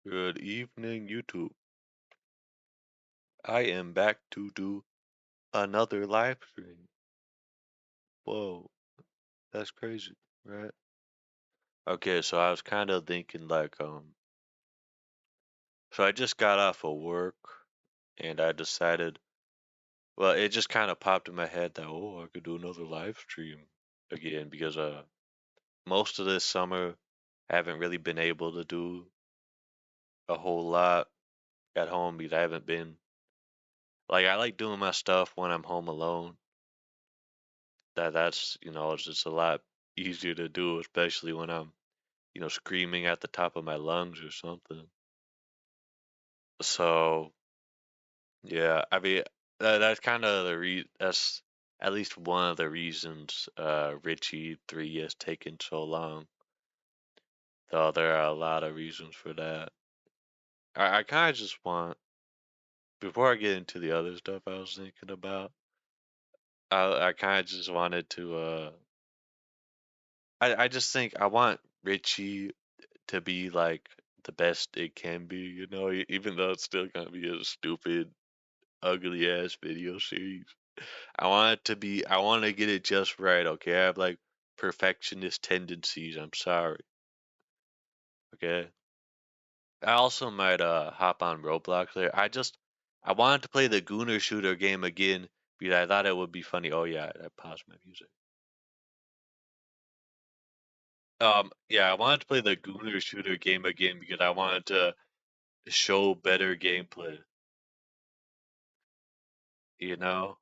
Good evening, YouTube. I am back to do another live stream. Whoa, that's crazy, right? Okay, so I was kind of thinking so I just got off of work and I decided, well, it just kind of popped in my head that, oh, I could do another live stream again because most of this summer I haven't really been able to do a whole lot at home because I haven't been, like, I like doing my stuff when I'm home alone. That's it's just a lot easier to do, especially when I'm screaming at the top of my lungs or something. So yeah, I mean that's kind of that's at least one of the reasons Richie 3 has taken so long. Though there are a lot of reasons for that. I kind of just want, before I get into the other stuff I was thinking about, I kind of just wanted to I just think I want Richie to be like the best it can be, even though it's still gonna be a stupid, ugly ass video series. I want to get it just right, okay? I have like perfectionist tendencies. I'm sorry, okay? I also might hop on Roblox later. I wanted to play the Gooner shooter game again because I thought it would be funny. Oh yeah, I paused my music. Yeah, I wanted to play the Gooner shooter game again because I wanted to show better gameplay, you know?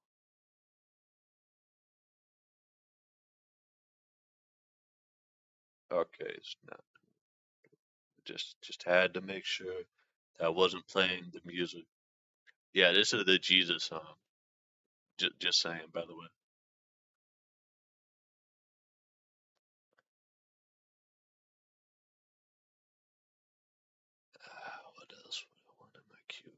Okay, it's not. Just had to make sure that I wasn't playing the music. Yeah, this is the Jesus song. Just saying, by the way. What else would I want in my queue?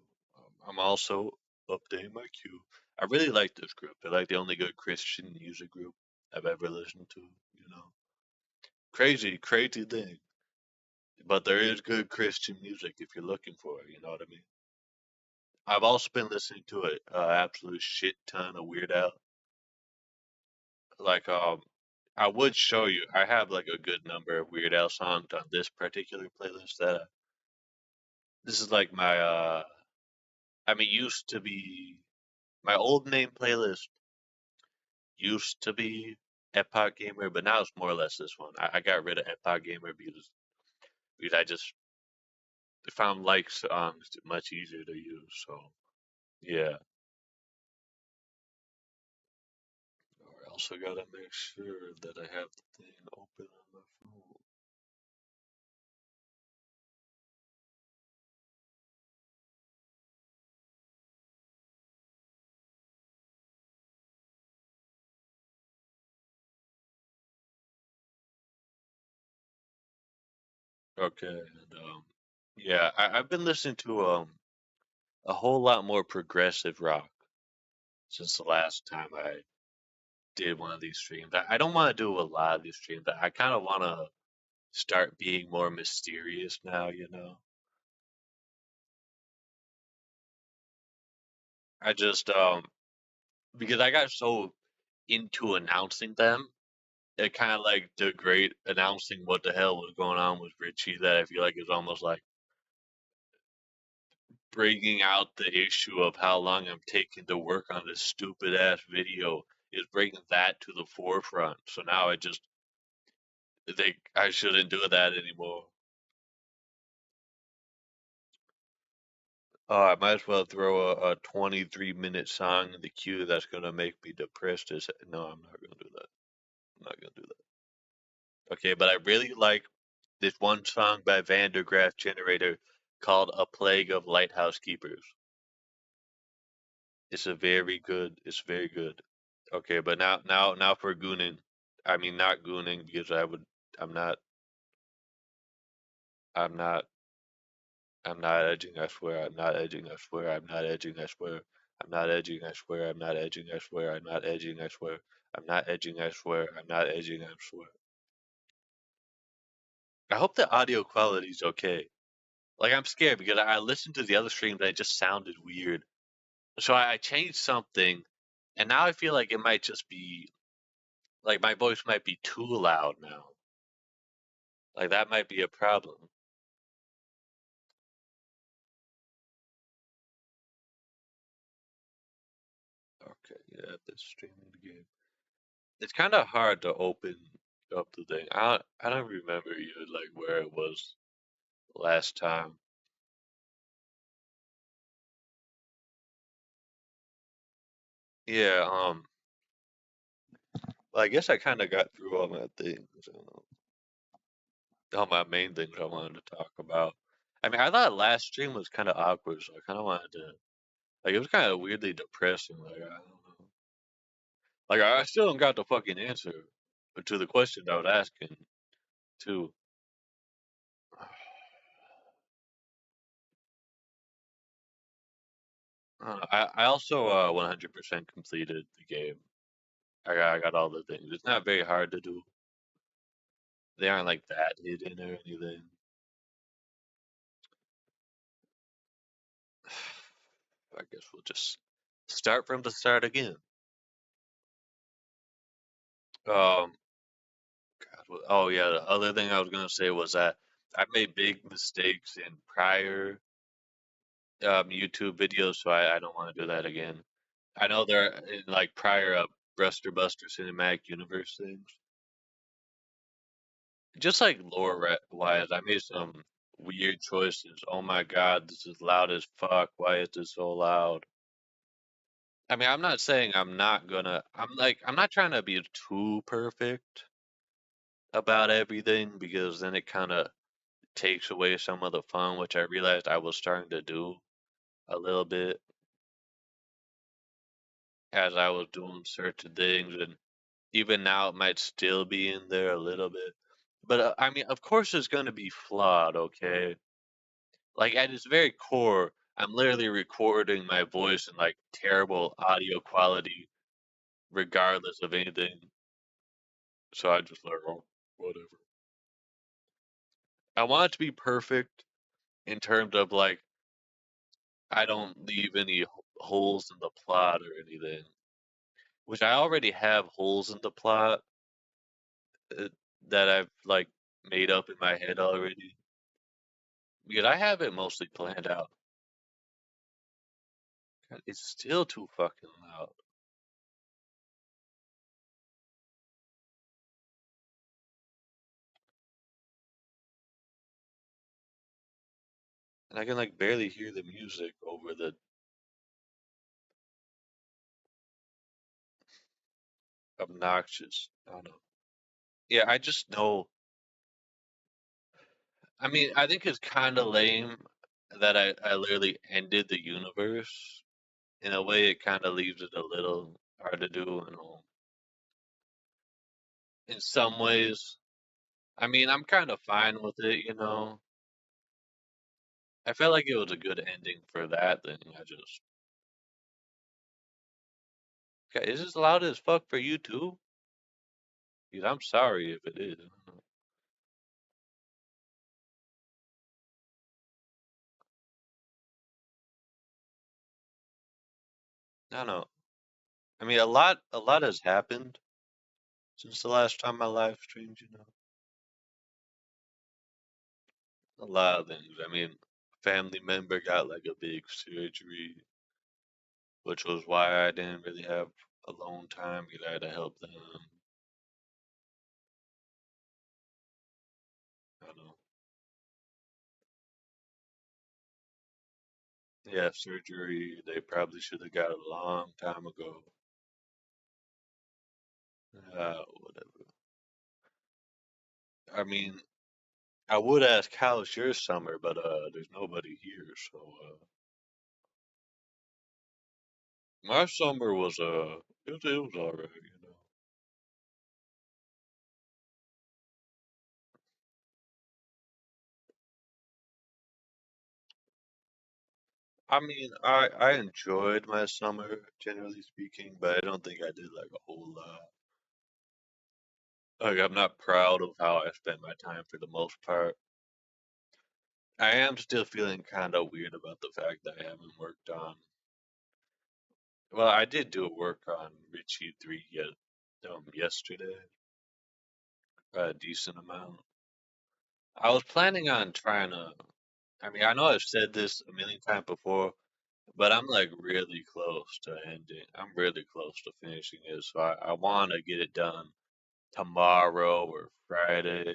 I'm also updating my queue. I really like this group. They're like the only good Christian music group I've ever listened to. Crazy, crazy thing. But there is good Christian music if you're looking for it. You know what I mean? I've also been listening to an absolute shit ton of Weird Al. Like I would show you. I have like a good number of Weird Al songs on this particular playlist. This is like my I mean, used to be my old name playlist used to be Epoch Gamer, but now it's more or less this one. I got rid of Epoch Gamer because I just found like songs much easier to use. So yeah. I also gotta make sure that I have the thing open on my phone. Okay, and yeah, I've been listening to a whole lot more progressive rock since the last time I did one of these streams. I don't want to do a lot of these streams. I kind of want to start being more mysterious now. I just because I got so into announcing them, it kind of like the great announcing what the hell was going on with Richie that I feel like is almost like bringing out the issue of how long I'm taking to work on this stupid ass video is bringing that to the forefront. So now I just think I shouldn't do that anymore. I might as well throw a 23-minute song in the queue that's gonna make me depressed as no, I'm not gonna do that. I'm not gonna do that. Okay, but I really like this one song by Vandergraaf Generator called "A Plague of Lighthouse Keepers." It's very good. Okay, but now for gooning. I mean not gooning because I'm not I'm not I'm not edging, I swear, I'm not edging, I swear, I'm not edging, I swear. I'm not edging, I swear, I'm not edging, I swear, I'm not edging, I swear. I'm not edging, I swear, I'm not edging, I swear. I hope the audio quality is okay. Like I'm scared because I listened to the other stream that it just sounded weird. So I changed something, and now I feel like it might just be like my voice might be too loud now. Like that might be a problem. Okay, yeah, this streaming the game. It's kind of hard to open up the thing. I don't remember even like where it was last time. Yeah, well, I guess I kind of got through all my things, all my main things I wanted to talk about. I mean, I thought last stream was kind of awkward, so I kind of wanted to, like, it was kind of weirdly depressing. Like, I don't know. Like, I still don't got the fucking answer to the question I was asking, too. I also 100% completed the game. I got all the things. It's not very hard to do. They aren't like that hidden or anything. I guess we'll just start from the start again. Um, oh yeah, the other thing I was gonna say was that I made big mistakes in prior YouTube videos, so I don't want to do that again. I know there in like prior Buster Cinematic Universe things, just like wise, I made some weird choices. Oh my God, this is loud as fuck. Why is this so loud? I mean, I'm not saying I'm not gonna. I'm not trying to be too perfect about everything because then it kind of takes away some of the fun, which I realized I was starting to do a little bit as I was doing certain things, and even now it might still be in there a little bit. But I mean, of course, it's going to be flawed, okay? Like at its very core, I'm literally recording my voice in like terrible audio quality, regardless of anything. So I just like, oh, whatever. I want it to be perfect in terms of like I don't leave any holes in the plot or anything. Which I already have holes in the plot uh, that I've like made up in my head already. Because I have it mostly planned out. God, it's still too fucking loud. And I can like barely hear the music over the obnoxious. I don't know. Yeah, I just know. I mean, I think it's kind of lame that I literally ended the universe. In a way, it kind of leaves it a little hard to do. In some ways, I mean, I'm kind of fine with it. I felt like it was a good ending for that thing. Okay, is this loud as fuck for you too? Dude, I'm sorry if it is. I don't know. I mean, a lot has happened since the last time I live streamed. A lot of things. I mean, family member got like a big surgery, which was why I didn't really have alone time because I had to help them. I don't know. Yeah, surgery. They probably should have got a long time ago. Whatever. I mean, I would ask how's your summer, but there's nobody here, so my summer was it was alright. I mean, I enjoyed my summer generally speaking, but I don't think I did like a whole lot. Like I'm not proud of how I spent my time for the most part. I am still feeling kind of weird about the fact that I haven't worked on. Well, I did do work on Richie 3 yet, yesterday, a decent amount. I was planning on trying to. I mean, I know I've said this a million times before, but I'm like really close to ending. I'm really close to finishing it, so I want to get it done tomorrow or Friday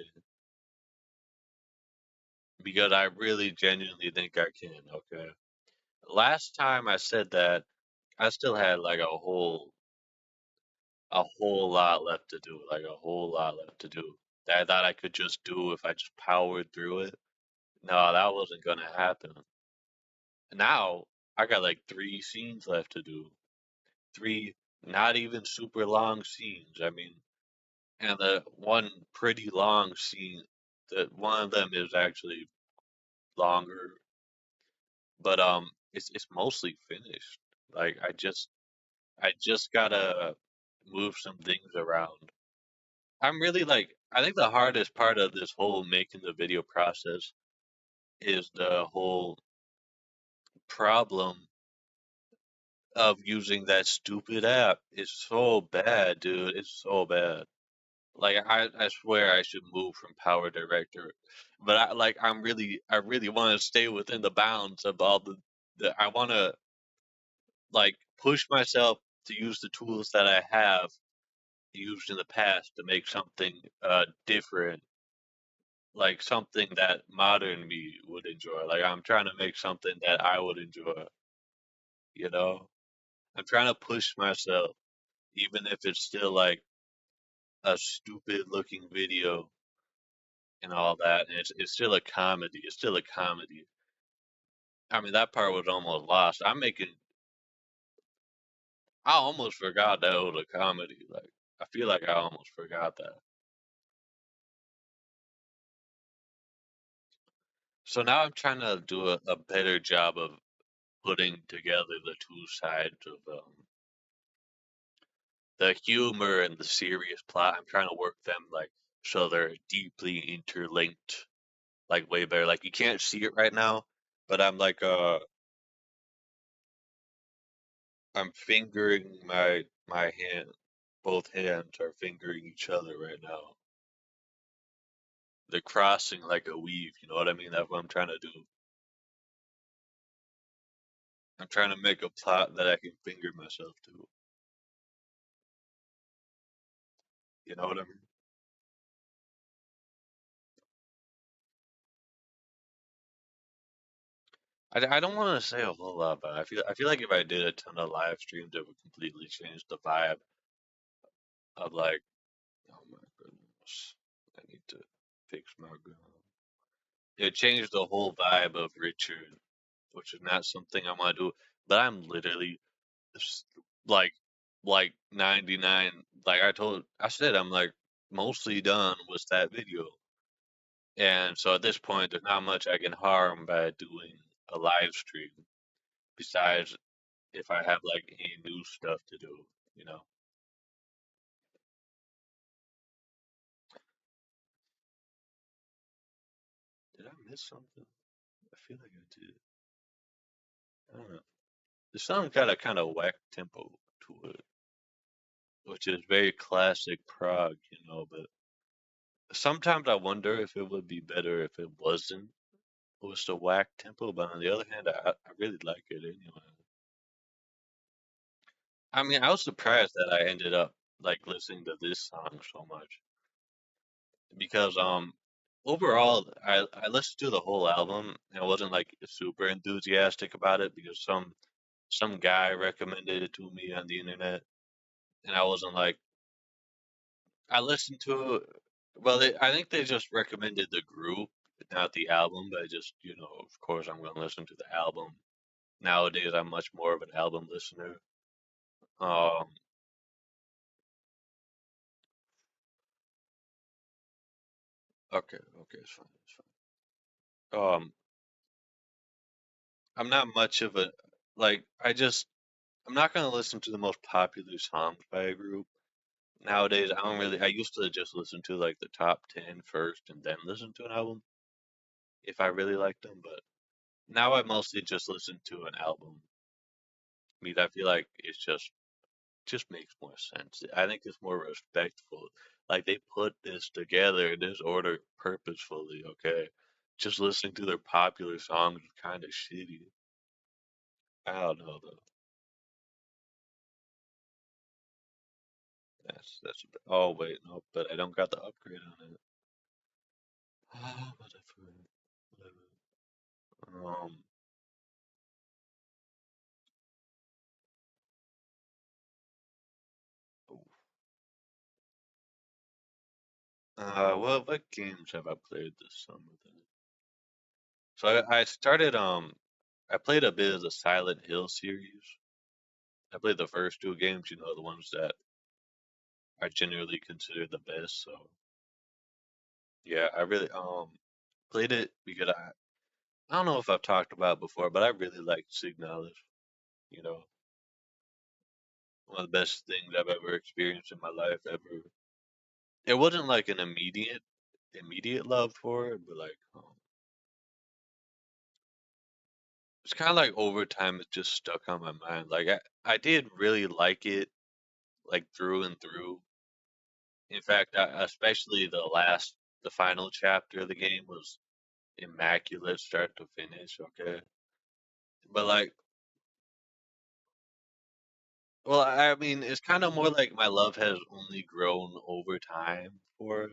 because I really genuinely think I can. Okay. Last time I said that, I still had like a whole lot left to do, like a whole lot left to do that I thought I could just do if I just powered through it. No, that wasn't gonna happen. Now I got like 3 scenes left to do. Three not even super long scenes. I mean, and the one pretty long scene that one of them is actually longer, but it's mostly finished. Like I just gotta move some things around. I'm really like I think the hardest part of this whole making the video process is the whole problem of using that stupid app. It's so bad, dude. It's so bad. Like I swear I should move from Power Director, but I really want to stay within the bounds of all the I want to like push myself to use the tools that I have used in the past to make something different, like something that modern me would enjoy. Like I'm trying to make something that I would enjoy, you know? I'm trying to push myself, even if it's still like a stupid looking video and all that, and it's still a comedy. It's still a comedy. I mean, that part was almost lost. I almost forgot that it was a comedy. Like, I feel like I almost forgot that. So now I'm trying to do a better job of putting together the two sides of the humor and the serious plot. I'm trying to work them like so they're deeply interlinked, like way better. Like you can't see it right now, but I'm fingering my hand. Both hands are fingering each other right now. They're crossing like a weave. You know what I mean? That's what I'm trying to do. I'm trying to make a plot that I can finger myself to. You know what I mean? I don't want to say a whole lot, but I feel like if I did a ton of live streams, it would completely change the vibe of like, oh my goodness, I need to fix my gun. It changed the whole vibe of Richard, which is not something I want to do. But I'm literally s- like like 99. Like I said, I'm like mostly done with that video, and so at this point, there's not much I can harm by doing a live stream. Besides, if I have like any new stuff to do, you know. Did I miss something? I feel like I did. I don't know. The song got a kind of whack tempo to it, which is very classic prog, you know. But sometimes I wonder if it would be better if it wasn't was the whack tempo. But on the other hand, I really like it anyway. I mean, I was surprised that I ended up like listening to this song so much because overall I listened to the whole album and I wasn't like super enthusiastic about it because some guy recommended it to me on the internet and I wasn't like I listened to it. Well, I think they just recommended the group, not the album. But just of course, I'm going to listen to the album. Nowadays, I'm much more of an album listener. Um, okay, okay, it's fine, it's fine. I'm not much of a like. I'm not going to listen to the most popular songs by a group. Nowadays, I don't really. I used to just listen to like the top 10 first and then listen to an album. if I really liked them, but now I mostly just listen to an album. I mean, I feel like it's just makes more sense. I think it's more respectful. Like they put this together in this order purposefully, okay? Just listening to their popular songs is kind of shitty. I don't know though. Oh wait, no, but I don't got the upgrade on it. Ah, whatever, whatever. what games have I played this summer then? So I started I played a bit of the Silent Hill series. I played the first two games, you know, the ones that are generally considered the best. So yeah, I really played it because I don't know if I've talked about it before, but I really like Signalis. You know, one of the best things I've ever experienced in my life ever. It wasn't like an immediate love for it, but like it's kind of like over time it just stuck on my mind. Like I did really like it like through and through. In fact, especially the final chapter of the game was immaculate start to finish. Okay, but like, well, I mean, it's kind of more like my love has only grown over time. For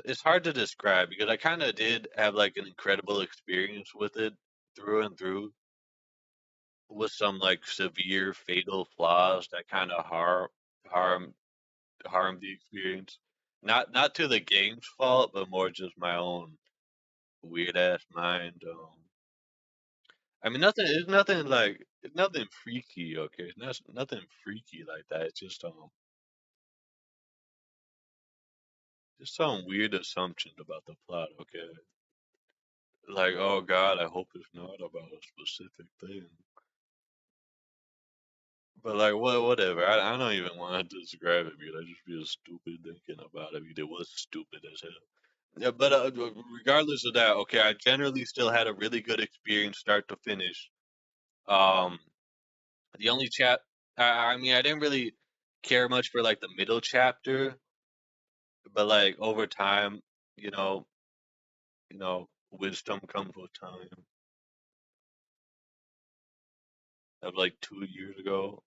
it's hard to describe because I kind of did have like an incredible experience with it through and through, with some like severe fatal flaws that kind of harm harm the experience. Not to the game's fault, but more just my own weird ass mind. I mean, it's nothing freaky. Okay, it's nothing freaky like that. It's just some weird assumptions about the plot. Okay, like oh God, I hope it's not about a specific thing. But like whatever. I don't even want to describe it because I just feel stupid thinking about it because it was stupid as hell. Yeah, but regardless of that, okay, I generally still had a really good experience start to finish. Um, the only I mean, I didn't really care much for like the middle chapter, but like over time, you know, wisdom comes with time. That was like 2 years ago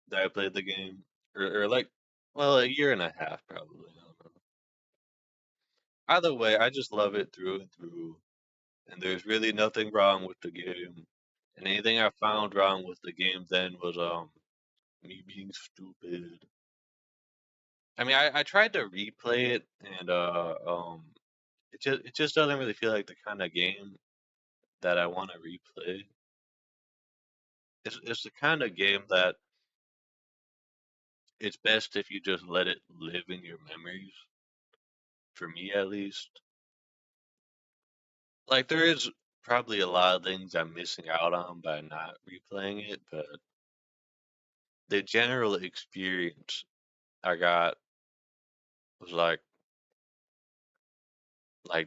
that I played the game, or like, well, a year and a half probably. I don't know. Either way, I just love it through and through, and there's really nothing wrong with the game. And anything I found wrong with the game then was me being stupid. I mean, I tried to replay it, and it just doesn't really feel like the kind of game that I want to replay. It's the kind of game that it's best if you just let it live in your memories. For me, at least, like there is probably a lot of things I'm missing out on by not replaying it, but the general experience I got was like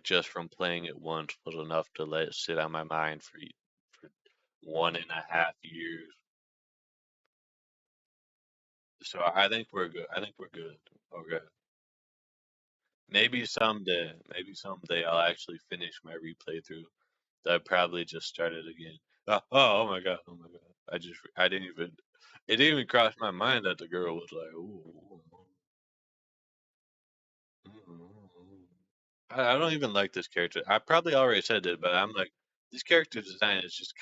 just from playing it once was enough to let it sit on my mind for 1.5 years. So I think we're good. I think we're good. Okay. Maybe someday I'll actually finish my replay through. I probably just started again. Oh my god! Oh my god! I didn't even it didn't even cross my mind that the girl was like, ooh. I don't even like this character. I probably already said it, but I'm like, this character design is just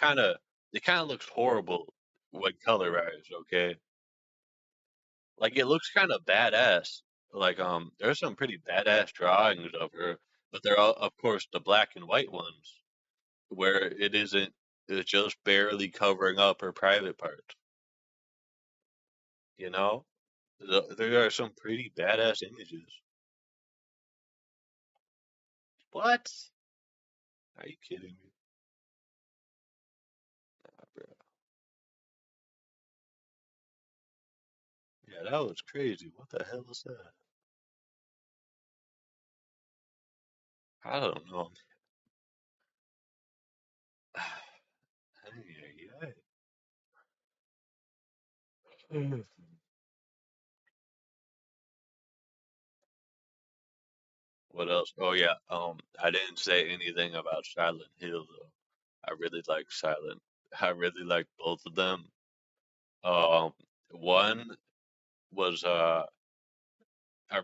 it kind of looks horrible when colorized. Okay, like it looks kind of badass. Like there's some pretty badass drawings of her, but they're all, of course, the black and white ones where it isn't. It's just barely covering up her private parts. You know, there are some pretty badass images. What? Are you kidding me? Nah, bro. Yeah, that was crazy. What the hell was that? I don't know. Ay, ay, ay. What else? Oh yeah. I didn't say anything about Silent Hill though. I really like Silent. I really like both of them. Um, one was I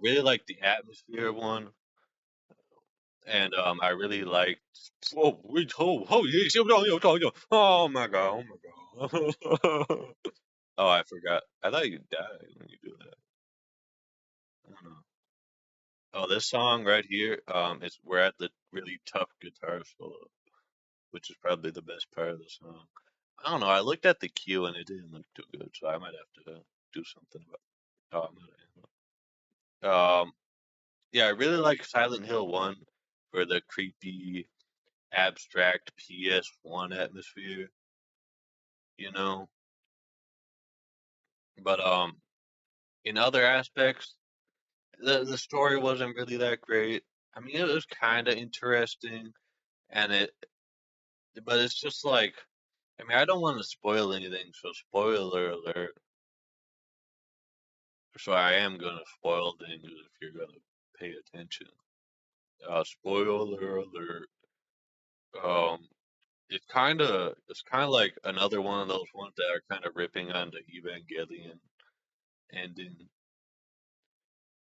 really liked the atmosphere one, and I really liked. Oh, oh my god! Oh my god! Oh, I forgot. I thought you died when you do that. I don't know. Oh, this song right here, is we're at the really tough guitar solo, which is probably the best part of the song. I don't know. I looked at the cue and it didn't look too good, so I might have to do something about. Oh, I'm yeah, I really like Silent Hill One for the creepy, abstract PS1 atmosphere, you know. But in other aspects, the story wasn't really that great. I mean, it was kind of interesting, and but it's just like, I mean, I don't want to spoil anything, so spoiler alert. So I am gonna spoil things if you're gonna pay attention. Spoiler alert. Um, it's kind of like another one of those ones that are kind of ripping on the Evangelion ending.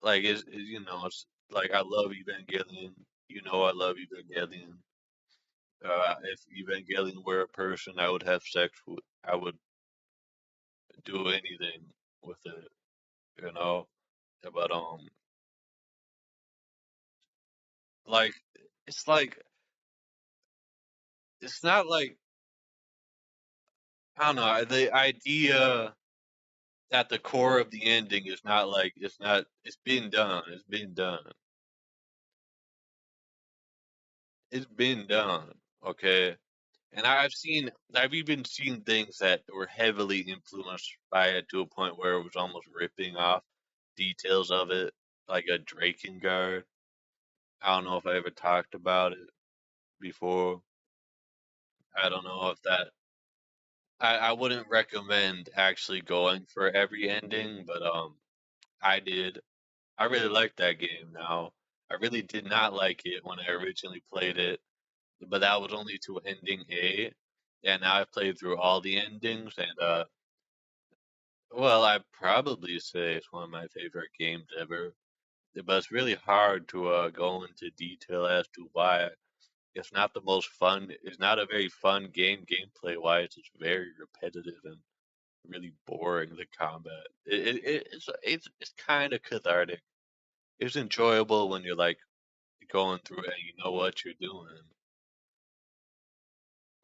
Like it's like I love Evangelion. You know I love Evangelion. If Evangelion were a person, I would have sex with. I would do anything with it. You know. But like it's like it's not like I don't know. The idea at the core of the ending is not like it's not. It's been done. It's been done. It's been done. Okay. And I've even seen things that were heavily influenced by it to a point where it was almost ripping off details of it, like a Drakengard. I don't know if I ever talked about it before. I don't know if that. I wouldn't recommend actually going for every ending, but I did. I really liked that game now. I really did not like it when I originally played it, but that was only to ending A. And now I've played through all the endings, and well, I'd probably say it's one of my favorite games ever. But it's really hard to go into detail as to why. It's not the most fun. It's not a very fun game gameplay wise. It's very repetitive and really boring. The combat. It's kind of cathartic. It's enjoyable when you're like going through it and you know what you're doing.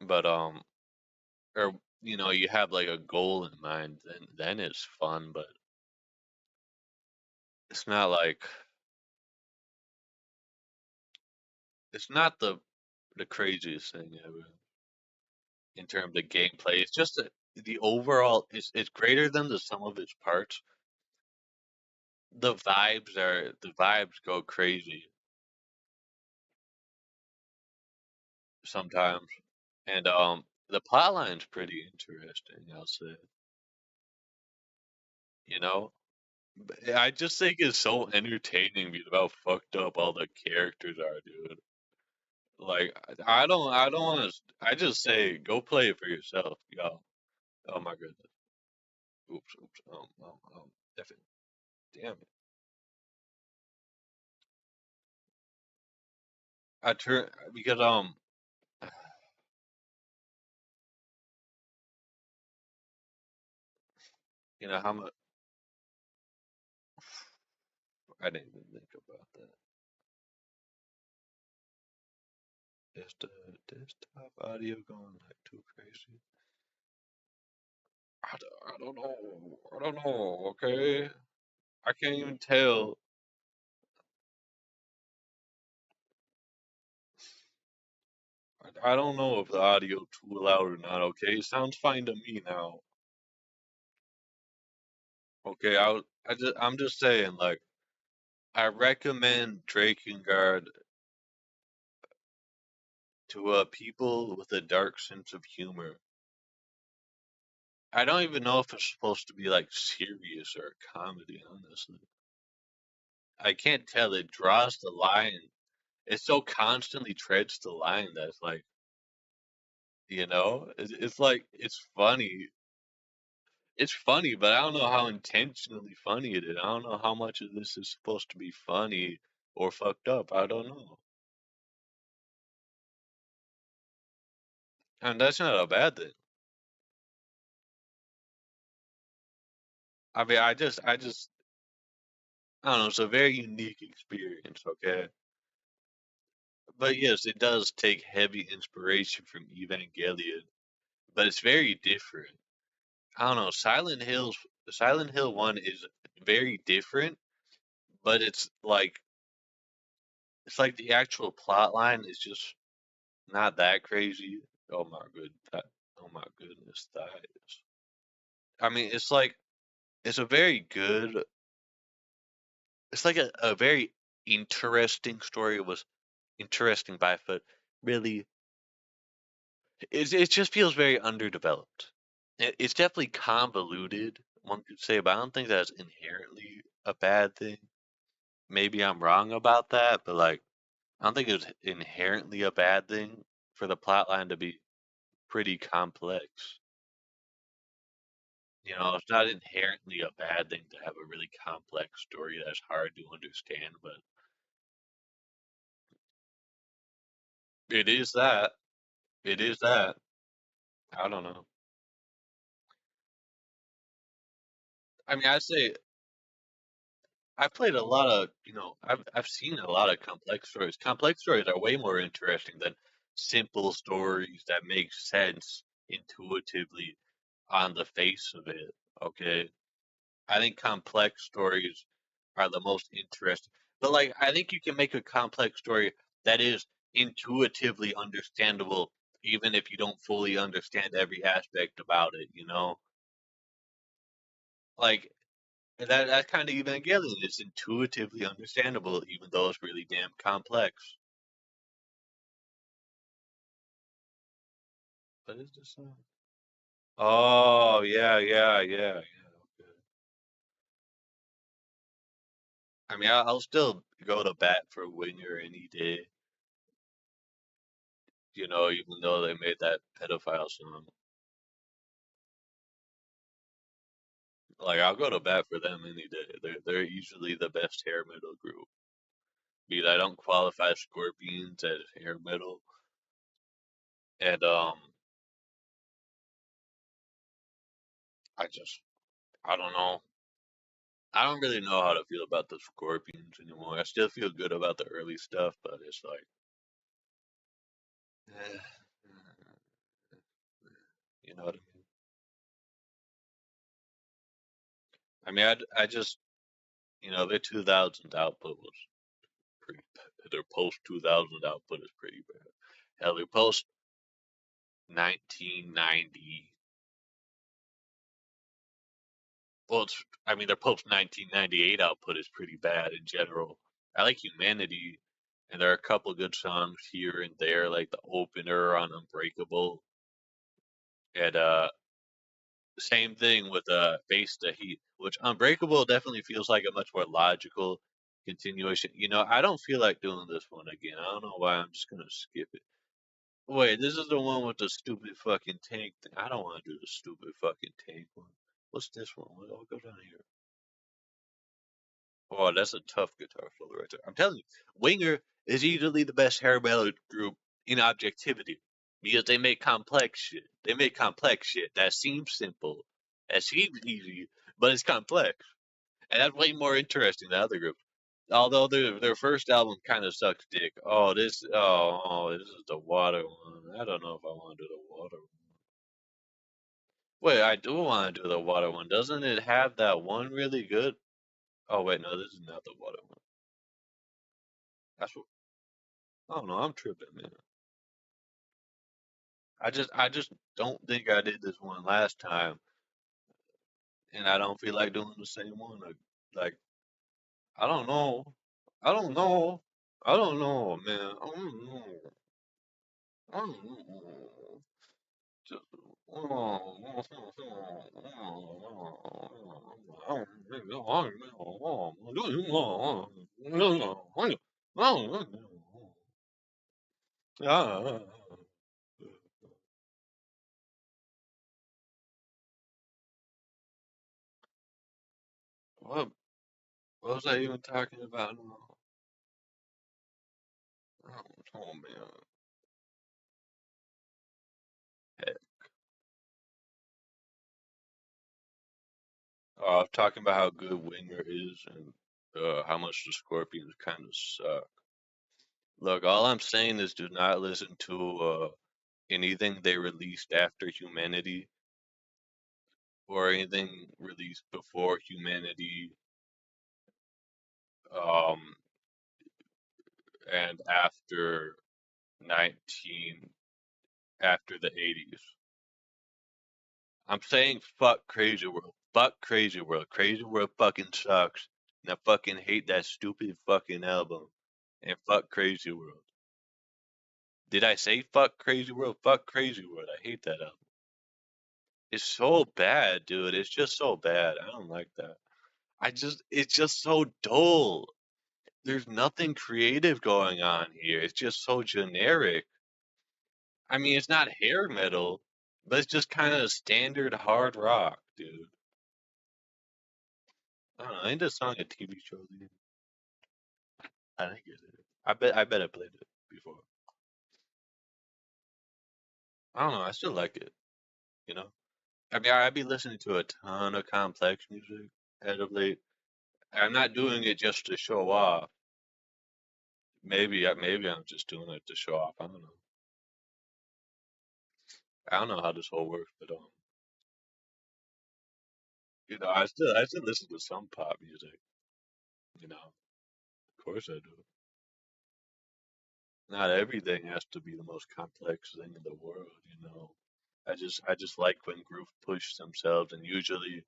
But or you have like a goal in mind. Then it's fun. But it's not like it's not the craziest thing ever in terms of gameplay. It's just that the overall is greater than the sum of its parts. The vibes go crazy sometimes, and the plot line's pretty interesting. I'll say, you know, I just think it's so entertaining because of how fucked up all the characters are, dude. Like I don't want to. I just say go play it for yourself, yo. Oh my goodness. Oops. F it. Damn it. I turn because how much I didn't even think about that. Is the desktop audio going like too crazy? I don't know. I don't know. Okay, I can't even tell. I don't know if the audio too loud or not. Okay, it sounds fine to me now. Okay, I'm just saying like I recommend Drakengard To people with a dark sense of humor. I don't even know if it's supposed to be like serious or a comedy, honestly. I can't tell. It draws the line. It so constantly treads the line that's like, it's like it's funny. It's funny, but I don't know how intentionally funny it is. I don't know how much of this is supposed to be funny or fucked up. I don't know. And that's not a bad thing. I mean, I don't know. It's a very unique experience, okay? But yes, it does take heavy inspiration from Evangelion, but it's very different. I don't know. Silent Hill 1 is very different, but it's like the actual plot line is just not that crazy. Oh my good, oh my goodness, that is. I mean, it's a very good. It's like a very interesting story. It was interesting by foot. Really, it just feels very underdeveloped. It's definitely convoluted, one could say, but I don't think that's inherently a bad thing. Maybe I'm wrong about that, but like, I don't think it's inherently a bad thing for the plot line to be pretty complex. It's not inherently a bad thing to have a really complex story that's hard to understand, but it is that. It is that. I don't know. I mean, I say I've played a lot of, I've seen a lot of complex stories. Complex stories are way more interesting than simple stories that make sense intuitively on the face of it. Okay. I think complex stories are the most interesting. But like I think you can make a complex story that is intuitively understandable even if you don't fully understand every aspect about it. Like that's kind of Evangelion. It's intuitively understandable even though it's really damn complex. What is this song? Oh yeah, yeah, yeah, yeah. Okay. I mean, I'll still go to bat for Winger any day. Even though they made that pedophile song. Like I'll go to bat for them any day. They're usually the best hair metal group. Because I don't qualify Scorpions as hair metal, and I just I don't know. I don't really know how to feel about the Scorpions anymore. I still feel good about the early stuff, but it's like, eh, you know what I mean? I mean, I just their 2000s output was pretty. Their post 2000 output is pretty bad. Hell, their post 1990. Well, I mean, their post 1998 output is pretty bad in general. I like Humanity, and there are a couple good songs here and there, like the opener on Unbreakable, and same thing with Face the Heat, which Unbreakable definitely feels like a much more logical continuation. I don't feel like doing this one again. I don't know why. I'm just gonna skip it. Wait, this is the one with the stupid fucking tank thing. I don't want to do the stupid fucking tank one. What's this one? I'll go down here. Oh, that's a tough guitar solo right there. I'm telling you, Winger is easily the best hair metal group in objectivity because they make complex shit. They make complex shit that seems simple, that seems easy, but it's complex, and that's way more interesting than other groups. Although their first album kind of sucks dick. This is the water one. I don't know if I want to do the water one. Wait, I do want to do the water one. Doesn't it have that one really good? Oh wait, no, this is not the water one. That's what. Oh no, I'm tripping, man. I just don't think I did this one last time, and I don't feel like doing the same one. Like I don't know, I don't know, I don't know, man. I don't know. What, what was I even talking about? Oh man. I'm talking about how good Winger is and how much the Scorpions kind of suck. Look, all I'm saying is do not listen to anything they released after Humanity or anything released before Humanity um, and after 19, after the 80s. I'm saying fuck Crazy World. Fuck Crazy World. Crazy World fucking sucks. And I fucking hate that stupid fucking album. And fuck Crazy World. Did I say fuck Crazy World? Fuck Crazy World. I hate that album. It's so bad, dude. It's just so bad. I don't like that. It's just so dull. There's nothing creative going on here. It's just so generic. I mean, it's not hair metal, but it's just kind of standard hard rock, dude. I don't know. Ain't this song a TV show, dude? I didn't get it. I bet I played it before. I don't know. I still like it, you know? I mean, I be listening to a ton of complex music as of late. I'm not doing it just to show off. Maybe I'm just doing it to show off. I don't know. I don't know how this whole works, but I still listen to some pop music. You know, of course I do. Not everything has to be the most complex thing in the world. I just like when groups push themselves, and usually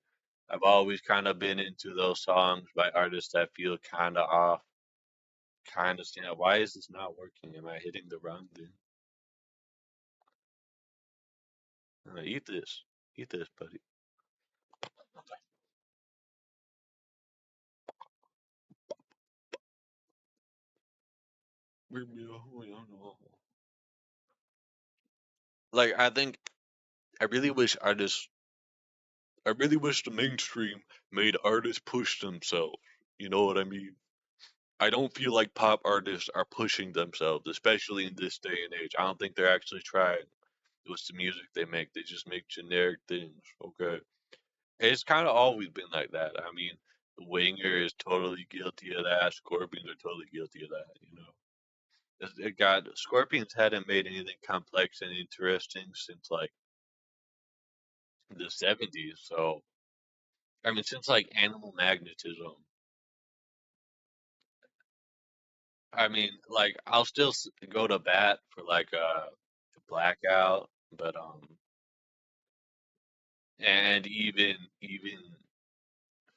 I've always kind of been into those songs by artists that feel kind of off, kind of stand. Why is this not working? Am I hitting the wrong thing? Eat this, buddy. Like I really wish artists I really wish the mainstream made artists push themselves. You know what I mean? I don't feel like pop artists are pushing themselves, especially in this day and age. I don't think they're actually trying with the music they make. They just make generic things. Okay. It's kind of always been like that. I mean, Winger is totally guilty of that. Scorpions are totally guilty of that, you know. It got Scorpions hadn't made anything complex and interesting since like the 70s. So, I mean, since like Animal Magnetism. I mean, like I'll still go to bat for like Blackout, but and even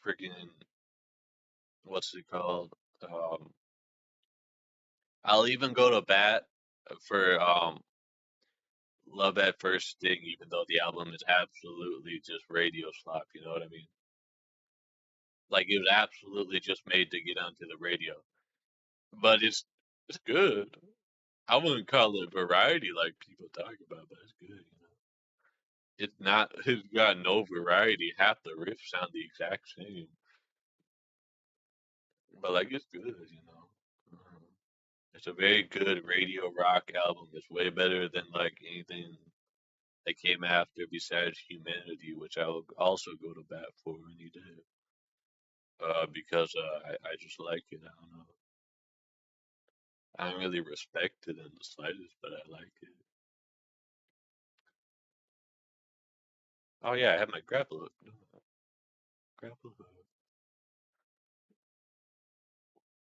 freaking what's it called? Um, I'll even go to bat for Love at First Sting, even though the album is absolutely just radio slop. You know what I mean? Like it was absolutely just made to get onto the radio, but it's good. I wouldn't call it variety like people talk about, but it's good. You know? It's not. It's got no variety. Half the riffs sound the exact same, but like it's good. You know, it's a very good radio rock album. It's way better than like anything that came after besides Humanity, which I will also go to bat for any day. Because I just like it. I don't know. I don't really respect it in the slightest, but I like it. Oh yeah, I have my grapple hook. Grapple hook.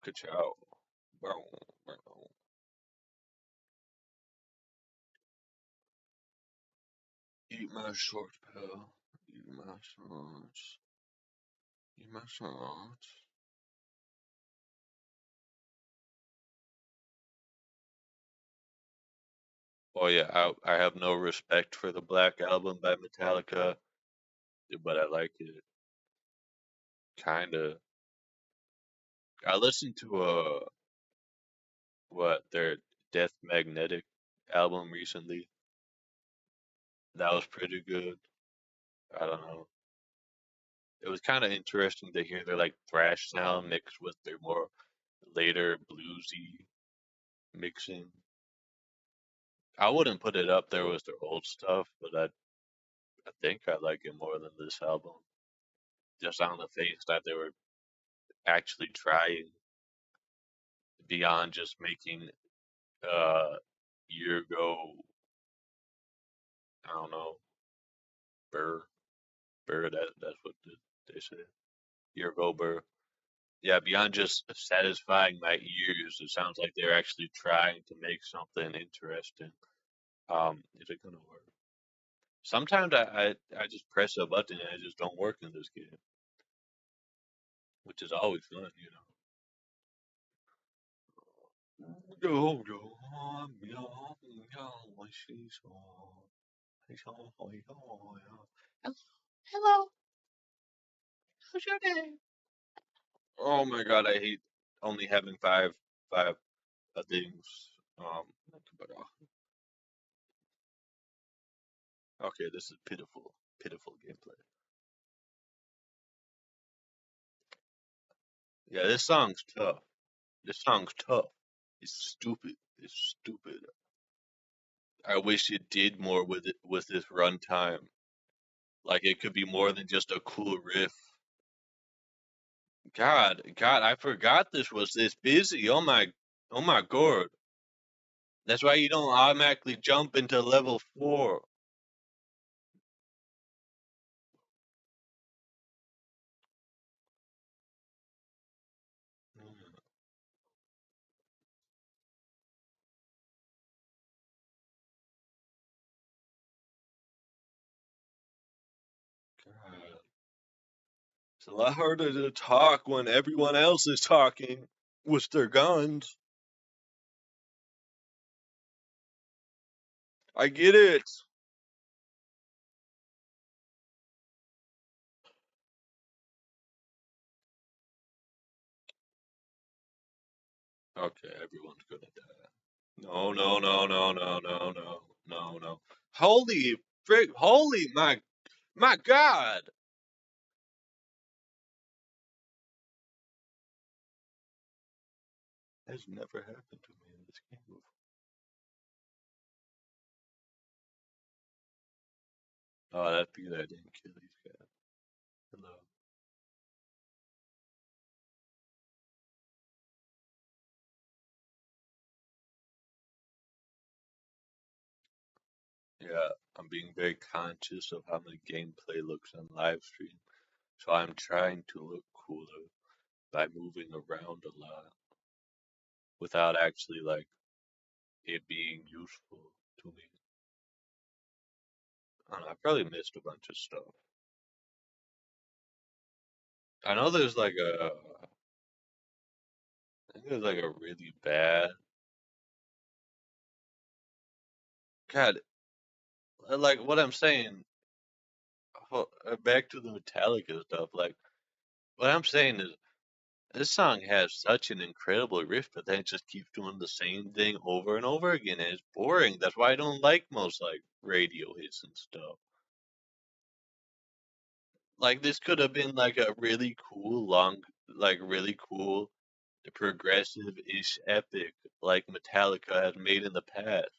Ka-chow. Bow, bow. Eat my shorts, pal. Eat my shorts. Eat my shorts. Oh yeah, I have no respect for the Black Album by Metallica, but I like it. Kinda. I listened to their Death Magnetic album recently. That was pretty good. I don't know. It was kind of interesting to hear their like thrash sound mixed with their more later bluesy mixing. I wouldn't put it up there with their old stuff, but I think I like it more than this album. Just on the face that they were actually trying beyond just making uh year ago, I don't know, burr that's what they say. Year ago burr. Yeah, beyond just satisfying my ears, it sounds like they're actually trying to make something interesting. Is it gonna work? Sometimes I just press a button and it just don't work in this game, which is always fun, you know. Yo, yo, yo, yo, she's on. Hello, how's your day? Oh my god, I hate only having five things. But okay, this is pitiful gameplay. Yeah, this song's tough. This song's tough. It's stupid. It's stupid. I wish it did more with it with this runtime. Like it could be more than just a cool riff. God, I forgot this was this busy. Oh my god. That's why you don't automatically jump into level 4. Mm, God. It's a lot harder to talk when everyone else is talking with their guns. I get it. Okay, everyone's gonna die. No, no, no, no, no, no, no, no, no. Holy frick! Holy my God! That's never happened to me in this game before. Oh, that's because I didn't kill these guys. Hello. Yeah, I'm being very conscious of how my gameplay looks on live stream, so I'm trying to look cooler by moving around a lot without actually like it being useful to me. I don't know, I probably missed a bunch of stuff. I know there's like I think there's like a really bad. God, like what I'm saying, back to the Metallica stuff. Like what I'm saying is, this song has such an incredible riff, but then it just keeps doing the same thing over and over again, and it's boring. That's why I don't like most like radio hits and stuff. Like this could have been like a really cool, long, like really cool, progressive-ish epic like Metallica has made in the past.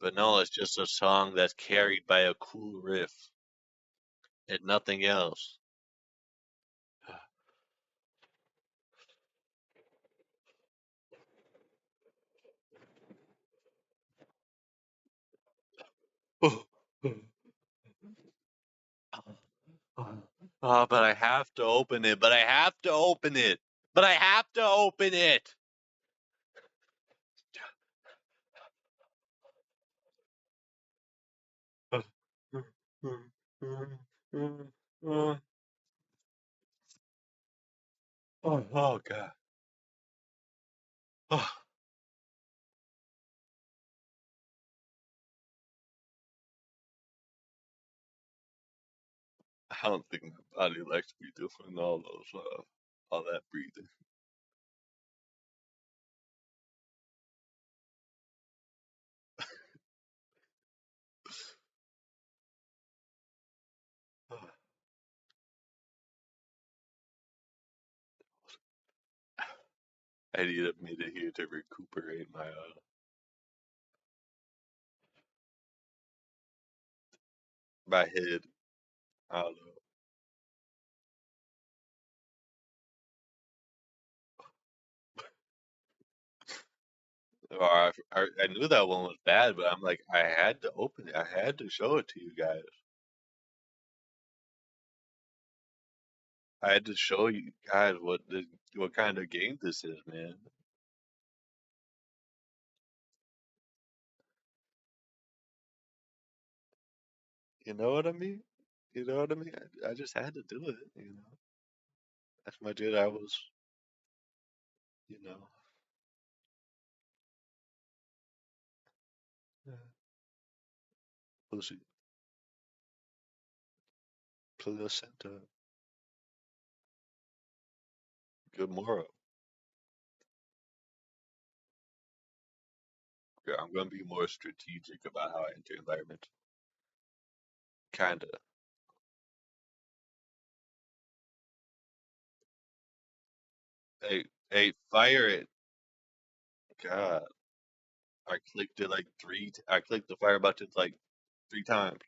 But no, it's just a song that's carried by a cool riff and nothing else. Oh, but I have to open it. But I have to open it. But I have to open it. Oh God. Oh, I don't think my body likes me doing all that breathing. I need a minute here to recuperate my head. I don't know. Or I knew that one was bad, but I'm like, I had to open it. I had to show it to you guys. I had to show you guys what kind of game this is, man. You know what I mean? You know what I mean? I just had to do it. You know, that's my dude. I was, you know, yeah, pussy, placenta, good moral. Yeah, I'm gonna be more strategic about how I enter environments. Kinda. Hey, hey, fire it. God, I clicked it like I clicked the fire button like 3 times.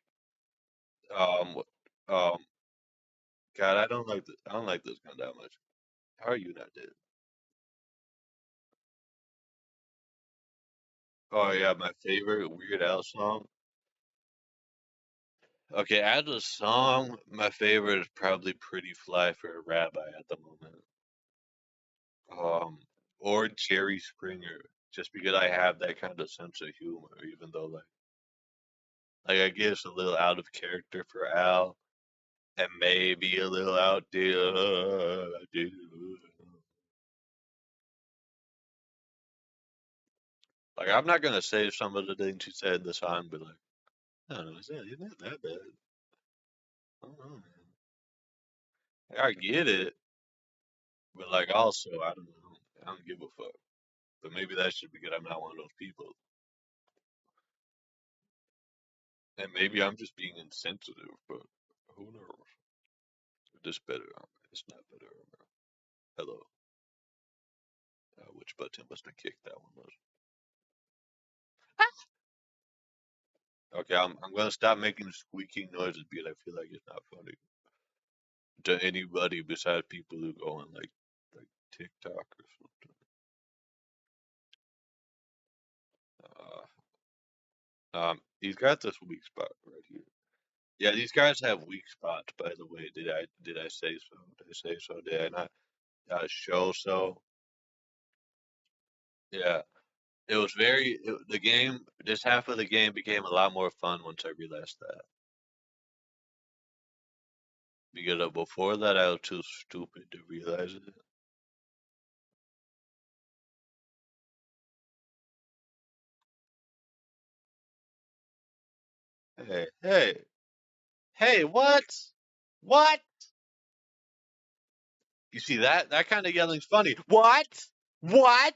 Um, um, God, I don't like this gun that much. How are you not dead? Oh yeah, my favorite Weird Al song. Okay, as a song, my favorite is probably "Pretty Fly for a Rabbi" at the moment. Um, or Jerry Springer, just because I have that kind of sense of humor, even though like I guess a little out of character for Al, and maybe a little out there. Like I'm not gonna say some of the things he said in the song, but like I don't know, it's not that bad. I don't know, man. I get it, but like also I don't know. I don't give a fuck. But maybe that's just because I'm not one of those people, and maybe I'm just being insensitive. But who knows? This better. It's not better. Hello. Which button must have kicked that one was? Okay, I'm gonna stop making squeaking noises because I feel like it's not funny to anybody besides people who go on like TikTok or something. He's got this weak spot right here. Yeah, these guys have weak spots. By the way, did I say so? Did I say so? Did I not show so? Yeah, it was the game. This half of the game became a lot more fun once I realized that. Because before that, I was too stupid to realize it. Hey, hey, hey! What? What? You see that? That kind of yelling's funny. What? What?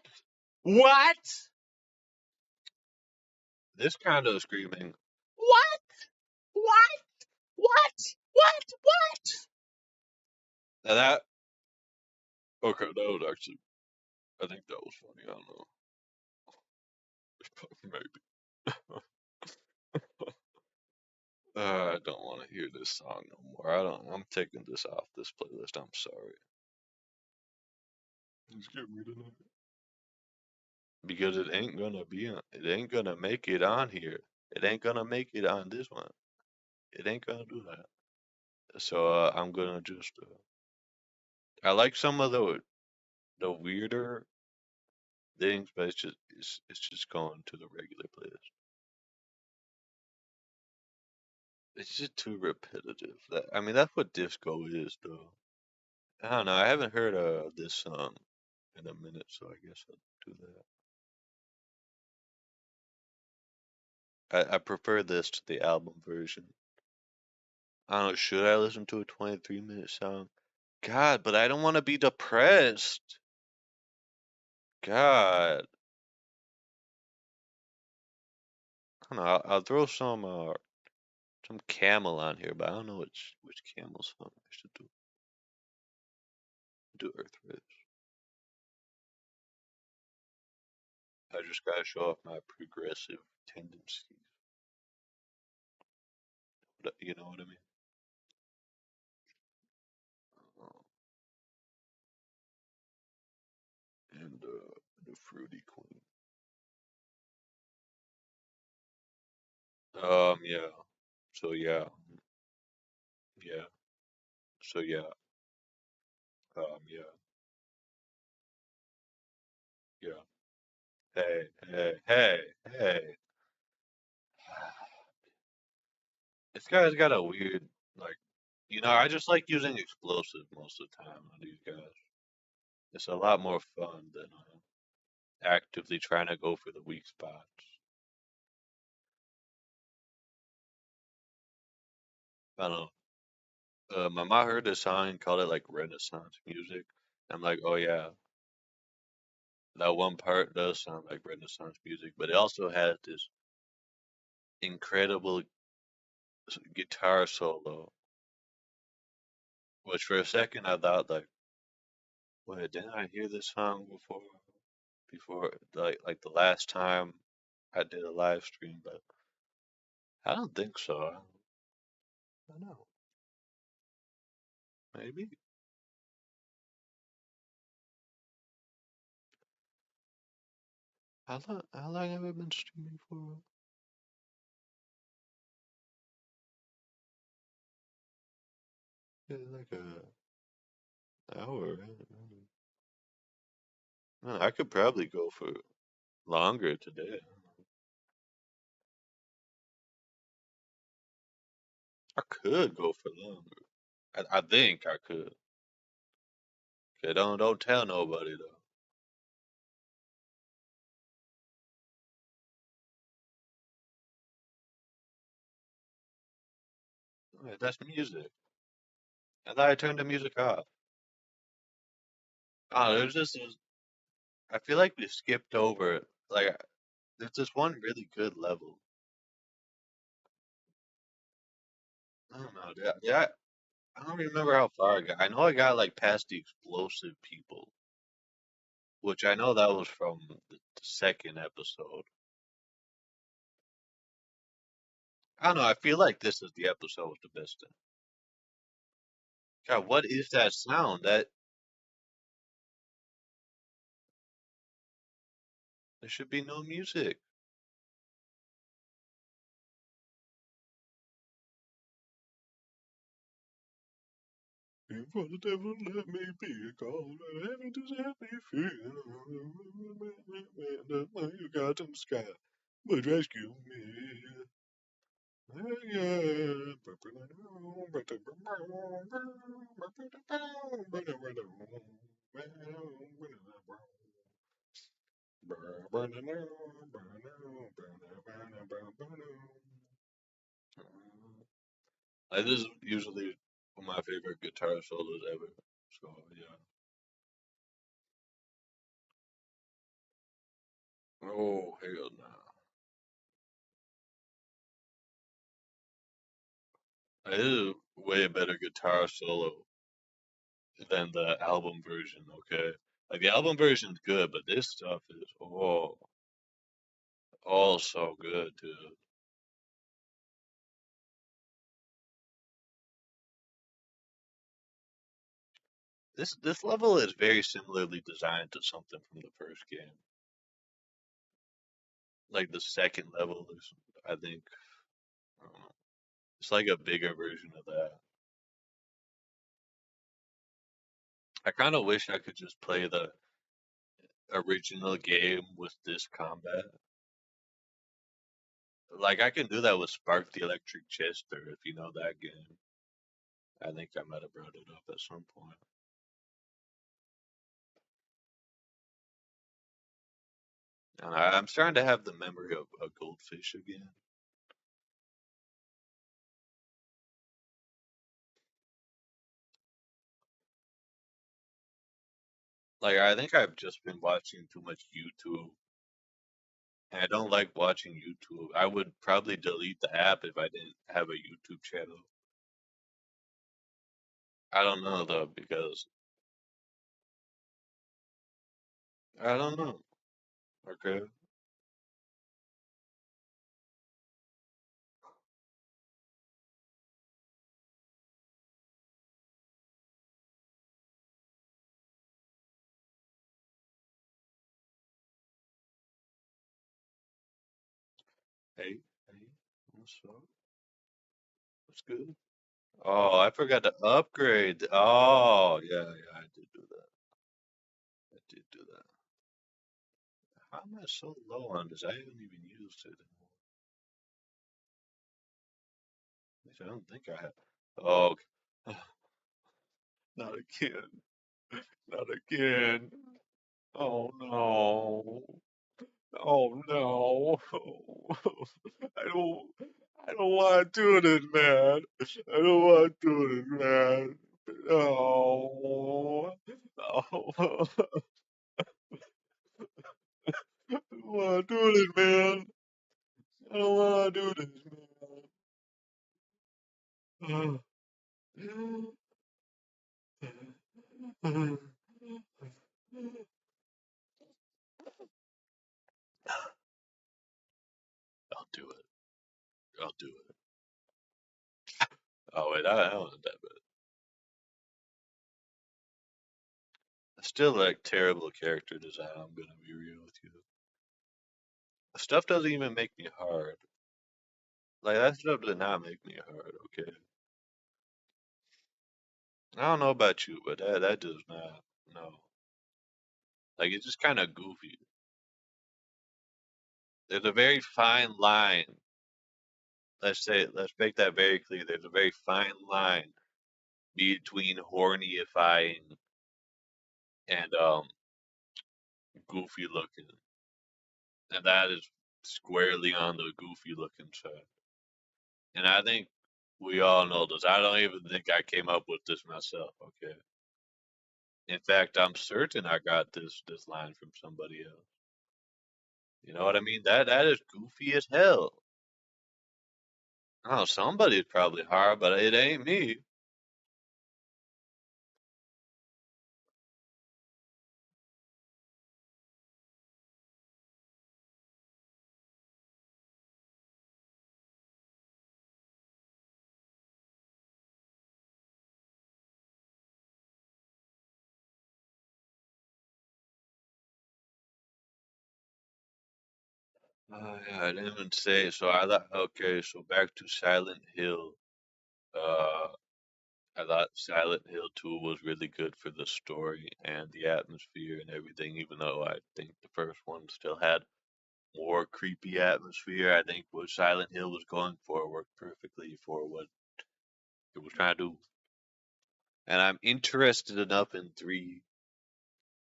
What? This kind of screaming. What? What? What? What? Now that okay, that was actually. I think that was funny. I don't know. Maybe. I don't want to hear this song no more. I don't. I'm taking this off this playlist. I'm sorry. Just get rid of it. Because it ain't gonna be on. It ain't gonna make it on here. It ain't gonna make it on this one. It ain't gonna do that. So I'm gonna just. I like some of the weirder things, but it's just going to the regular playlist. It's just too repetitive. I mean, that's what disco is, though. I don't know. I haven't heard this song in a minute, so I guess I'll do that. I prefer this to the album version. I don't know, should I listen to a 23-minute song? God, but I don't want to be depressed. God. I don't know, I'll throw some camel on here, but I don't know which camel song I should do. Do Earthrise. I just gotta show off my progressive tendencies. You know what I mean? Uh, and the Fruity Queen. Yeah. So yeah, yeah. So yeah, yeah, yeah. Hey, hey. This guy's got a weird, like, I just like using explosive most of the time on these guys. It's a lot more fun than actively trying to go for the weak spots. I don't know. My mom heard this song and called it like Renaissance music. I'm like, oh yeah, that one part does sound like Renaissance music, but it also has this incredible guitar solo, which for a second I thought like, wait, didn't I hear this song before? Before like the last time I did a live stream, but I don't think so. I don't know. Maybe. How long have I been streaming for? Yeah, like a hour, right? I could probably go for longer today. I could go for longer. I think I could. Okay, don't tell nobody though. Wait, that's music. I thought I turned the music off. Oh, there's I feel like we skipped over it. Like there's this one really good level. I don't know. I don't remember how far I got. I know I got like past the explosive people, which I know that was from the second episode. I don't know. I feel like this is the episode with the best. God, what is that sound? There should be no music. For the devil let me be a call, and heaven to set me free. You got in the sky, but rescue me. This is usually one of my favorite guitar solos ever. So yeah. Oh hell no. This is way better guitar solo than the album version. Okay, like the album version's good, but this stuff is so good, dude. This level is very similarly designed to something from the first game. Like the second level is, I think, I don't know, it's like a bigger version of that. I kind of wish I could just play the original game with this combat. Like I can do that with Spark the Electric Chester if you know that game. I think I might have brought it up at some point. And I'm starting to have the memory of a goldfish again. Like I think I've just been watching too much YouTube, and I don't like watching YouTube. I would probably delete the app if I didn't have a YouTube channel. I don't know though because I don't know. Okay. Hey, hey, what's up? What's good? Oh, I forgot to upgrade. Oh, yeah, yeah, I did do that. I did do that. How am I so low on this? I haven't even used it anymore. At least I don't think I have. Oh, okay. Not again. Not again. Oh no. Oh no. I don't I don't want to do this, man. I don't want to do this, man. No. Oh. I don't want to do this, man. I don't want to do this, man. I'll do it. I'll do it. Oh wait, I wasn't that bad. I still like terrible character design. I'm gonna be real with you. Stuff doesn't even make me hard. Like that stuff does not make me hard. Okay. I don't know about you, but that does not. No. Like it's just kind of goofy. There's a very fine line. Let's make that very clear. There's a very fine line between hornyifying and goofy looking, and that is squarely on the goofy looking side. And I think we all know this. I don't even think I came up with this myself. Okay. In fact, I'm certain I got this line from somebody else. You know what I mean? That is goofy as hell. Oh, somebody's probably hard, but it ain't me. Yeah, I didn't even say. So I thought, okay, so back to Silent Hill. Uh, I thought Silent Hill 2 was really good for the story and the atmosphere and everything, even though I think the first one still had more creepy atmosphere. I think what Silent Hill was going for worked perfectly for what it was trying to do. And I'm interested enough in 3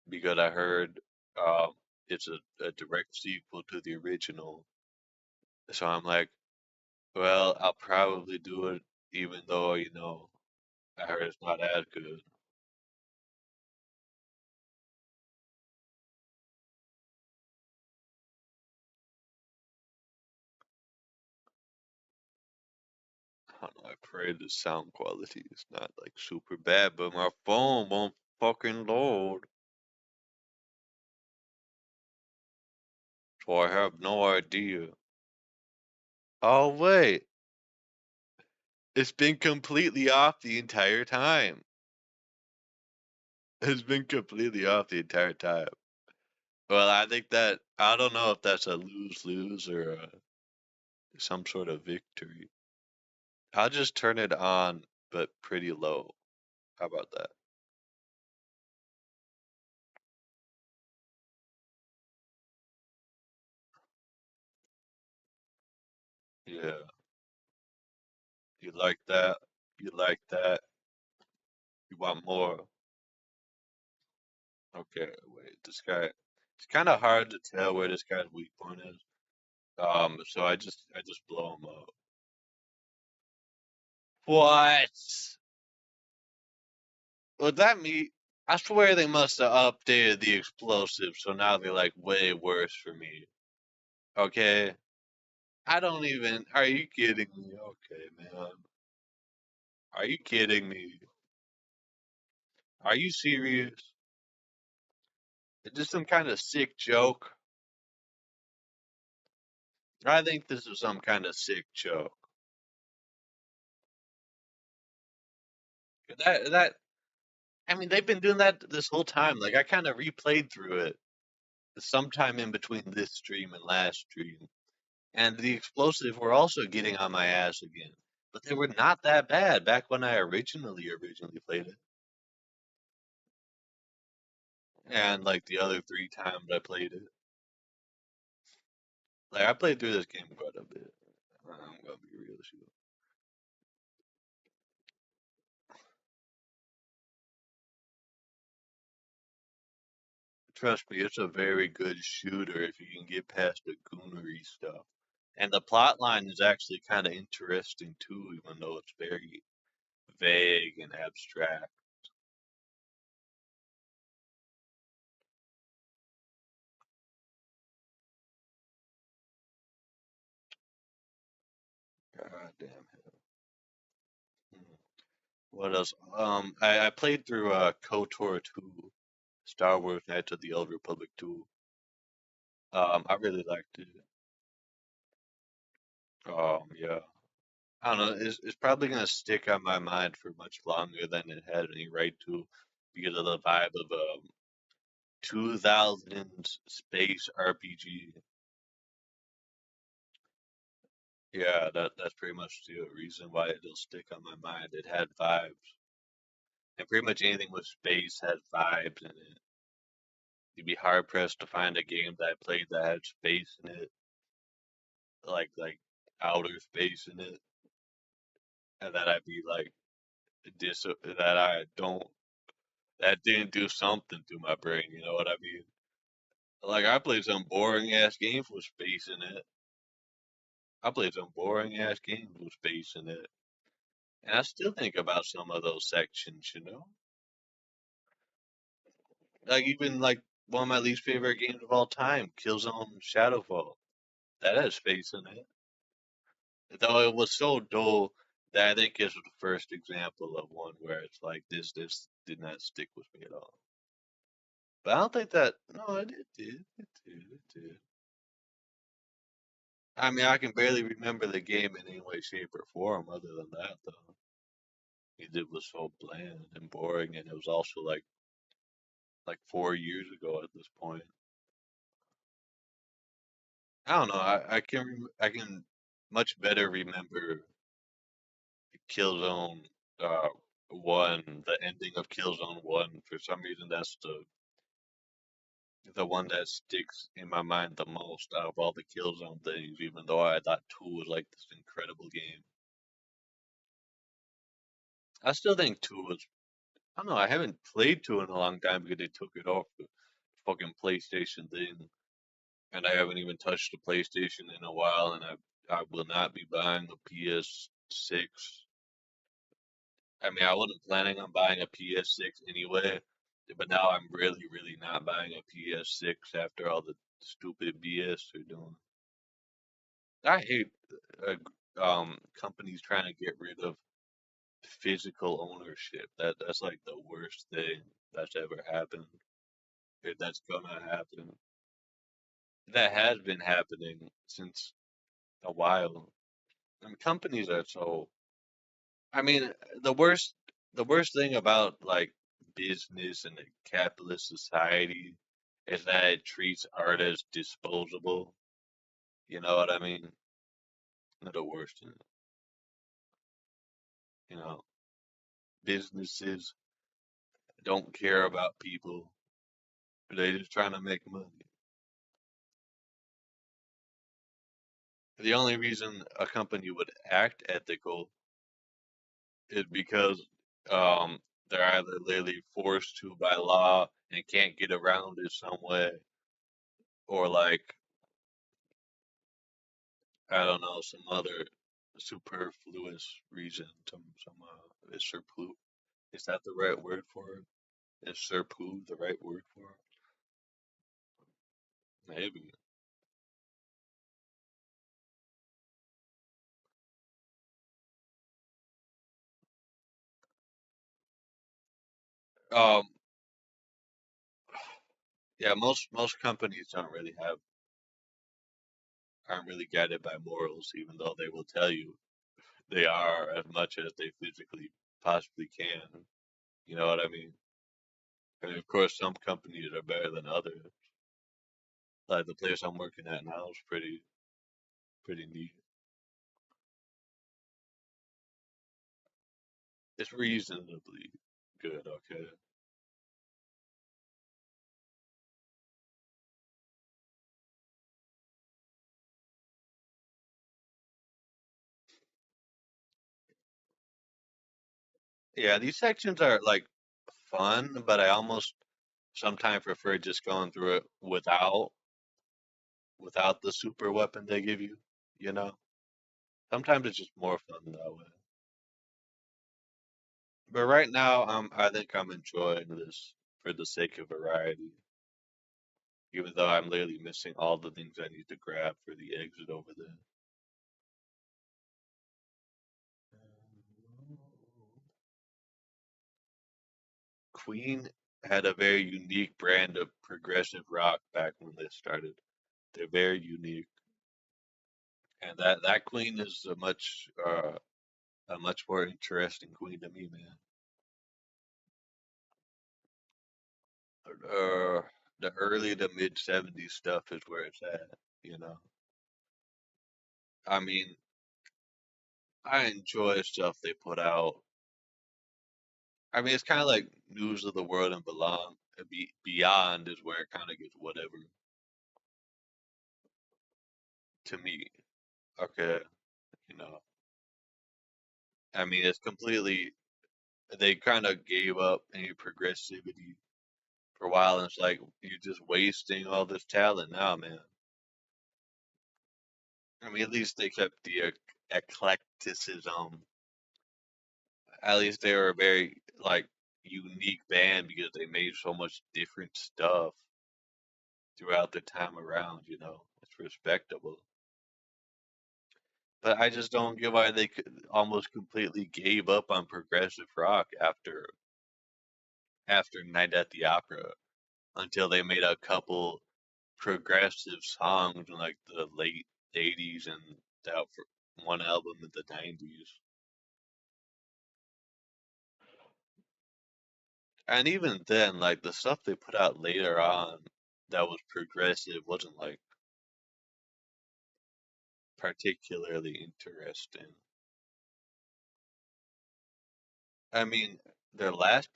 because I heard um, it's a direct sequel to the original. So I'm like, well, I'll probably do it, even though, I heard it's not as good. I don't know, I pray the sound quality is not like super bad, but my phone won't fucking load. So I have no idea. Oh, wait. It's been completely off the entire time. It's been completely off the entire time. Well, I think that I don't know if that's a lose-lose or some sort of victory. I'll just turn it on, but pretty low. How about that? Yeah, you like that? You like that? You want more? Okay, wait. This guy. It's kind of hard to tell where this guy's weak point is. So I just blow him up. What? Was that me? I swear they must have updated the explosives, so now they're like way worse for me. Okay? I don't even. Are you kidding me? Okay, man. Are you kidding me? Are you serious? Is this some kind of sick joke? I think this is some kind of sick joke. That I mean, they've been doing that this whole time. Like I kind of replayed through it sometime in between this stream and last stream, and the explosives were also getting on my ass again. But they were not that bad back when I originally played it, and like the other three times I played it. Like I played through this game quite a bit. I'm gonna be real with you. Trust me, it's a very good shooter if you can get past the Goonery stuff. And the plot line is actually kind of interesting too, even though it's very vague and abstract. God damn it. Hmm. What else? I played through KOTOR 2, Star Wars Knights of the Old Republic 2. I really liked it. Yeah. I don't know. It's probably gonna stick on my mind for much longer than it had any right to, because of the vibe of 2000s space RPG. Yeah, that's pretty much the reason why it'll stick on my mind. It had vibes, and pretty much anything with space had vibes in it. You'd be hard pressed to find a game that I played that had space in it, like outer space in it, and that I'd be like that I don't that didn't do something to my brain. You know what I mean? Like I played some boring ass games with space in it. I played some boring ass games with space in it, and I still think about some of those sections. You know, like even like one of my least favorite games of all time, Killzone Shadowfall. That has space in it. Though it was so dull that I think it's the first example of one where it's like this did not stick with me at all. But I don't think that no, it did. I mean, I can barely remember the game in any way, shape, or form. Other than that, though, it was so bland and boring, and it was also like 4 years ago at this point. I don't know. I can much better remember Killzone one, the ending of Killzone one. For some reason, that's the one that sticks in my mind the most out of all the Killzone things. Even though I thought two was like this incredible game, I still think two was. I don't know. I haven't played two in a long time because they took it off the fucking PlayStation thing, and I haven't even touched the PlayStation in a while. And I will not be buying a PS6. I mean, I wasn't planning on buying a PS6 anyway, but now I'm really not buying a PS6 after all the stupid BS they're doing. I hate companies trying to get rid of physical ownership. That's like the worst thing that's ever happened. If that's gonna happen. That has been happening since a while. And companies are so. I mean, the worst the worst thing about like business and a capitalist society is that it treats art as disposable. You know what I mean? They're the worst. You know, businesses don't care about people. They just trying to make money. The only reason a company would act ethical is because um, they're either literally forced to by law and can't get around it some way, or like I don't know, some other superfluous reason. Is that the right word for it? Is surpoo the right word for it? Maybe. Um, yeah, most companies aren't really guided by morals, even though they will tell you they are as much as they physically possibly can. You know what I mean? And of course, some companies are better than others. Like the place I'm working at now is pretty neat. It's reasonably good. Okay. Yeah, these sections are like fun, but I almost sometimes prefer just going through it without the super weapon they give you. You know, sometimes it's just more fun that way. But right now, I think I'm enjoying this for the sake of variety, even though I'm literally missing all the things I need to grab for the exit over there. Queen had a very unique brand of progressive rock back when they started. They're very unique, and that Queen is a much more interesting Queen to me, man. Uh, the early to mid '70s stuff is where it's at. You know, I mean, I enjoy stuff they put out. I mean, it's kind of like News of the World and Beyond is where it kind of gets whatever to me. Okay, you know, I mean, it's completely. They kind of gave up any progressivity for a while, and it's like you're just wasting all this talent now, man. I mean, at least they kept the eclecticism. At least they were a very like unique band because they made so much different stuff throughout the time around. You know, it's respectable. But I just don't get why they could almost completely gave up on progressive rock after Night at the Opera until they made a couple progressive songs in like the late '80s and that for one album in the '90s. And even then, like the stuff they put out later on that was progressive wasn't like particularly interesting. I mean, their last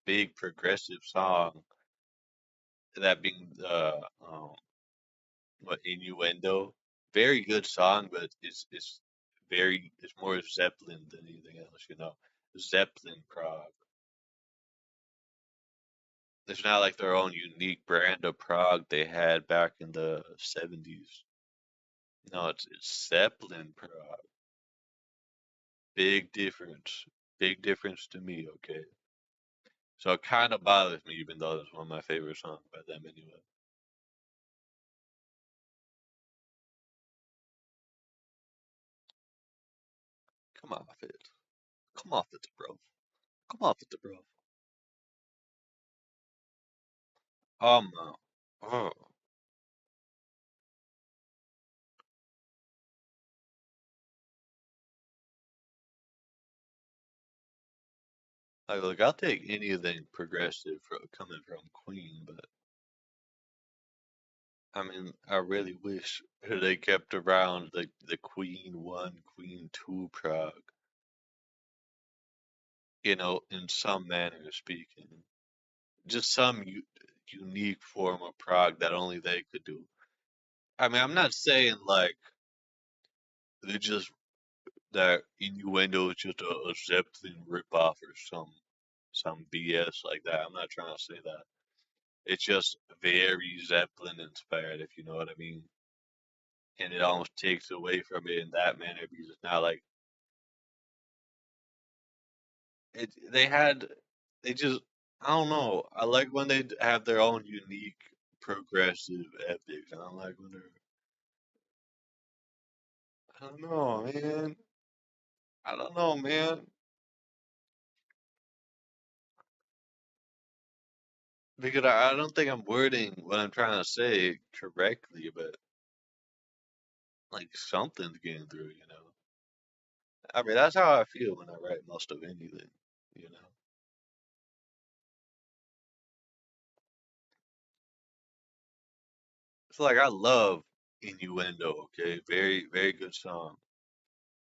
big progressive song, that being the what innuendo, very good song, but it's more Zeppelin than anything else, you know. Zeppelin prog. It's not like their own unique brand of prog they had back in the '70s. No, it's Zeppelin prog. Big difference. Big difference to me, okay? So it kind of bothers me, even though it's one of my favorite songs by them anyway. Come off it. Come off it, bro. Come off it, bro. No. Oh. Like, look, I'll take anything progressive coming from Queen, but I mean, I really wish they kept around the Queen 1, Queen 2 prog, you know, in some manner of speaking. Just some unique form of prog that only they could do. I mean, I'm not saying like they just that innuendo is just a Zeppelin ripoff or some BS like that. I'm not trying to say that. It's just very Zeppelin inspired, if you know what I mean. And it almost takes away from it in that manner because it's not like it. They had. They just, I don't know. I like when they have their own unique progressive epics. I don't like when they're, I don't know, man. I don't know, man. Because I don't think I'm wording what I'm trying to say correctly, but like something's getting through, you know. I mean, that's how I feel when I write most of anything, you know. It's like I love Innuendo, okay? Very, very good song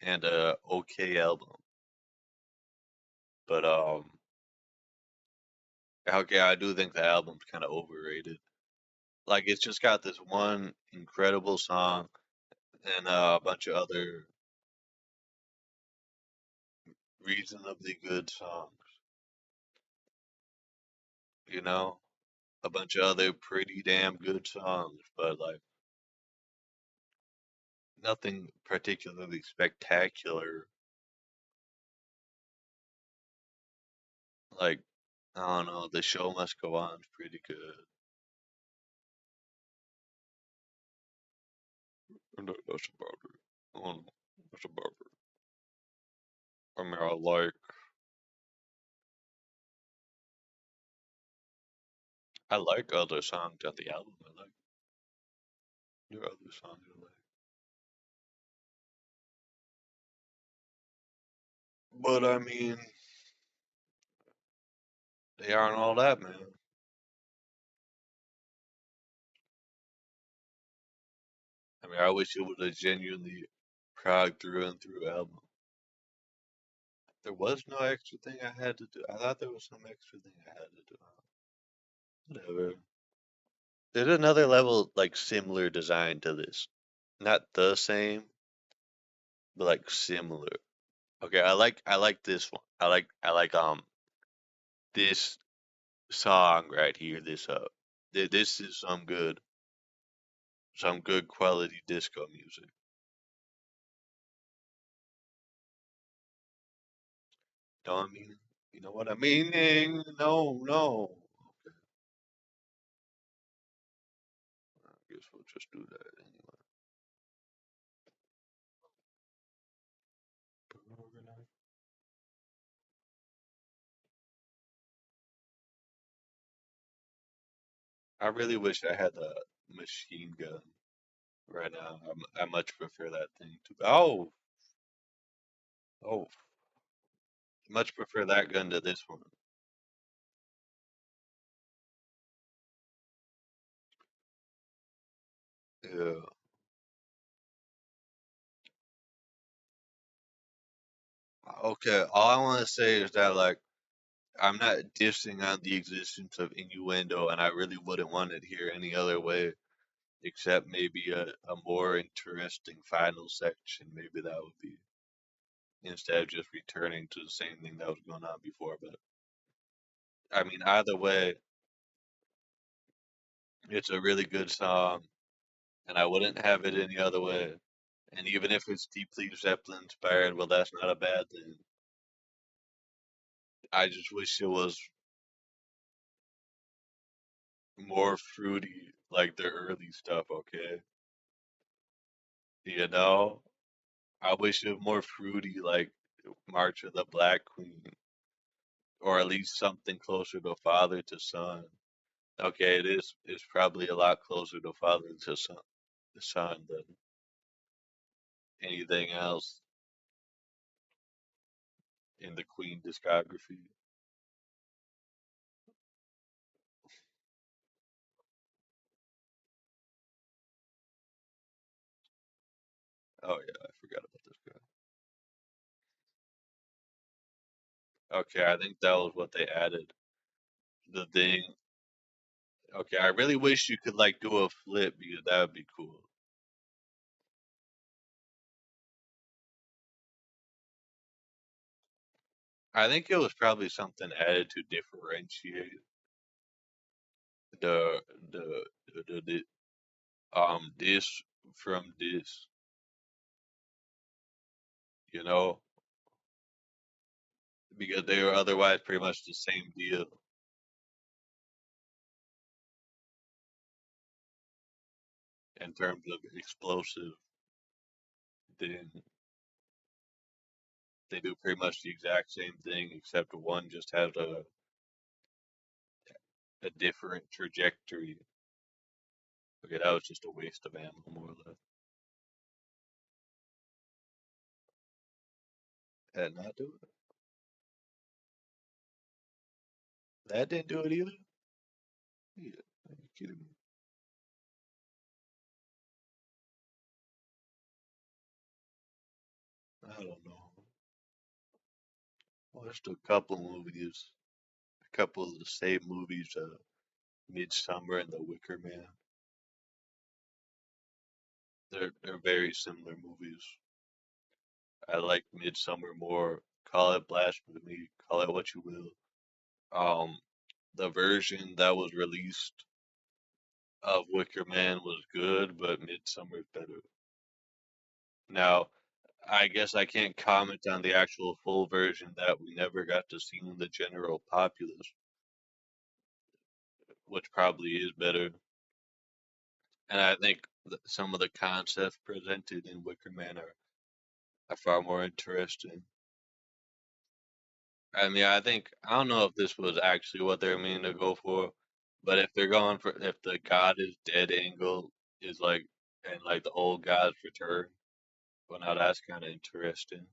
and okay album. But okay, I do think the album's kind of overrated. Like it's just got this one incredible song and a bunch of other reasonably good songs, you know? A bunch of other pretty damn good songs, but like nothing particularly spectacular. Like I don't know, the show must go on is pretty good. No, that's about it. I don't know. That's about it. I mean, I like other songs on the album. I like there are other songs I like, but I mean, they aren't all that, man. I mean, I wish it was a genuinely prog through and through album. There was no extra thing I had to do. I thought there was some extra thing I had to do. Whatever. There's another level like similar design to this. Not the same, but like similar. Okay, I like this one. I like this song right here. This is some good quality disco music. You know what I mean? You know what I mean? No, no. I guess we'll just do that anyway. I really wish I had a machine gun right now. I much prefer that thing to. Oh, much prefer that gun to this one. Yeah. Okay. All I want to say is that like I'm not dissing on the existence of innuendo, and I really wouldn't want it here any other way, except maybe a more interesting final section. Maybe that would be instead of just returning to the same thing that was going on before. But I mean, either way, it's a really good song, and I wouldn't have it any other way. And even if it's deeply Zeppelin inspired, well, that's not a bad thing. I just wish it was more fruity, like the early stuff. Okay, you know, I wish it was more fruity, like March of the Black Queen, or at least something closer to father to son. Okay, it is. It's probably a lot closer to father to son than anything else in the Queen discography. Oh yeah, I forgot about this guy. Okay, I think that was what they added. The thing. Okay, I really wish you could like do a flip because that would be cool. I think it was probably something added to differentiate the the this from this, you know, because they were otherwise pretty much the same deal in terms of explosive. Then they do pretty much the exact same thing, except one just has a different trajectory. Okay, that was just a waste of ammo, more or less. That not do it. That didn't do it either. Yeah, are you kidding me? I don't know. Watched a couple movies, a couple of the same movies, Midsummer and The Wicker Man. They're very similar movies. I like Midsummer more. Call it blasphemy, call it what you will. Um, the version that was released of Wicker Man was good, but Midsummer's better. Now, I guess I can't comment on the actual full version that we never got to see in the general populace, which probably is better. And I think some of the concepts presented in Wicker Man are far more interesting. I mean, I don't know if this was actually what they're meaning to go for, but if they're going for if the God is dead angle is like and like the old God's return, well now that's kind of interesting.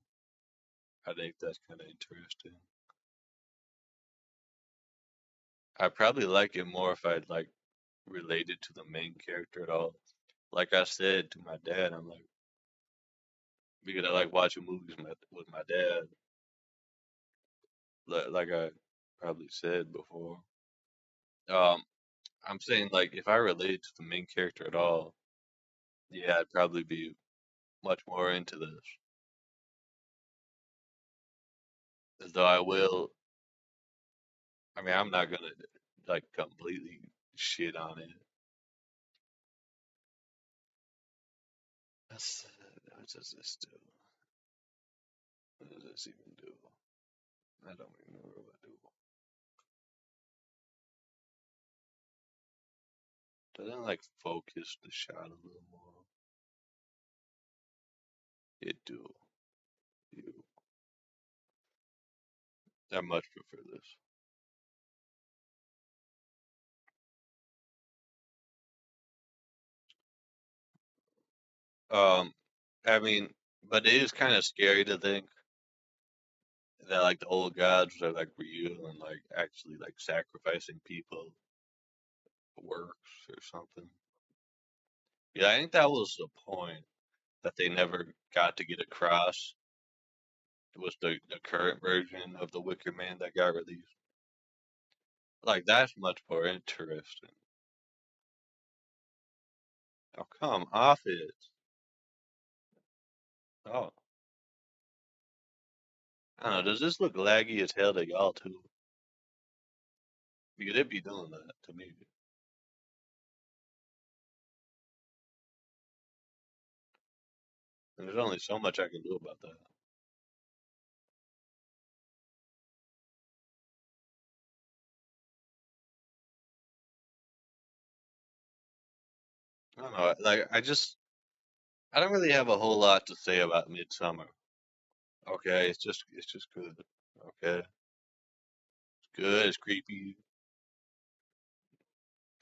I think that's kind of interesting. I probably like it more if I'd like related to the main character at all. Like I said to my dad, I'm like because I like watching movies with my dad. Like I probably said before. Um, I'm saying like if I related to the main character at all, yeah, I'd probably be much more into this. Though I will, I mean, I'm not gonna like completely shit on it. That's what does this do? What does this even do? I don't remember what it do. Doesn't like focus the shot a little more. It do. You. I much prefer this. Um, I mean, but it is kind of scary to think that like the old gods are like real and like actually like sacrificing people works or something. Yeah, I think that was the point that they never got to get across. It was the current version of the Wicker Man that got released. Like that's much more interesting. Oh, come off it. Oh, I don't know. Does this look laggy as hell to y'all too? Because it be doing that to me. And there's only so much I can do about that. I don't know. Like I don't really have a whole lot to say about Midsummer. Okay, it's just good. Okay, it's good. It's creepy.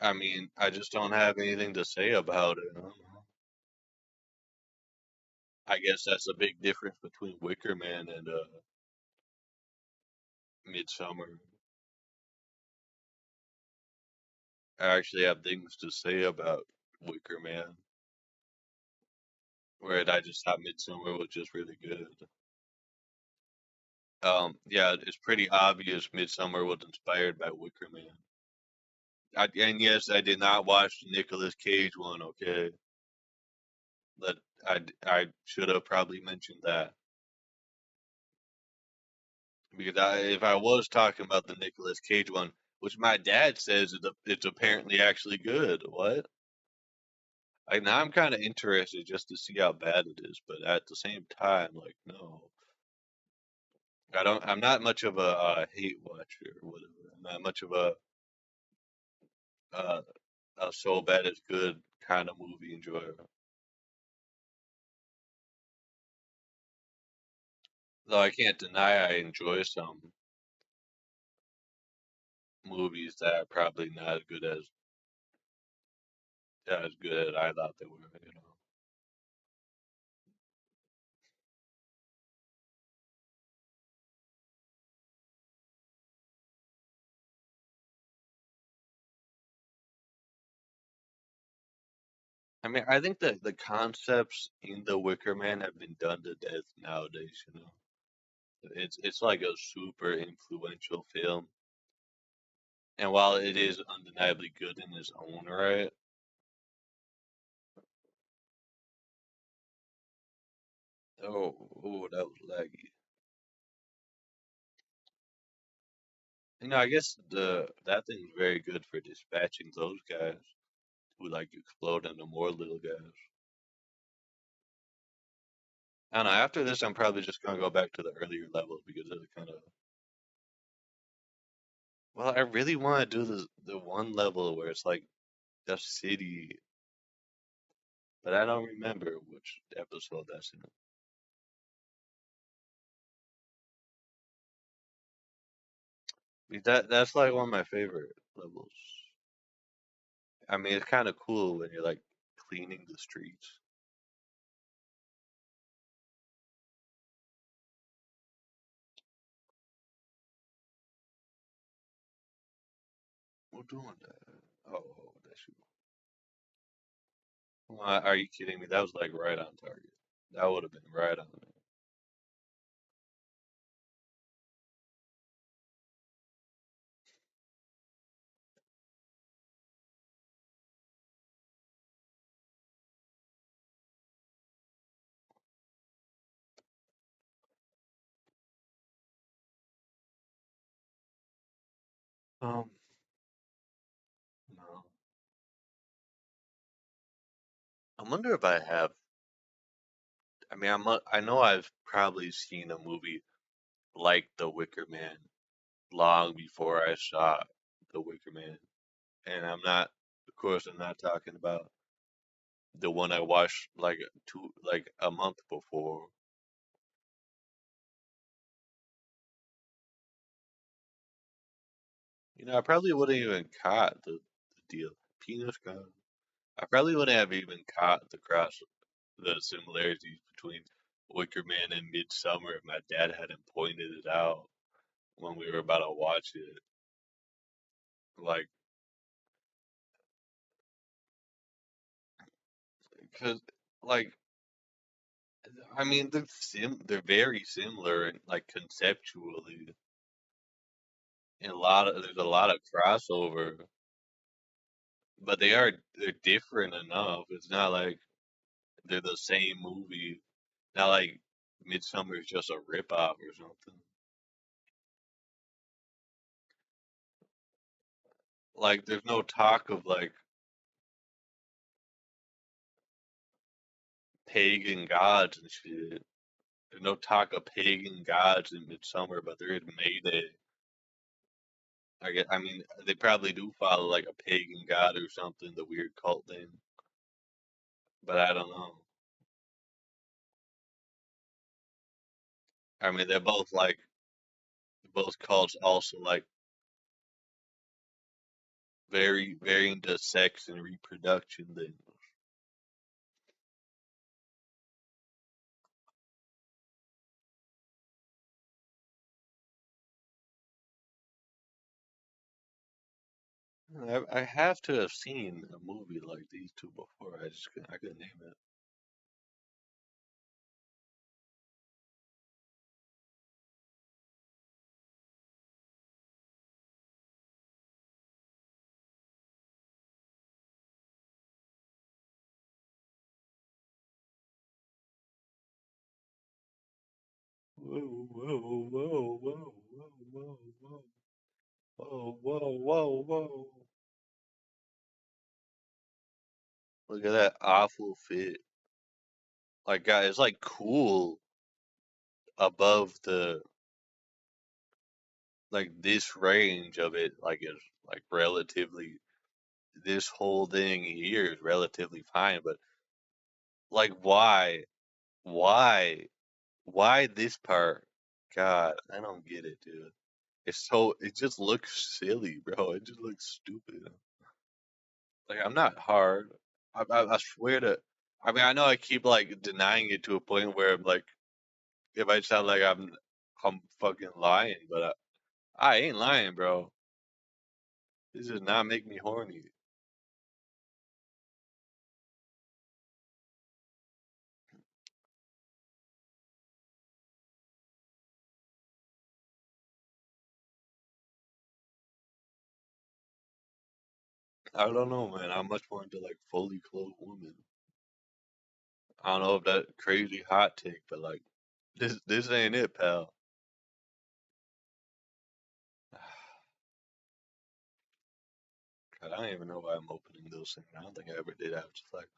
I mean, I just don't have anything to say about it. I don't know. I guess that's a big difference between Wicker Man and Midsummer. I actually have things to say about Wicker Man, where I just thought Midsummer was just really good. Yeah, it's pretty obvious Midsummer was inspired by Wicker Man. And yes, I did not watch the Nicolas Cage one. Okay, but I should have probably mentioned that because if I was talking about the Nicolas Cage one, which my dad says it's apparently actually good. What? Like now I'm kind of interested just to see how bad it is, but at the same time, like no. I'm not much of a hate watcher or whatever. I'm not much of uh, a so bad it's good kind of movie enjoyer. Though I can't deny I enjoy some movies that are probably not as good as I thought they were. You know. I mean, I think that the concepts in The Wicker Man have been done to death nowadays. You know, it's like a super influential film, and while it is undeniably good in its own right, that was laggy. You know, I guess the that thing's very good for dispatching those guys who like explode into more little guys. I don't know. After this, I'm probably just gonna go back to the earlier levels because it's kind of. Well, I really want to do the one level where it's like the city, but I don't remember which episode that's in. That's like one of my favorite levels. I mean, it's kind of cool when you're like cleaning the streets. We're doing that. That's you. Are you kidding me? That was like right on target. That would have been right on it. Um, no. I wonder if I have. I mean, I know I've probably seen a movie like The Wicker Man long before I saw The Wicker Man, and of course, I'm not talking about the one I watched like a month before. You know, I probably wouldn't even caught the deal. Penis gun. I probably wouldn't have even caught the similarities between Wicker Man and Midsummer if my dad hadn't pointed it out when we were about to watch it. Like, cause like I mean they're very similar and like conceptually, and there's a lot of crossover, but they're different enough. It's not like they're the same movie. Not like Midsummer is just a ripoff or something. Like there's no talk of like pagan gods and shit. There's no talk of pagan gods in Midsummer, but there is Mayday. I mean, they probably do follow like a pagan god or something, the weird cult thing, but I don't know. I mean, they're both cults also like very into sex and reproduction things. I have to have seen a movie like these two before. I couldn't name it. Whoa, whoa, whoa, whoa, whoa, whoa, whoa, whoa, whoa, whoa, whoa. Look at that awful fit. Like, guys, it's like cool above the. like this range of it, like is like relatively. This whole thing here is relatively fine, but like why, why this part? God, I don't get it, dude. It's so it just looks silly, bro. It just looks stupid. Like I'm not hard. I swear to. I mean, I know I keep like denying it to a point where like if I sound like I'm fucking lying, but I ain't lying, bro. This does not make me horny. I don't know, man. I'm much more into like fully clothed women. I don't know if that crazy hot take, but like this ain't it, pal. God, I don't even know why I'm opening those things. I don't think I ever did. I just like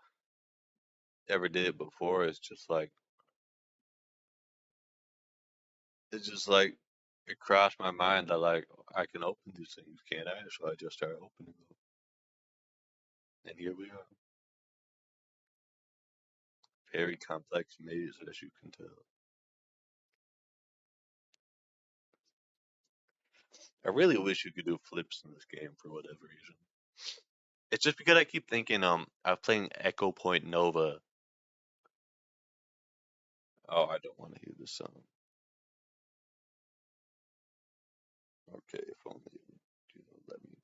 ever did it before. It's just like it crossed my mind that like I can open these things, can't I? So I just started opening them, and here we are. Very complex maze, as you can tell. I really wish you could do flips in this game for whatever reason. It's just because I keep thinking I was playing Echo Point Nova. Oh, I don't want to hear this song. Okay, if only let me.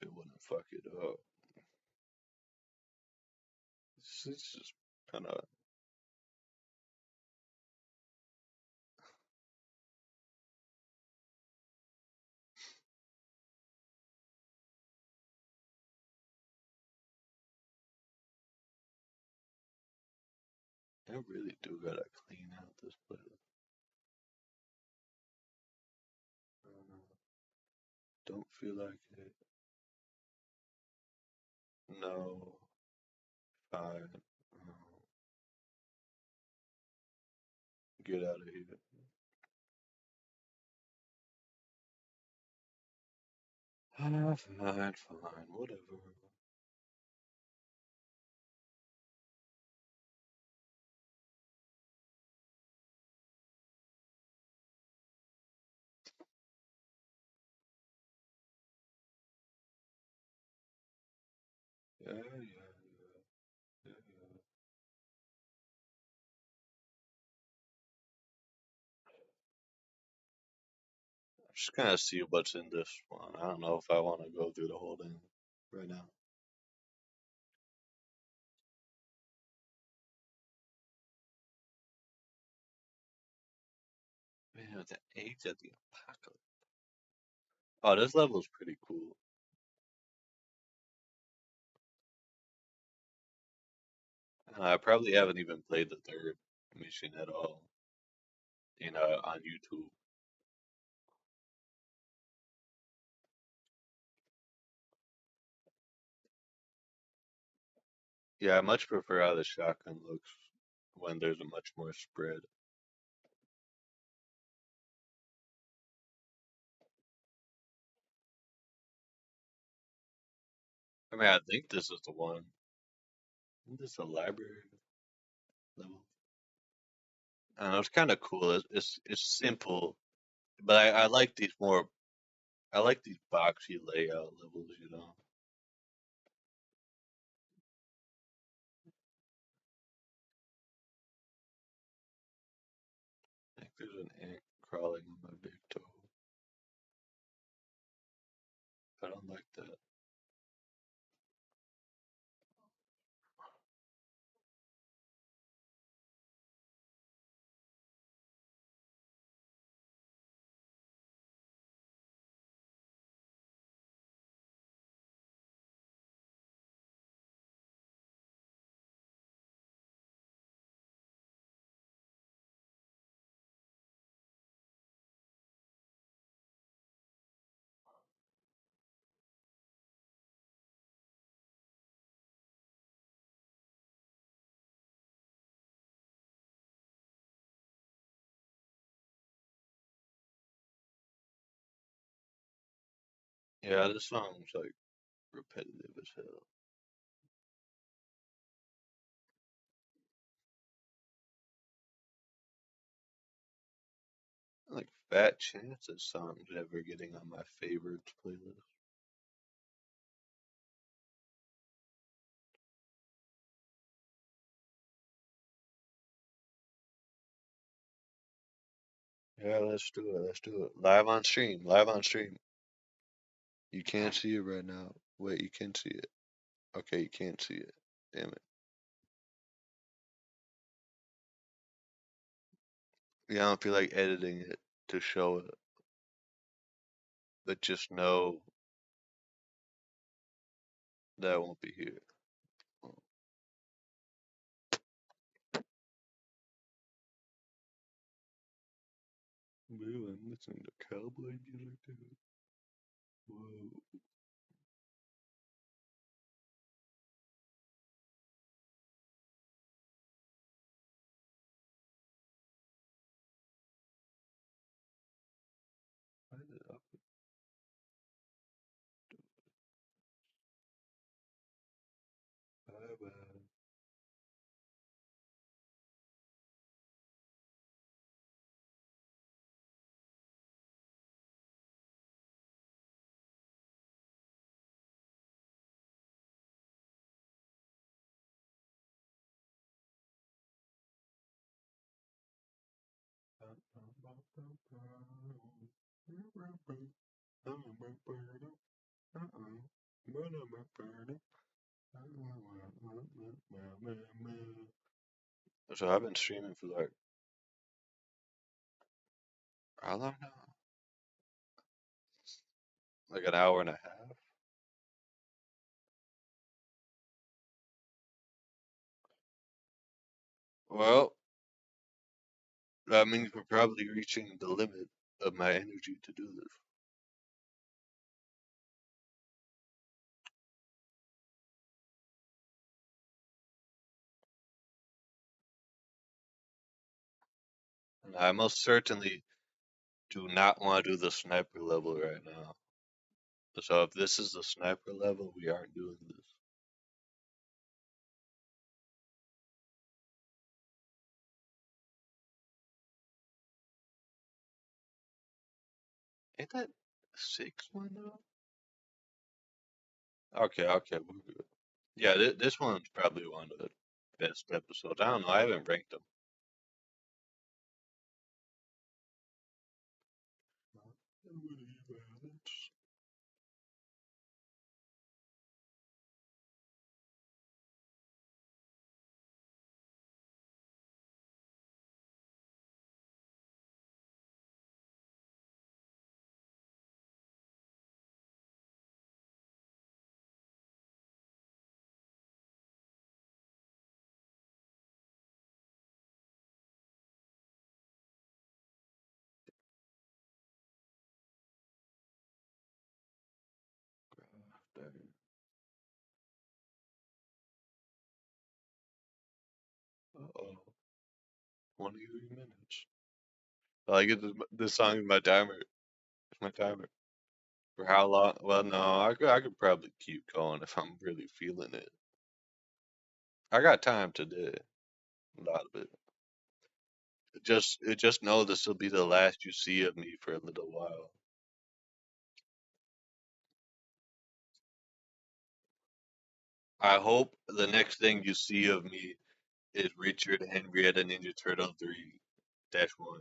It wouldn't fuck it up. It's just kind of. I really do gotta clean out this place. Don't feel like it. No, fine. Get out of here. Ah, fine, fine, whatever. Yeah, yeah, yeah, yeah. I'm just gonna see what's in this one. I don't know if I want to go through the whole thing right now. Man, the age of the apocalypse. Oh, this level's pretty cool. I probably haven't even played the third mission at all on YouTube. Yeah, I much prefer how the shotgun looks when there's a much more spread. I mean, I think this is the one. Isn't this a library level? I don't know, it's kind of cool. It's simple, but I like these more. I like these boxy layout levels. I think there's an ant crawling on my big toe. I don't like that. Yeah, this song's like repetitive as hell. Like fat chance that song's ever getting on my favorites playlist. Yeah, let's do it. Let's do it. Live on stream. Live on stream. You can't see it right now. Wait, you can see it. Okay, you can't see it. Damn it. Yeah, I don't feel like editing it to show it, but just know that I won't be here. Oh, boo, I'm listening to cowboy music too. Whoa. Why did I bye bye. So I've been streaming for like how long now? Like an hour and a half. Well, that means we're probably reaching the limit of my energy to do this. And I most certainly do not want to do the sniper level right now. So if this is the sniper level, we aren't doing this. Ain't that six one though? Okay, okay, we're good. Yeah, this one's probably one of the best episodes. I don't know, I haven't ranked them. Uh-oh, 23 minutes. I get this song is my timer. It's my timer. For how long? Well, no, I could probably keep going if I'm really feeling it. I got time today, a lot of it. Just know this will be the last you see of me for a little while. I hope the next thing you see of me is Richard Henrietta Ninja Turtle 3 dash 1.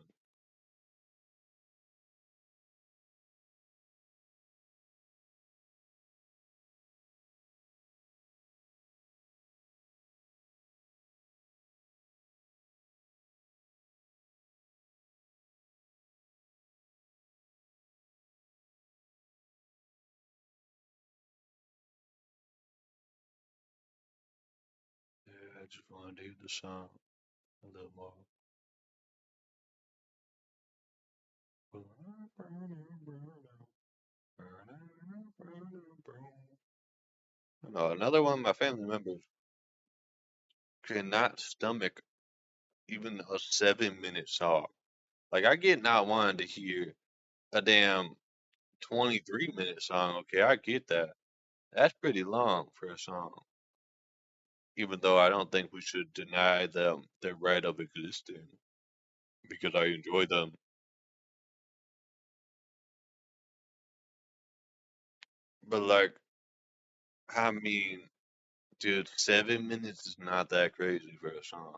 Yeah, I just wanted to hear the song a little more. No, another one of my family members cannot stomach even a 7-minute song. Like I get not wanting to hear a damn 23-minute song. Okay, I get that. That's pretty long for a song. Even though I don't think we should deny them their right of existing because I enjoy them. But like, I mean, dude, 7 minutes is not that crazy for a song.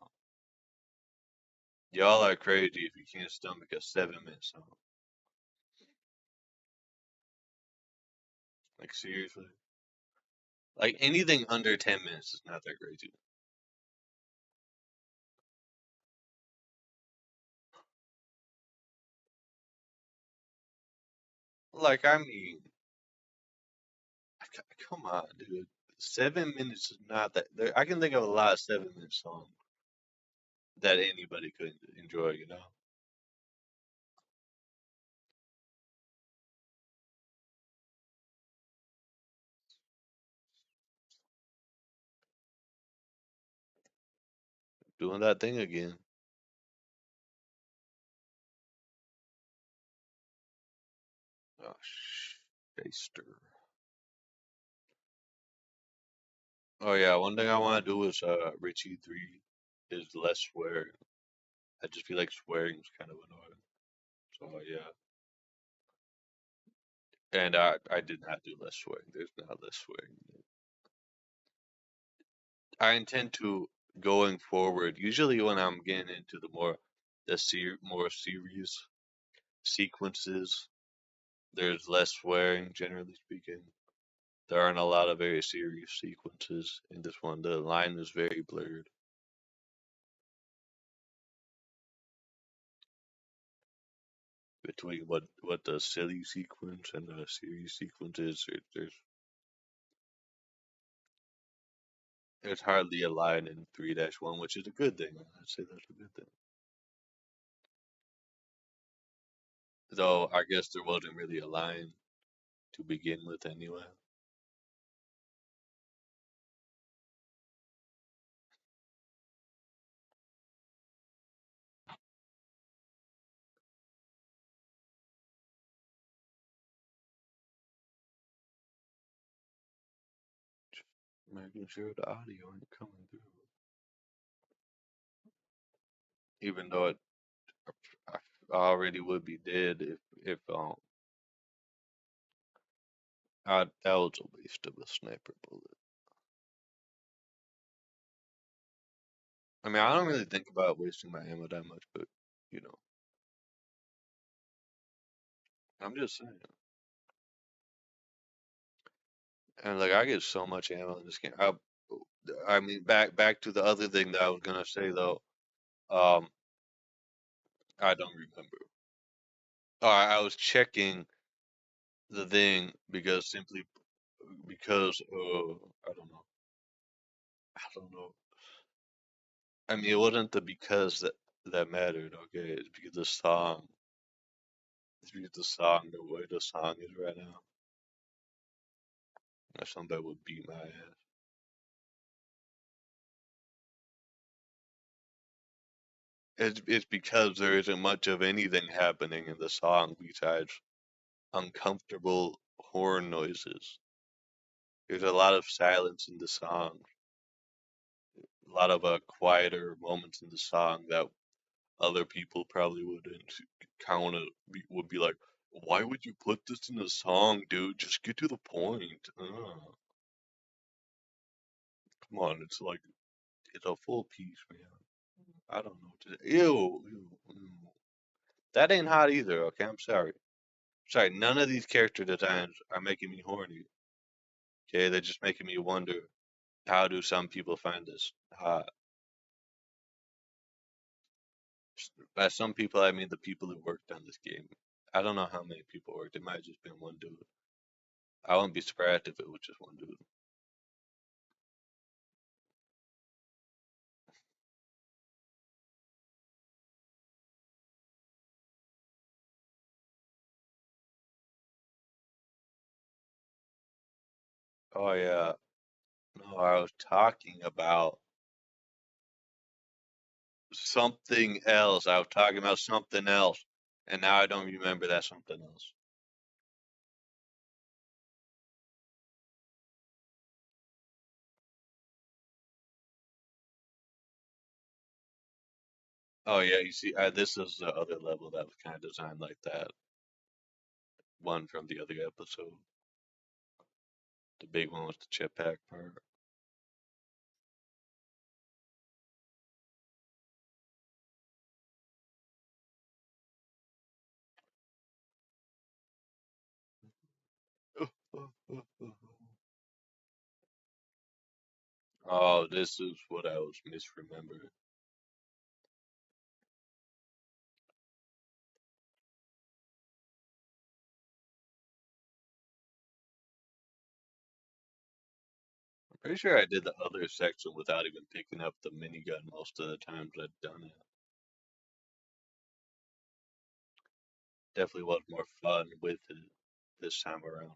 Y'all are crazy if you can't stomach a 7 minute song. Like seriously. Like anything under 10 minutes is not that crazy. Like I mean, come on, dude. 7 minutes is not that. I can think of a lot of 7 minute songs that anybody could enjoy. You know, doing that thing again. Oh, Shaster. Oh yeah, one thing I want to do is Richie 3 is less swearing. I just feel like swearing is kind of annoying. So yeah, and I did not do less swearing. There's not less swearing. I intend to going forward. Usually when I'm getting into more serious sequences, there's less swearing. Generally speaking, there aren't a lot of very serious sequences in this one. The line is very blurred between what the silly sequence and the serious sequence is. There's hardly a line in 3-1, which is a good thing. I'd say that's a good thing. Though I guess there wasn't really a line to begin with anyway. Just making sure the audio ain't coming through. Even though I already would be dead if that was a waste of a sniper bullet. I mean, I don't really think about wasting my ammo that much, but you know, I'm just saying. And like, I get so much ammo in this game. I mean, back to the other thing that I was gonna say though. Um, I don't remember. Oh, I was checking the thing because simply because I don't know. I don't know. I mean, it wasn't the because that mattered. Okay, it's because the song. It's because the song, the way the song is right now. That's something that would beat my ass. It's because there isn't much of anything happening in the song besides uncomfortable horn noises. There's a lot of silence in the song, a lot of quieter moments in the song that other people probably wouldn't kind of would be like, why would you put this in a song, dude? Just get to the point. Come on, it's like it's a full piece, man. I don't know. Ew. That ain't hot either. Okay, I'm sorry. Sorry, none of these character designs are making me horny. Okay, they're just making me wonder how do some people find this hot? By some people, I mean the people who worked on this game. I don't know how many people worked. It might have just been one dude. I wouldn't be surprised if it was just one dude. Oh yeah. No, I was talking about something else. I was talking about something else, and now I don't remember that something else. Oh yeah, you see, this is the other level that was kind of designed like that. One from the other episode, the big one with the jetpack part. Oh, this is what I was misremembering. I'm pretty sure I did the other section without even picking up the minigun most of the times I've done it. Definitely was more fun with it this time around.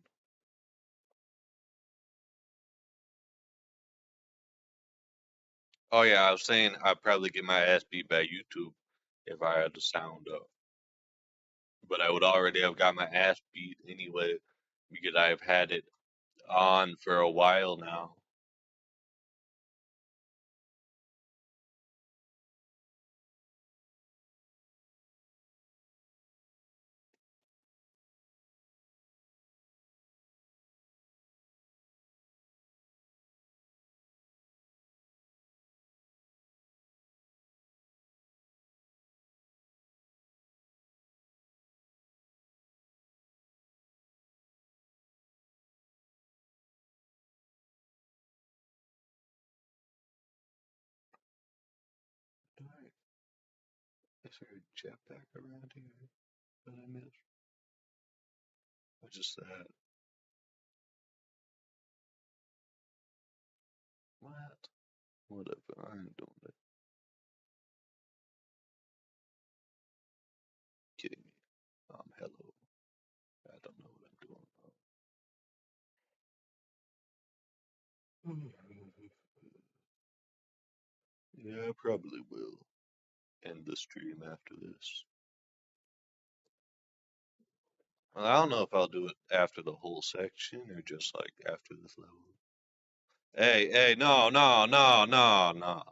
Oh yeah, I was saying I'd probably get my ass beat by YouTube if I had the sound up. But I would already have got my ass beat anyway because I've had it on for a while now. Alright, is there a jetpack around here that I missed? Or just that? What? Whatever, I ain't doing that. Kidding me. Hello. I don't know what I'm doing. Yeah, I probably will end the stream after this. Well, I don't know if I'll do it after the whole section or just like after this level. Hey, hey, no, no, no, no, no.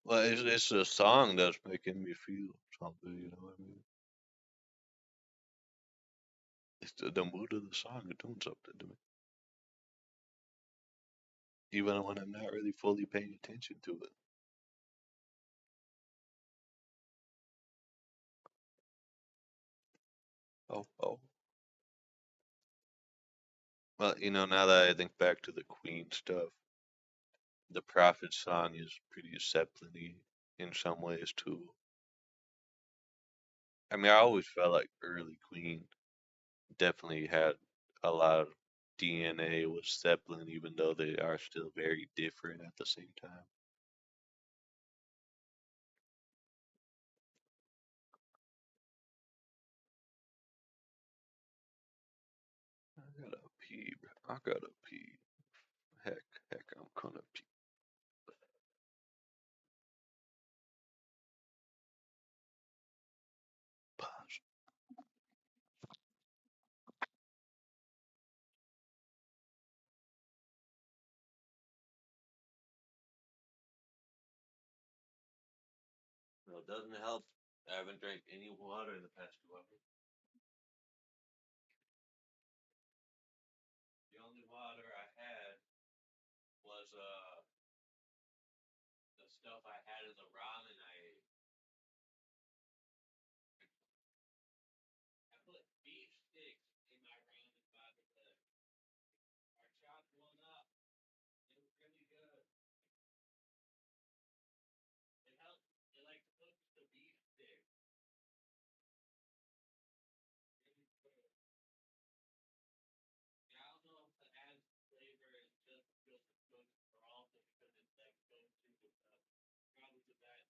Well, it's a song that's making me feel something, you know what I mean? It's the mood of the song is doing something to me. Even when I'm not really fully paying attention to it. Oh, oh. Well, now that I think back to the Queen stuff, the Prophet song is pretty Zeppelin-y in some ways too. I mean, I always felt like early Queen definitely had a lot of DNA with Zeppelin, even though they are still very different at the same time. I gotta pee, bro. I gotta pee. Heck, heck, I'm gonna pee. Pause. No, it doesn't help. I haven't drank any water in the past 2 hours. The only water I had was the stuff I had in the ramen I ate. I put beef sticks in my ramen by the way. I chopped one up. It was really good. It helps. It like cooks the beef stick. Really good. Yeah, I don't know if it adds flavor and just because it's good or also because it's like so to probably the best.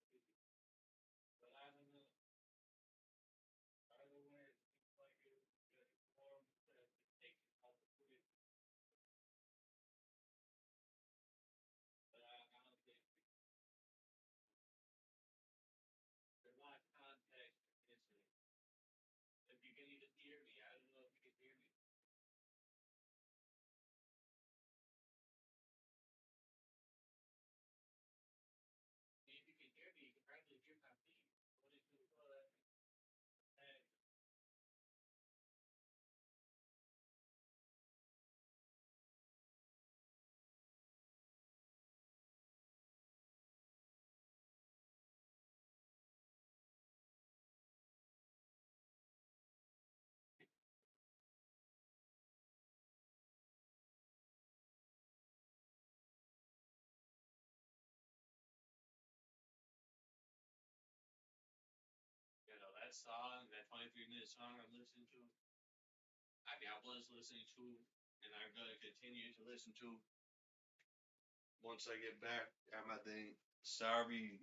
Once I get back at my thing. Sorry,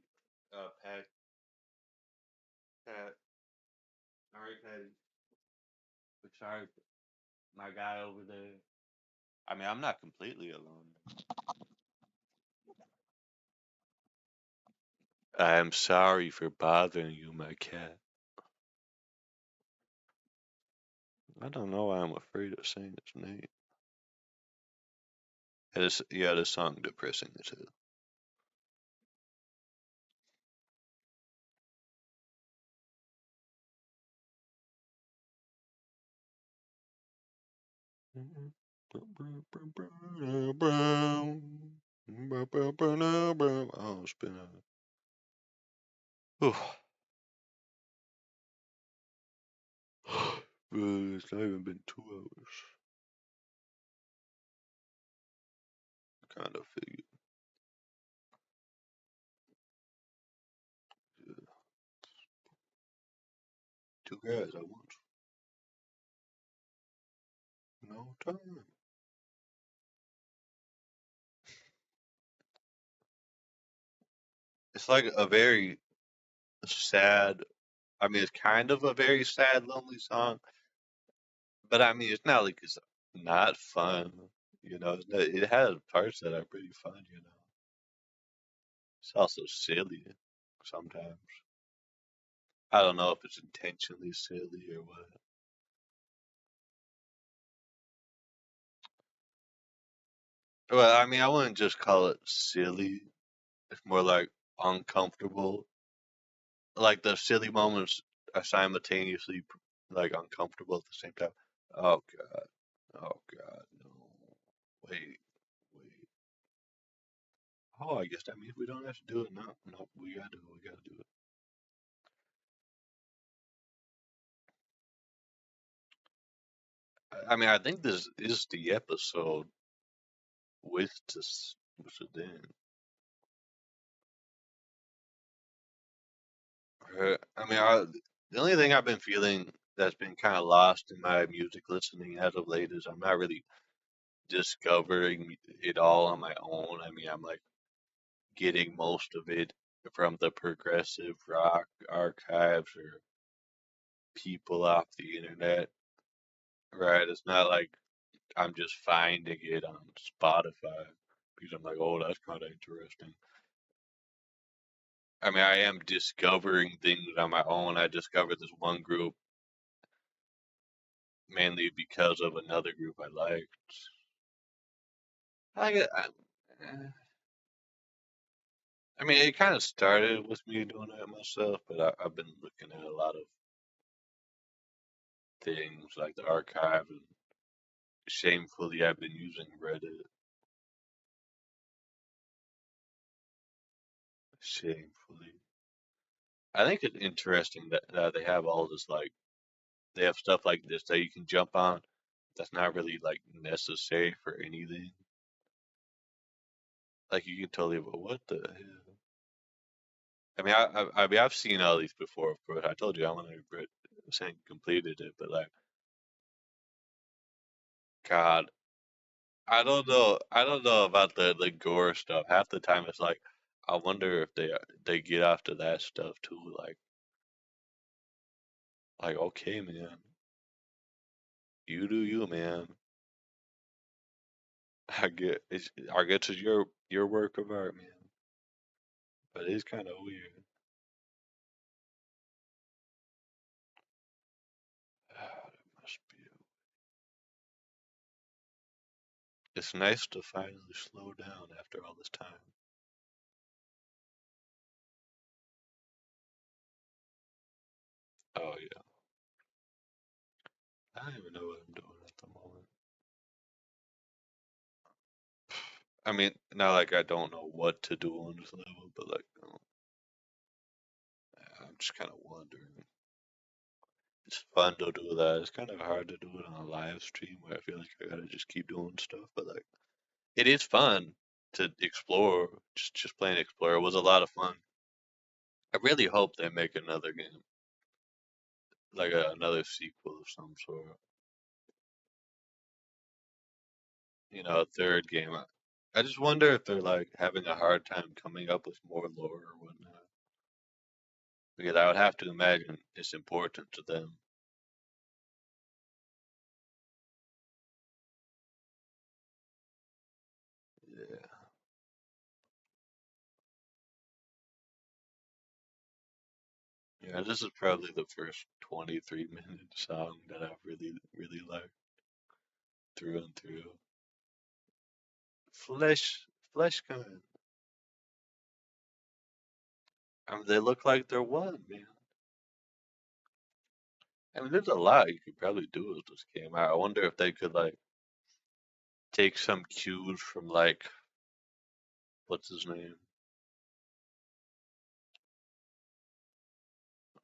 Pat. Pat. All right, Patty. But sorry, my guy over there. I mean, I'm not completely alone. I am sorry for bothering you, my cat. I don't know why I'm afraid of saying its name. Yeah, the song depressing as hell. Oh, it's been a. It's not even been 2 hours. Kind of figured. Yeah. Two guys at once. No time. It's like a very sad. I mean, it's kind of a very sad, lonely song, but I mean, it's not like it's not fun. It has parts that are pretty fun. It's also silly sometimes. I don't know if it's intentionally silly or what. Well, I mean, I wouldn't just call it silly. It's more like uncomfortable. Like the silly moments are simultaneously like uncomfortable at the same time. Oh God. Oh God. No. Wait. Wait. Oh, I guess that means we don't have to do it now. No, we gotta do it. We gotta do it. I mean, I think this is the episode with the den. I mean, the only thing I've been feeling that's been kind of lost in my music listening as of late is I'm not really discovering it all on my own. I mean, I'm like getting most of it from the progressive rock archives or people off the internet, right? It's not like I'm just finding it on Spotify because I'm like, oh, that's kind of interesting. I mean, I am discovering things on my own. I discovered this one group mainly because of another group I liked. I, get- I mean, it kind of started with me doing it myself, but I've been looking at a lot of things like the archive, and shamefully, I've been using Reddit. Shamefully, I think it's interesting that they have all this like they have stuff like this that you can jump on. That's not really like necessary for anything. Like you can totally, but what the hell? I mean, I mean, I've seen all these before, of course. I told you I want to saying completed it, but like, God, I don't know. I don't know about the gore stuff. Half the time, it's like, I wonder if they get after that stuff too. Like, okay, man, you do you, man. I guess it's your work of art, man. But it's kind of weird. There must be. It's nice to finally slow down after all this time. Oh yeah, I don't even know what I'm doing at the moment. I mean, not like I don't know what to do on this level, but like, I'm just kind of wondering. It's fun to do that. It's kind of hard to do it on a live stream where I feel like I gotta just keep doing stuff, but like, it is fun to explore. Just playing Explorer was a lot of fun. I really hope they make another game. like another sequel of some sort. You know, a third game. I just wonder if they're like having a hard time coming up with more lore or whatnot. Because I would have to imagine it's important to them. Yeah. Yeah, this is probably the first 23-minute song that I've really liked through and through. Flesh kind. I mean, they look like they're one, man. I mean, there's a lot you could probably do with this game. I wonder if they could like take some cues from like what's his name,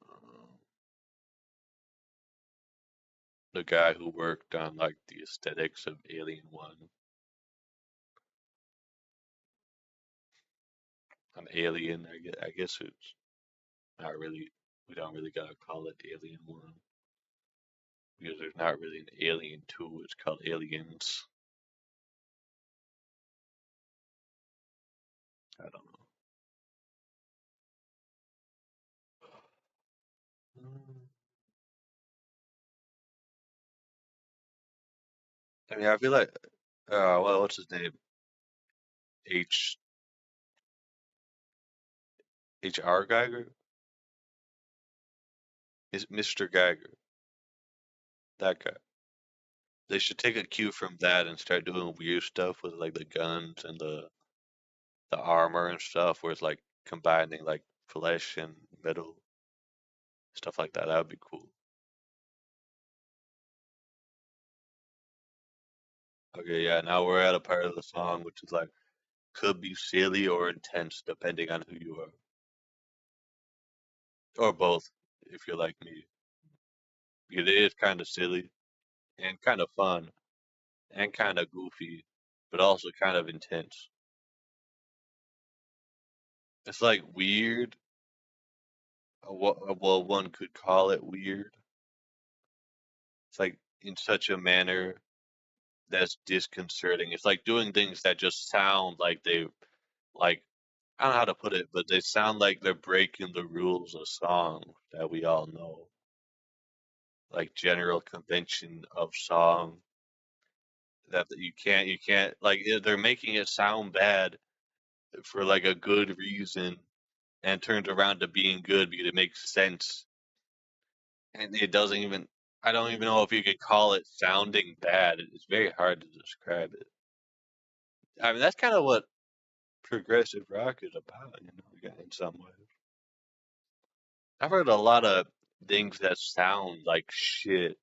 uh, the guy who worked on like the aesthetics of Alien One, on Alien. I guess it's not really. We don't really gotta call it Alien One because there's not really an Alien Two. It's called Aliens. I don't know. I mean, I feel like, well, what's his name? H H.R. Geiger is Mr. Geiger. That guy. They should take a cue from that and start doing weird stuff with like the guns and the armor and stuff, where it's like combining like flesh and metal stuff like that. That would be cool. Okay, yeah. Now we're at a part of the song which is like could be silly or intense depending on who you are, or both if you're like me. It is kind of silly and kind of fun and kind of goofy, but also kind of intense. It's like weird. Well, one could call it weird. It's like in such a manner that's disconcerting. It's like doing things that just sound like they, like, I don't know how to put it, but they sound like they're breaking the rules of song that we all know, like general convention of song that you can't like they're making it sound bad for like a good reason and turns around to being good because it makes sense and it doesn't even. I don't even know if you could call it sounding bad. It's very hard to describe it. I mean, that's kind of what progressive rock is about, yeah, in some ways. I've heard a lot of things that sound like shit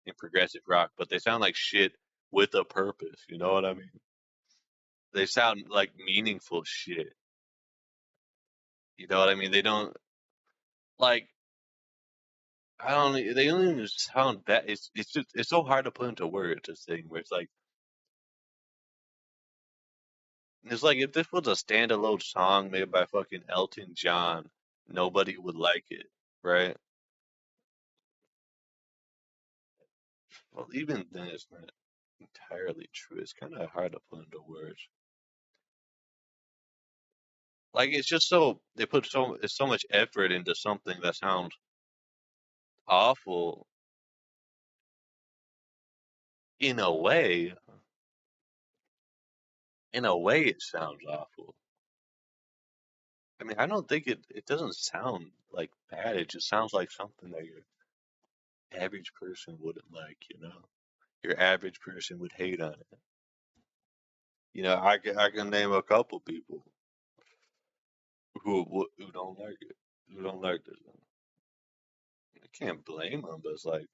in progressive rock, but they sound like shit with a purpose. You know what I mean? They sound like meaningful shit. You know what I mean? They don't like. I don't. They don't even sound bad. It's just it's so hard to put into words. This thing where it's like if this was a standalone song made by fucking Elton John, nobody would like it, right? Well, even then, it's not entirely true. It's kind of hard to put into words. Like it's just so they put so much effort into something that sounds awful in a way. In a way, it sounds awful. I mean, I don't think it doesn't sound like bad. It just sounds like something that your average person wouldn't like. Your average person would hate on it. I can name a couple people who don't like it, who don't like this. I can't blame them, but it's like,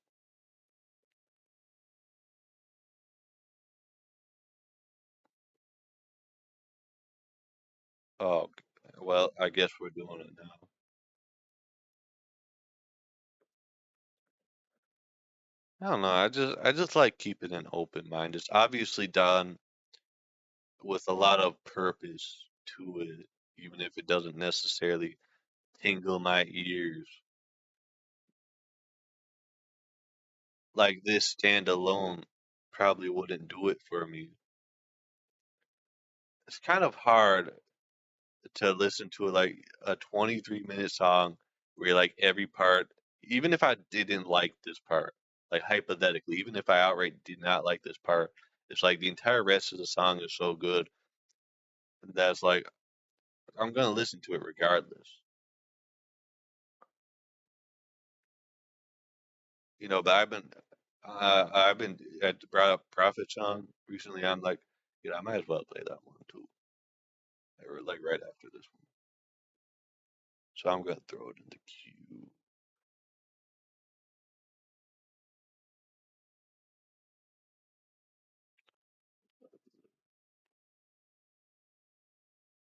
oh, well, I guess we're doing it now. I don't know. I just like keeping an open mind. It's obviously done with a lot of purpose to it, even if it doesn't necessarily tingle my ears. like this standalone probably wouldn't do it for me. It's kind of hard to listen to like a 23-minute song where like every part, even if I didn't like this part, like hypothetically, even if I outright did not like this part, it's like the entire rest of the song is so good that's like I'm gonna listen to it regardless. But I've been brought up Prophet song recently. I'm like, I might as well play that one too, or like right after this one. So I'm gonna throw it in the queue.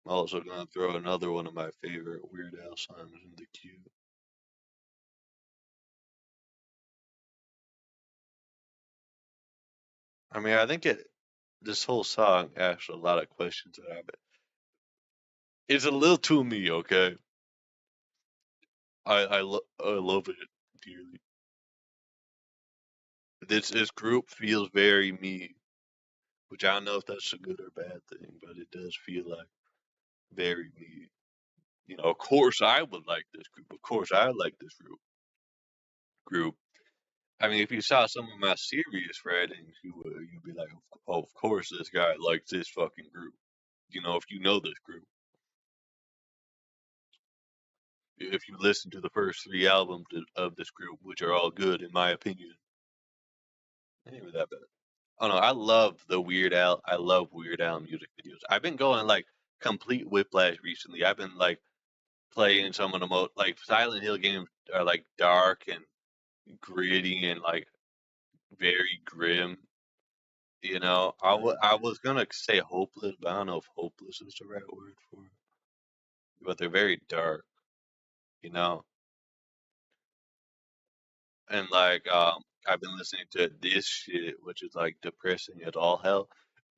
I'm also gonna throw another one of my favorite Weird Al songs in the queue. I mean, I think this whole song asks a lot of questions that I've. It's a little too me, okay? I love it dearly. This group feels very me, which I don't know if that's a good or bad thing, but it does feel like very me. Of course I would like this group. Of course I like this group. I mean, if you saw some of my serious writings, you'd be like, oh, of course this guy likes this fucking group. If you know this group, if you listen to the first three albums of this group, which are all good in my opinion, they ain't really that bad. Oh no, I love the Weird Al. I love Weird Al music videos. I've been going like complete whiplash recently. I've been like playing some of the most like Silent Hill games are like dark and gritty and like very grim. I was gonna say hopeless, but I don't know if hopeless is the right word for it. But they're very dark, you know. And like I've been listening to this shit, which is like depressing as all hell.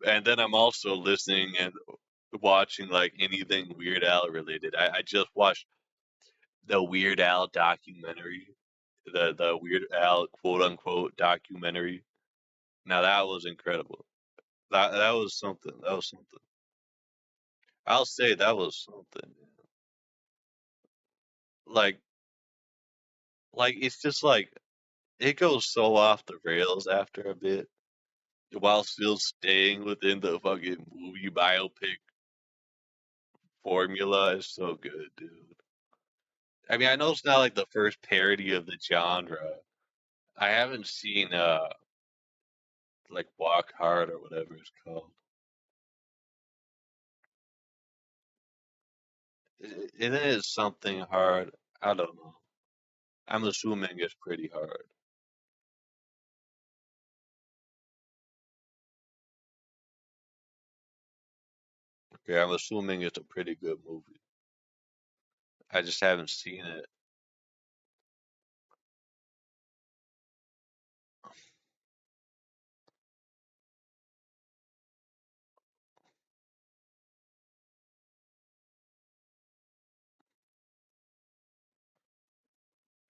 And then I'm also listening and watching like anything Weird Al related. I just watched the Weird Al documentary, the Weird Al quote unquote documentary. Now that was incredible. That was something. That was something. I'll say that was something. Like it's just like it goes so off the rails after a bit, while still staying within the fucking movie biopic formula. Is so good, dude. I mean, I know it's not like the first parody of the genre. I haven't seen like Walk Hard or whatever it's called. It is something hard. I don't know. I'm assuming it's pretty hard. Okay, I'm assuming it's a pretty good movie. I just haven't seen it.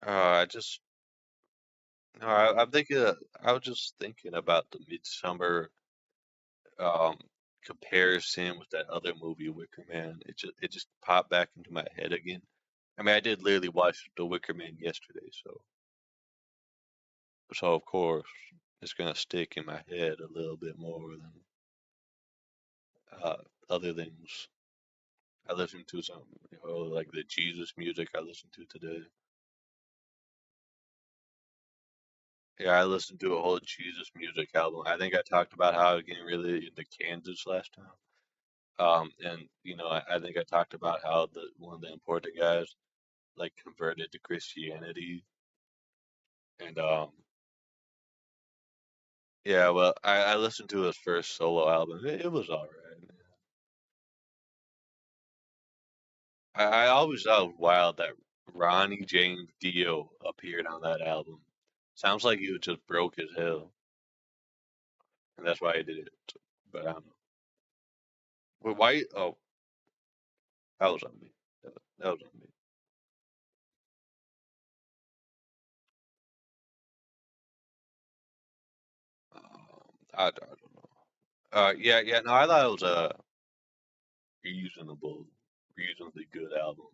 I just no, I'm thinking. I was just thinking about the Midsummer um comparison with that other movie, Wicker Man. It just popped back into my head again. I mean, I did literally watch The Wicker Man yesterday, so of course it's gonna stick in my head a little bit more than uh, other things. I listened to some, like the Jesus music I listened to today. Yeah, I listened to a whole Jesus music album. I think I talked about how I was getting really into Kansas last time. And I think I talked about how the one of the important guys like converted to Christianity, and yeah, well, I listened to his first solo album. It was all right. I always thought it was wild that Ronnie James Dio appeared on that album. Sounds like he was just broke as hell, and that's why he did it. But I don't know. But why? Oh, that was on me. That was on me. don't know. Yeah, yeah. No, I thought it was a reasonable, reasonably good album.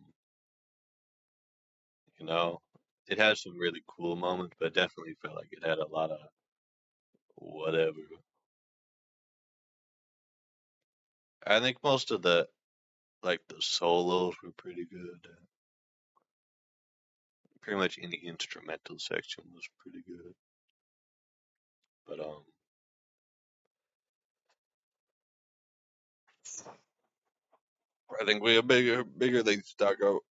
You know, it has some really cool moments, but definitely felt like it had a lot of whatever. I think most of the like the solos were pretty good. Pretty much any instrumental section was pretty good. But I think we have bigger things to talk about.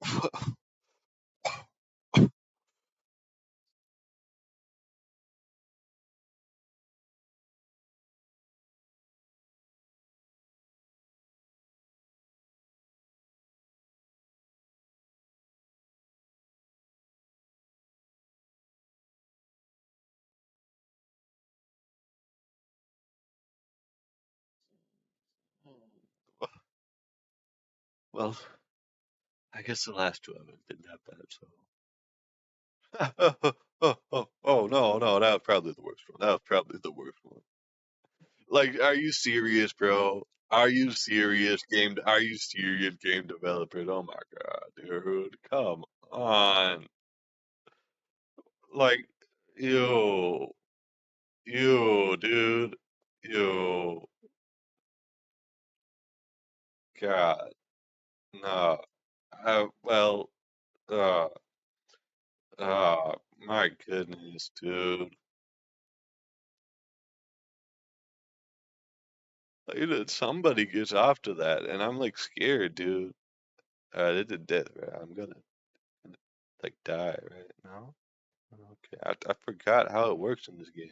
Well, I guess the last two haven't been that bad. So. Oh no, no, that was probably the worst one. That was probably the worst one. Like, are you serious, bro? Are you serious, game? Are you serious, game developers? Oh my god, dude, come on! Like, yo, dude, yo, God, no. Well, uh, my goodness, dude. Like, somebody gets off to that, and I'm like scared, dude. They did death, right? I'm gonna like die right now. Okay, I forgot how it works in this game.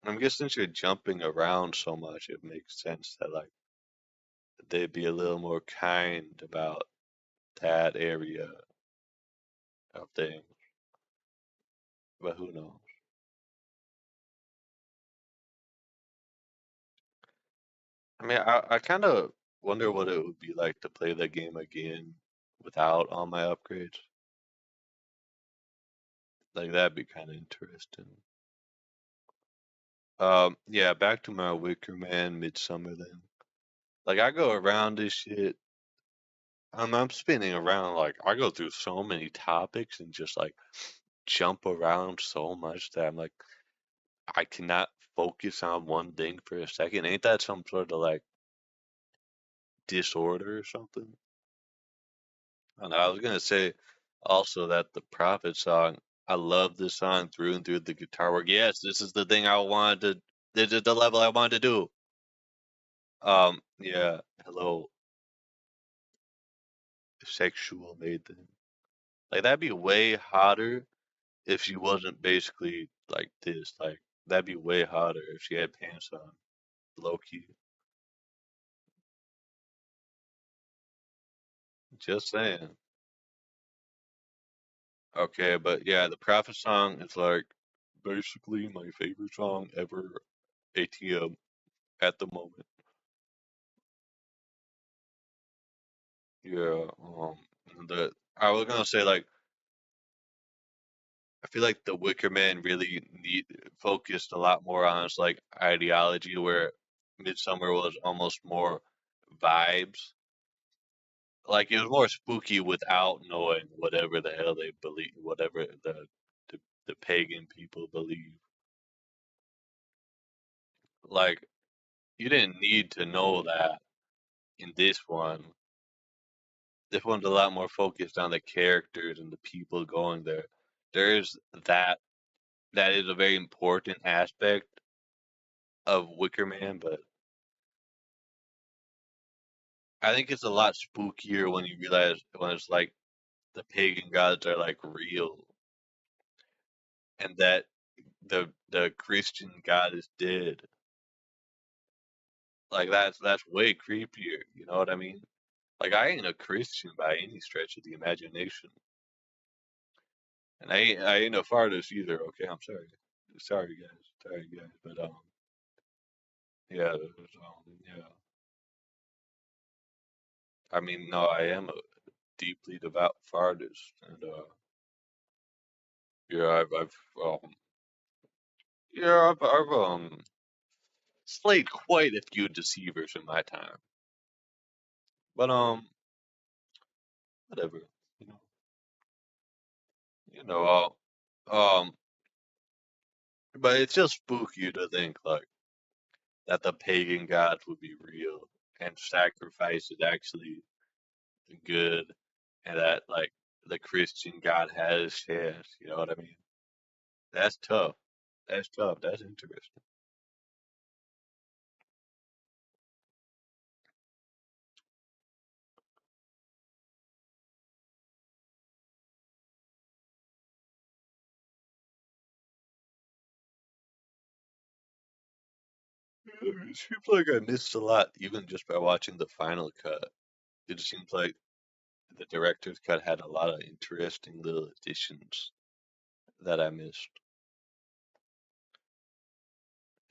I'm guessing since you're jumping around so much, it makes sense that like they'd be a little more kind about that area of things. But who knows? I mean, I kind of wonder what it would be like to play the game again without all my upgrades. Like that'd be kind of interesting. Yeah, back to my Wicker Man Midsummer then. Like I go around this shit. I'm spinning around like I go through so many topics and just like jump around so much that I'm like I cannot focus on one thing for a second. Ain't that some sort of like disorder or something? And I was gonna say also that the Prophet song, I love this song through and through the guitar work. Yes, this is the thing I wanted to. This is the level I wanted to do. Yeah. Hello, sexual maiden. Like that'd be way hotter if she wasn't basically like this. Like that'd be way hotter if she had pants on, low key. Just saying. Okay, but yeah, the Prophet song is like basically my favorite song ever. ATM at the moment. Yeah. The I was gonna say like I feel like the Wicker Man really need focused a lot more on its like ideology, where Midsummer was almost more vibes. Like it was more spooky without knowing whatever the hell they believe, whatever the pagan people believe. Like you didn't need to know that in this one. This one's a lot more focused on the characters and the people going there. There's that that is a very important aspect of Wicker Man, but I think it's a lot spookier when you realize when it's like the pagan gods are like real and that the Christian God is dead. Like that's way creepier. You know what I mean? Like I ain't a Christian by any stretch of the imagination, and I ain't a fartist either. Okay, I'm sorry, sorry guys, but yeah, yeah. I mean, no, I am a deeply devout fartist, and yeah, I've Yeah, I've slayed quite a few deceivers in my time, but whatever. You know, you know, but it's just spooky to think like that the pagan gods would be real and sacrifice is actually good, and that like the Christian God has his chance. You know what I mean? That's tough. That's tough. That's interesting. It seems like I missed a lot, even just by watching the final cut. It seems like the director's cut had a lot of interesting little additions that I missed.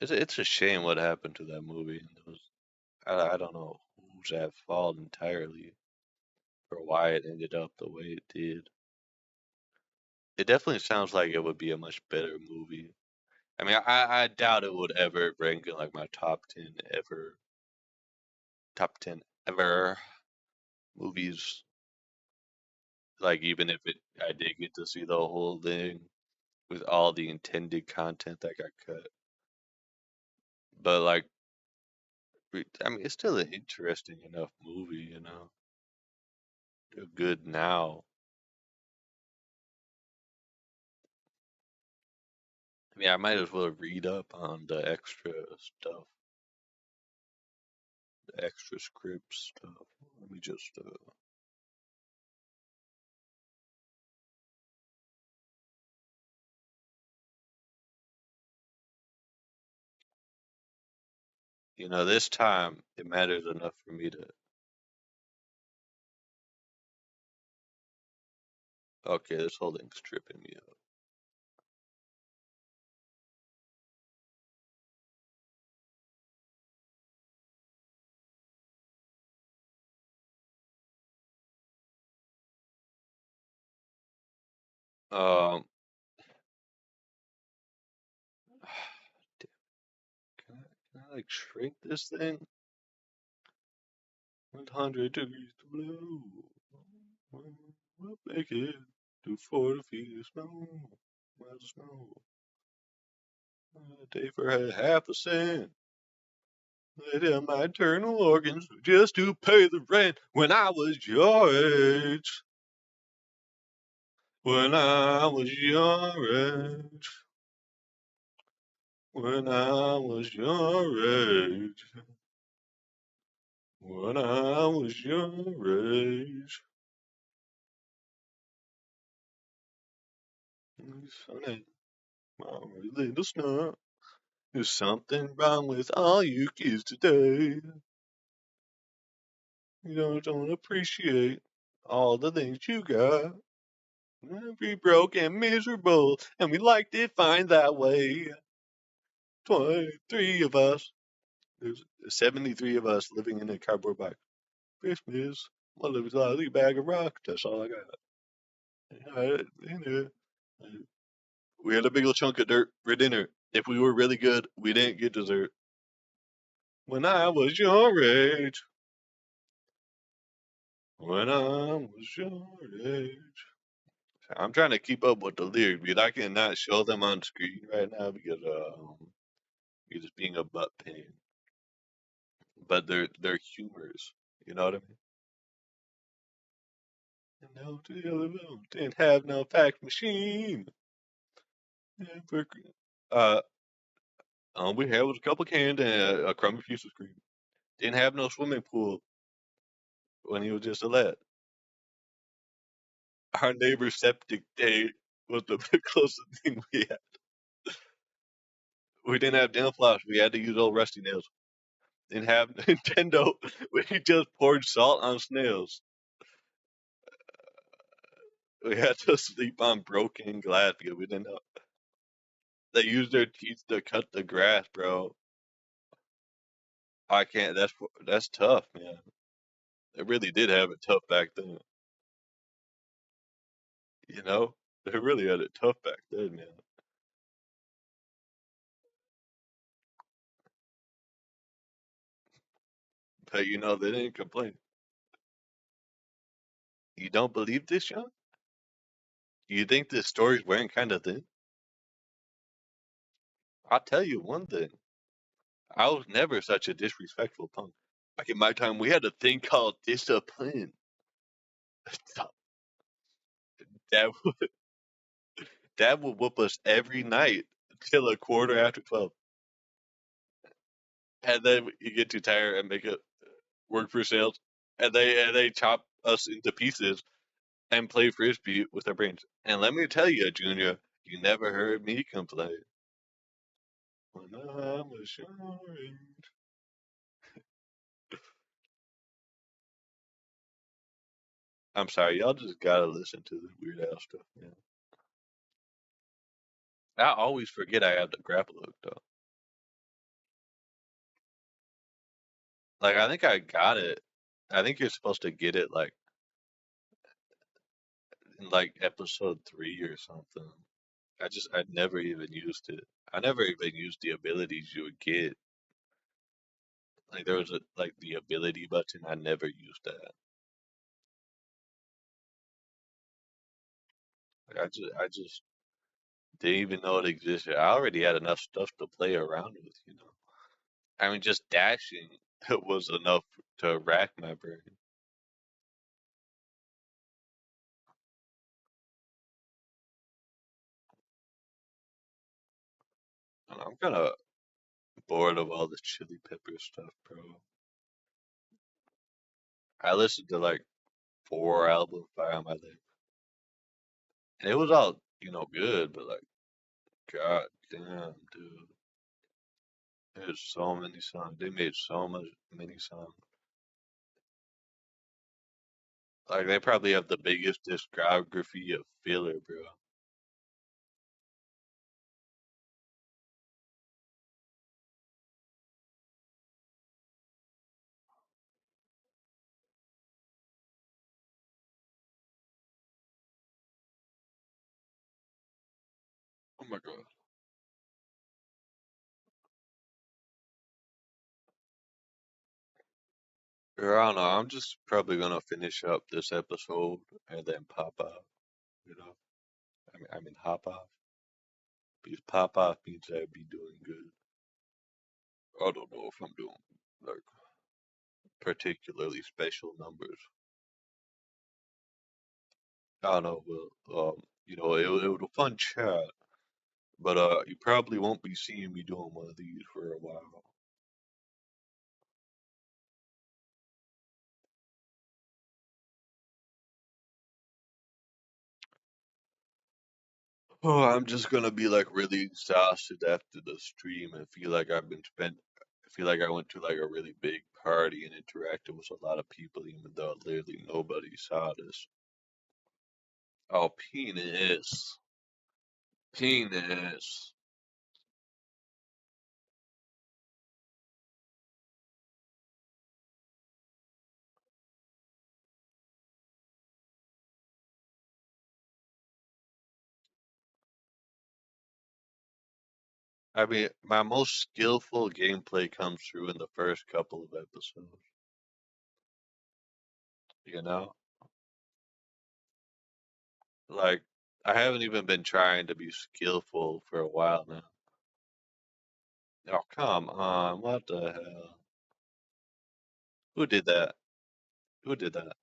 It's a shame what happened to that movie. I don't know who's at fault entirely for why it ended up the way it did. It definitely sounds like it would be a much better movie. I mean, I doubt it would ever rank in like my top 10 ever movies. Like, even if I did get to see the whole thing with all the intended content that got cut. But, like, I mean, it's still an interesting enough movie, you know? They're good now. I mean, I might as well read up on the extra stuff, the extra script stuff. Let me just, this time it matters enough for me to. Okay, this whole thing's tripping me up. Damn, can I like shrink this thing? 100 degrees below. We'll make it to 40 feet of snow. Miles of snow. A day for half a cent. Let in my internal organs just to pay the rent when I was your age. When I was your age. When I was your age. When I was your age. Sonny, Mama, little snow. There's something wrong with all you kids today. You don't appreciate all the things you got. We broke and miserable, and we liked it fine that way. 23 of us. There's 73 of us living in a cardboard box. Christmas. Well, it was a little bag of rock. That's all I got. We had a big old chunk of dirt for dinner. If we were really good, we didn't get dessert. When I was your age. When I was your age. I'm trying to keep up with the lyrics, but I cannot show them on screen right now because it's being a butt pain. But they're humorous. You know what I mean? And no to the other one didn't have no fax machine. And uh, all we had was a couple cans and a crummy piece of cream. Didn't have no swimming pool when he was just a lad. Our neighbor's septic tank was the closest thing we had. We didn't have dental floss. We had to use old rusty nails. Didn't have Nintendo. We just poured salt on snails. We had to sleep on broken glass because we didn't know. They used their teeth to cut the grass, bro. I can't. That's tough, man. They really did have it tough back then. You know, they really had it tough back then, man. You know, they didn't complain. You don't believe this, Sean? You think this story's wearing kind of thin? I'll tell you one thing. I was never such a disrespectful punk. Back in my time, we had a thing called discipline. Dad, Dad would whoop us every night till a quarter after 12. And then you get too tired and make it work for sales. And they chop us into pieces and play frisbee with our brains. And let me tell you, Junior, you never heard me complain. When I'm assuring. I'm sorry, y'all just gotta listen to this weird ass stuff, man. I always forget I have the grapple hook though. Like I think I got it. I think you're supposed to get it like in like episode 3 or something. I'd never even used it. I never even used the abilities you would get. Like there was a like the ability button. I never used that. Like I just didn't even know it existed. I already had enough stuff to play around with, you know. I mean, just dashing was enough to rack my brain. And I'm kind of bored of all the chili pepper stuff, bro. I listened to like 4 albums by my life, and it was all good, but like, god damn, dude, there's so many songs. They made so much many songs. Like they probably have the biggest discography of filler, bro. Oh my god. I don't know. I'm just probably gonna finish up this episode and then pop off. You know, I mean hop off. Because pop off means I'd be doing good. I don't know if I'm doing like particularly special numbers. I don't know. Well, it was a fun chat, but you probably won't be seeing me doing one of these for a while. Oh, I'm just gonna be like really exhausted after the stream and feel like I feel like I went to like a really big party and interacted with a lot of people, even though literally nobody saw this. Oh, penis, penis. I mean, my most skillful gameplay comes through in the first couple of episodes. You know, like I haven't even been trying to be skillful for a while now. Oh, come on, what the hell? Who did that? Who did that?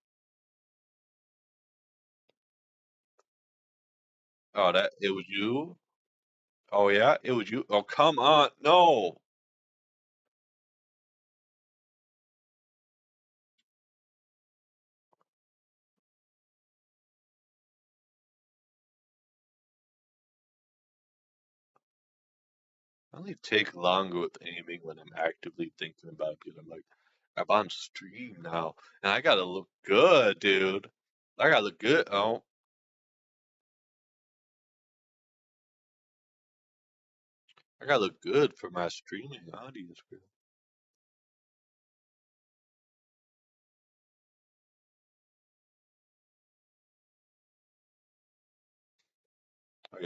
Oh, that it was you? Oh yeah, it was you. Oh, come on. No. I only take longer with aiming when I'm actively thinking about it because I'm like, I'm on stream now and I gotta look good, dude. I gotta look good. Oh, I gotta look good for my streaming audience, bro. Oh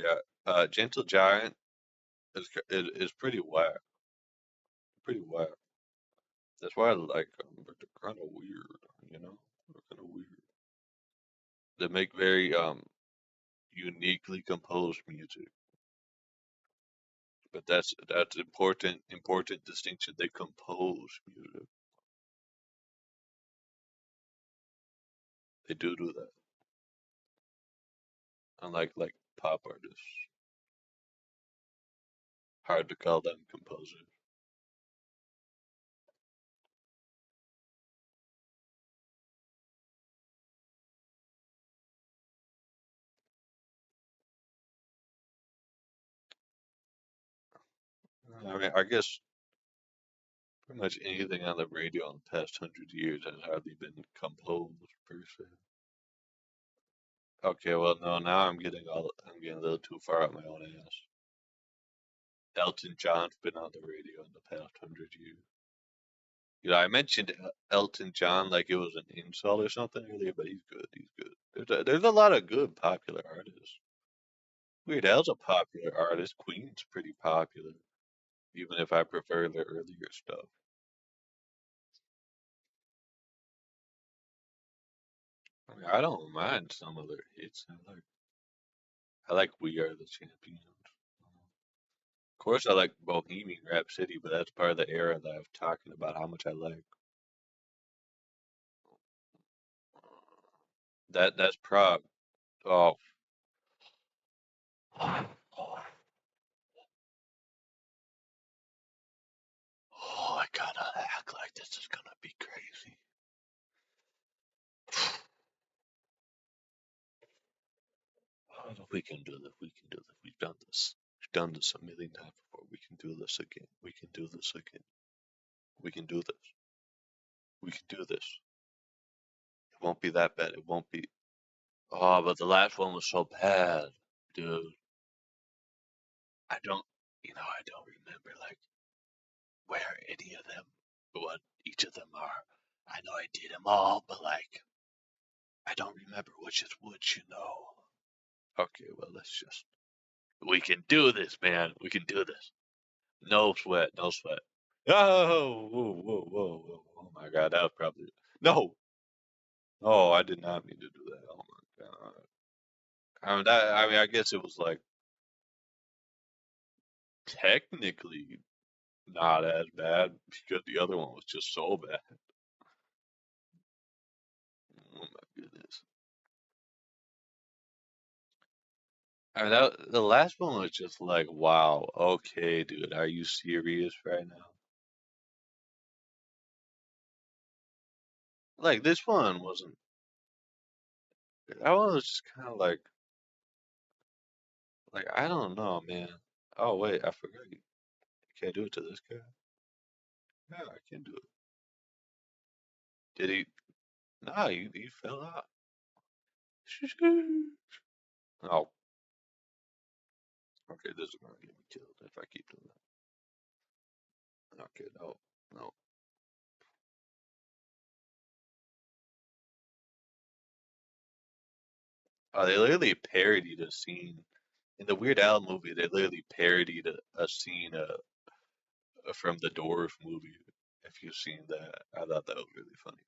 yeah, Gentle Giant is pretty whack. Pretty whack. That's why I like them, but they're kind of weird, you know? They're kind of weird. They make very uniquely composed music, but that's important distinction. They compose music. They do that. Unlike like pop artists, hard to call them composers. I mean, I guess pretty much anything on the radio in the past 100 years has hardly been composed per se. Okay, well, no, now I'm getting a little too far up my own ass. Elton John's been on the radio in the past 100 years. You know, I mentioned Elton John like it was an insult or something earlier, but he's good. He's good. There's a lot of good popular artists. Weird Al's a popular artist. Queen's pretty popular, even if I prefer the earlier stuff. I mean, I don't mind some of their hits. I like We Are the Champions. Of course, I like Bohemian Rhapsody, but that's part of the era that I'm talking about how much I like. That's prog. Oh, oh, I gotta act like this is gonna be crazy. Oh, we can do this. We can do this. We've done this. We've done this a million times before. We can do this again. We can do this again. We can do this. We can do this. It won't be that bad. It won't be. Oh, but the last one was so bad, dude. I don't remember like where any of them, what each of them are. I know I did them all, but like I don't remember which is which. Okay, well let's just. We can do this, man. We can do this. No sweat, no sweat. Oh, whoa, whoa, whoa, whoa. Oh my God, that was probably no. Oh, I did not mean to do that. Oh my God. I mean, I guess it was like technically not as bad because the other one was just so bad. Oh my goodness. I mean, the last one was just like, wow, okay, dude, are you serious right now? Like this one wasn't. That one was just kind of like I don't know, man. Oh wait, I forgot you can't do it to this guy. Yeah, I can do it. Did he? Nah, he fell out. Oh, okay, this is gonna get me killed if I keep doing that. Okay, no, no. Oh, they literally parodied a scene in the Weird Al movie. They literally parodied a scene from the Doors movie. If you've seen that, I thought that was really funny.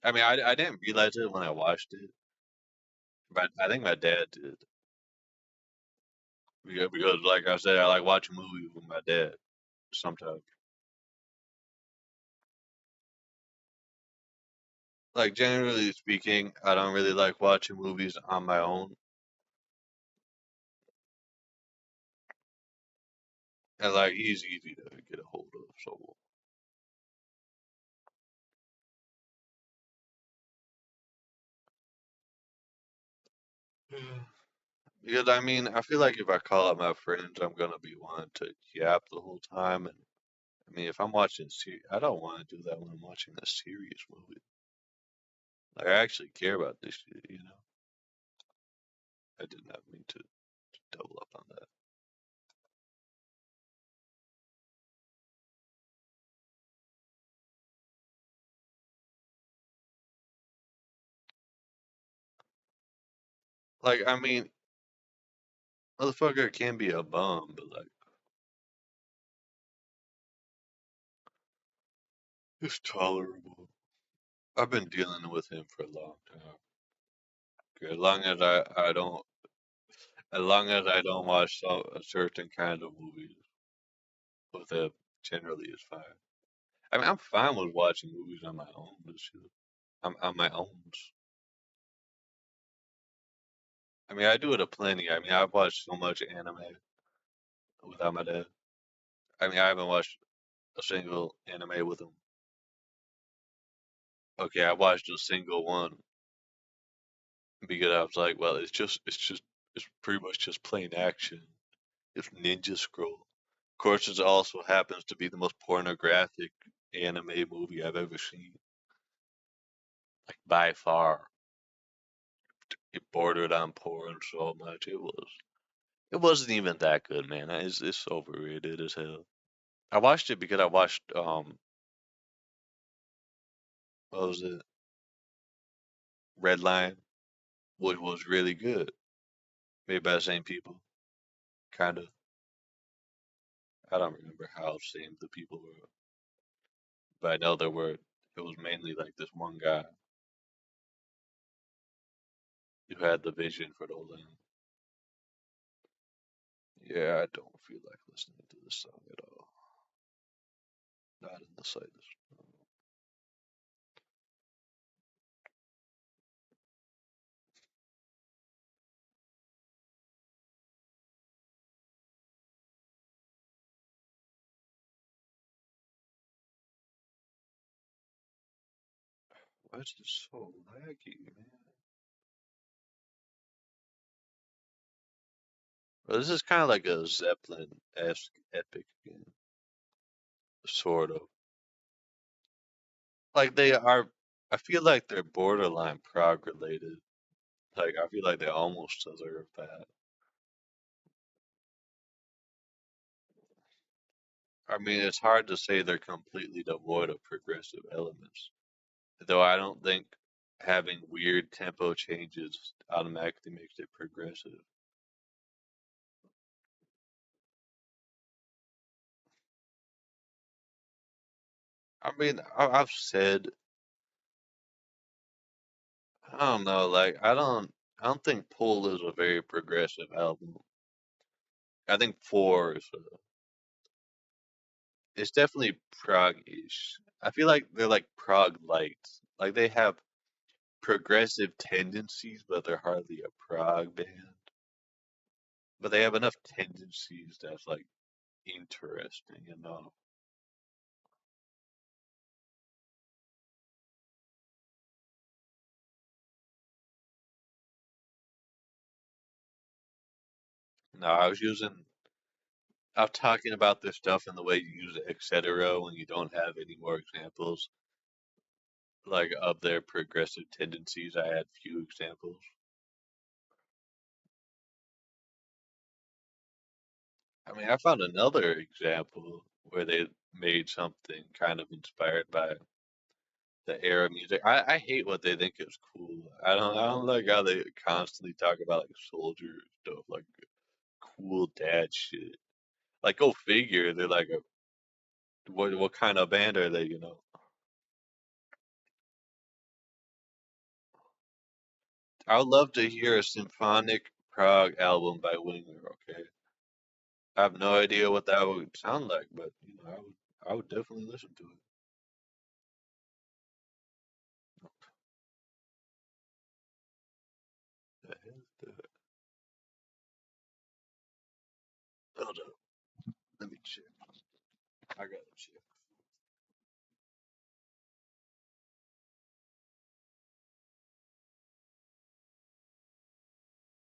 I mean, I didn't realize it when I watched it, but I think my dad did. Because, like I said, I like watching movies with my dad sometimes. Like generally speaking, I don't really like watching movies on my own, and like he's easy to get a hold of. So because I mean, I feel like if I call up my friends, I'm gonna be wanting to yap the whole time, and I mean, if I'm watching I don't want to do that when I'm watching a serious movie. Like I actually care about this shit. I did not mean to double up on that. Like I mean, motherfucker can be a bum, but like, It's tolerable. I've been dealing with him for a long time. Okay, as long as I don't watch a certain kind of movies with him, generally it's fine. I mean, I'm fine with watching movies on my own. This shit. I'm on my own. I mean, I do it a plenty. I mean, I've watched so much anime without my dad. I mean, I haven't watched a single anime with him. Okay, I watched a single one because I was like, well, it's pretty much just plain action. It's Ninja Scroll. Of course, it also happens to be the most pornographic anime movie I've ever seen, like by far. It bordered on porn so much. It wasn't even that good, man. It's overrated as hell. I watched it because I watched what was it? Red Line, which was really good. Made by the same people, kind of. I don't remember how same the people were, but I know there were. It was mainly like this one guy who had the vision for the whole thing. Yeah, I don't feel like listening to this song at all. Not in the slightest. Why is this so laggy, man? Well, this is kind of like a Zeppelin-esque epic game, sort of. Like they are. I feel like they're borderline prog related. Like I feel like they almost deserve that. I mean, it's hard to say they're completely devoid of progressive elements, though I don't think having weird tempo changes automatically makes it progressive. I mean, I've said, I don't know, like I don't think Pull is a very progressive album. I think Four is, it's definitely prog-ish. I feel like they're like prog lights. Like they have progressive tendencies, but they're hardly a prog band. But they have enough tendencies that's like interesting enough. No, I was talking about this stuff and the way you use etc. when you don't have any more examples, like of their progressive tendencies. I had few examples. I mean, I found another example where they made something kind of inspired by the era music. I hate what they think is cool. I don't like how they constantly talk about like soldier stuff, like cool dad shit. Like go figure, they're like what kind of band are they, you know? I would love to hear a symphonic prog album by Winger, okay? I have no idea what that would sound like, but you know, I would definitely listen to it. The hell is that? Hold up, let me check. I gotta check.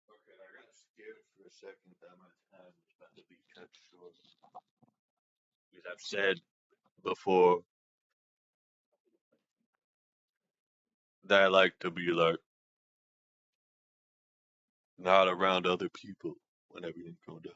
Okay, I got scared for a second that my time was about to be cut short. Because I've said before that I like to be like not around other people when everything comes down.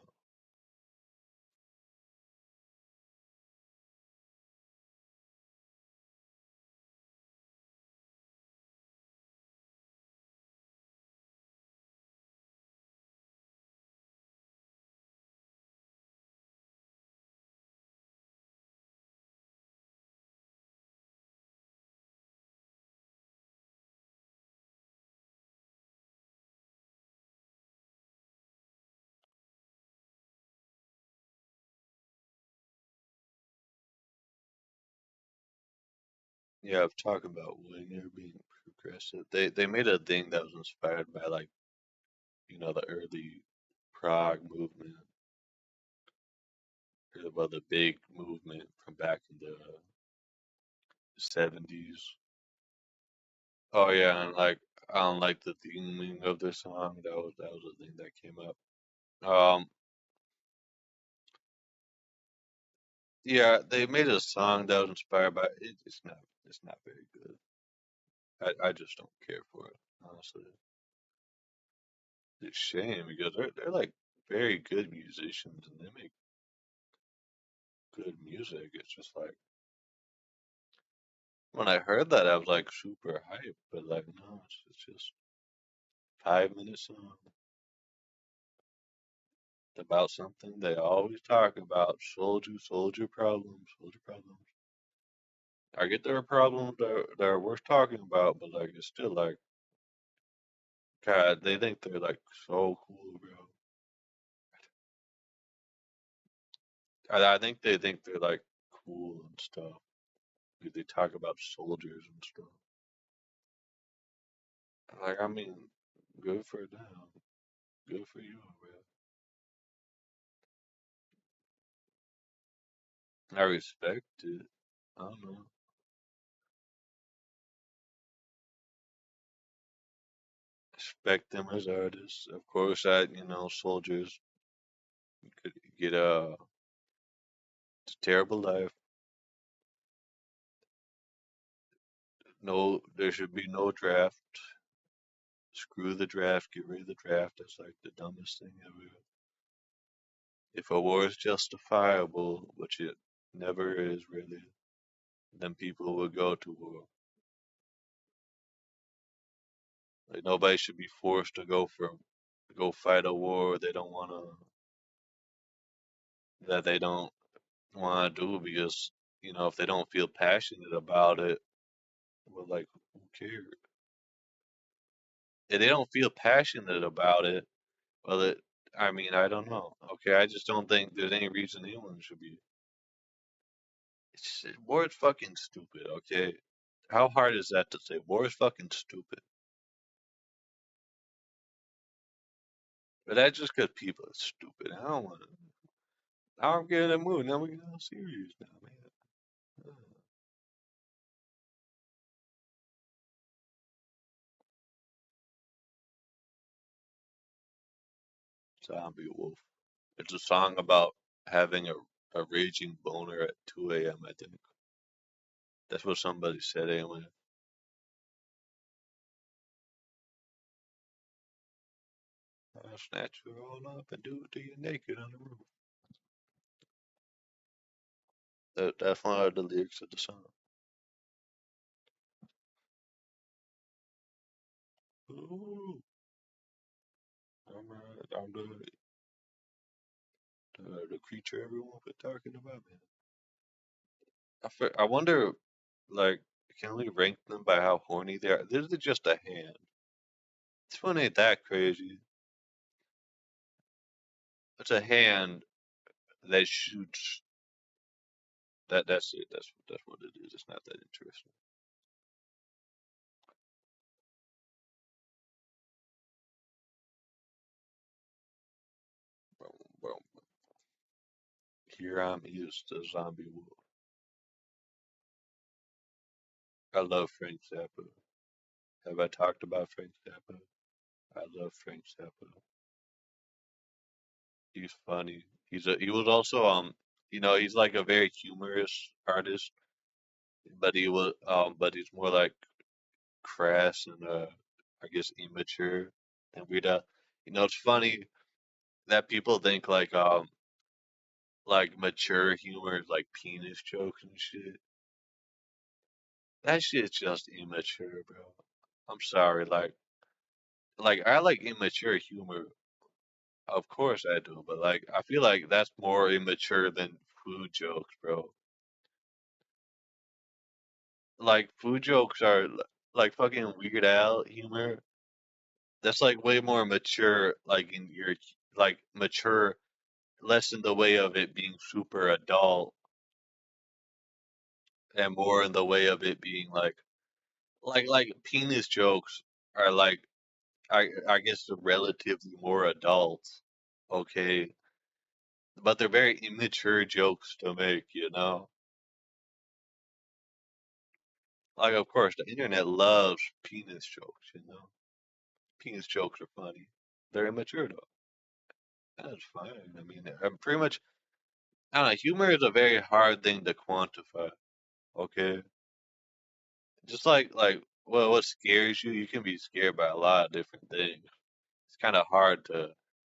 Yeah, I'm talking about Winger being progressive. They made a thing that was inspired by like, the early Prague movement, well, the big movement from back in the 70s. Oh yeah, and like I don't like the theming of the song. That was a thing that came up. Um, yeah, they made a song that was inspired by it. It's not very good. I just don't care for it, honestly. It's a shame because they're like very good musicians and they make good music. It's just like when I heard that I was like super hyped, but like no, it's just 5 minutes song about something they always talk about. Soldier problems, soldier problems. I get there are problems that are worth talking about, but like it's still like God, they think they're like so cool, bro. I think they think they're like cool and stuff. Like, they talk about soldiers and stuff. Like I mean, good for them. Good for you, bro. I respect it. I don't know. Respect them as artists. Of course, soldiers could get a terrible life. No, there should be no draft. Screw the draft. Get rid of the draft. That's like the dumbest thing ever. If a war is justifiable, which it never is really, then people will go to war. Like nobody should be forced to go fight a war that they don't want to do because if they don't feel passionate about it, well, like who cares? If they don't feel passionate about it, well, I mean, I don't know. Okay, I just don't think there's any reason anyone should be. War is fucking stupid. Okay, how hard is that to say? War is fucking stupid. But that's just because people are stupid. I don't want to. Now I'm getting in the mood. Now we get all serious now, man. Zombie Wolf. It's a song about having a raging boner at 2 a.m. I think that's what somebody said. Anyway, I'll snatch you all up and do it to you naked on the roof. That's one of the lyrics of the song. Ooh, I'm the creature everyone been talking about, man. I wonder, like, can we rank them by how horny they are? This is just a hand. This one ain't that crazy. It's a hand that shoots. That's it. That's what it is. It's not that interesting. Well, well, here I'm is the zombie wolf. I love Frank Zappa. Have I talked about Frank Zappa? I love Frank Zappa. He's funny. He was also he's like a very humorous artist, but he's more like crass and I guess immature and weird. It's funny that people think like mature humor is like penis jokes and shit. That shit's just immature, bro. I'm sorry, like I like immature humor. Of course I do, but like I feel like that's more immature than food jokes, bro. Like food jokes are like fucking Weird Al humor. That's like way more mature, like in your like mature, less in the way of it being super adult. and more in the way of it being like penis jokes are like I guess they're relatively more adult, okay, but they're very immature jokes to make, you know. Like of course the internet loves penis jokes, you know. Penis jokes are funny. They're immature though. That's fine. I mean, I'm pretty much I don't know. Humor is a very hard thing to quantify. Okay, just like well, what scares you? You can be scared by a lot of different things. It's kind of hard to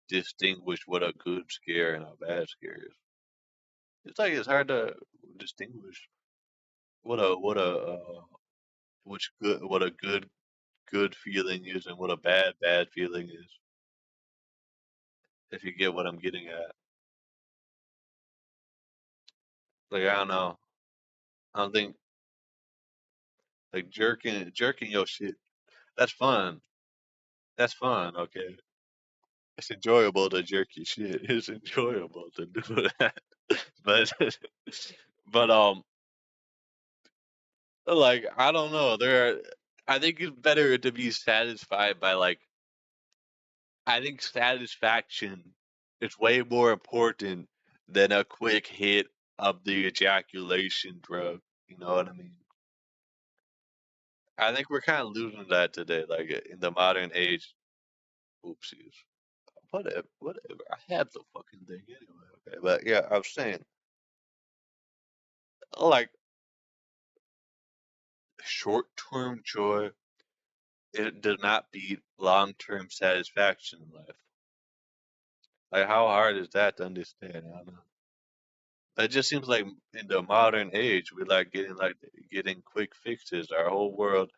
distinguish what a good scare and a bad scare is. It's like it's hard to distinguish what a which good what a good feeling is and what a bad feeling is. If you get what I'm getting at, like I don't know, I don't think like jerking your shit. That's fun. That's fun. Okay, it's enjoyable to jerk your shit. It's enjoyable to do that. But but like I don't know. I think it's better to be satisfied by like I think satisfaction is way more important than a quick hit of the ejaculation drug. You know what I mean? I think we're kind of losing that today, like in the modern age. Oopsies. Whatever, whatever. I had the fucking thing anyway. Okay, but yeah, I was saying, like, short-term joy, it does not beat long-term satisfaction in life. Like, how hard is that to understand? I don't know. It just seems like in the modern age, we like getting quick fixes. Our whole world.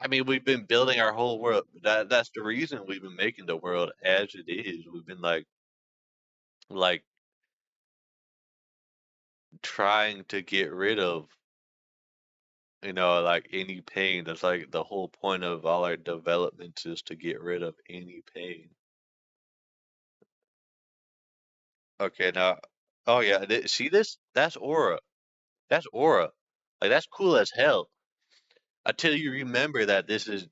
I mean, we've been building our whole world. That's the reason we've been making the world as it is. We've been like trying to get rid of like any pain. That's like the whole point of all our developments is to get rid of any pain. Okay, now, oh yeah, see this? That's aura. That's aura. Like that's cool as hell. Until you remember that there's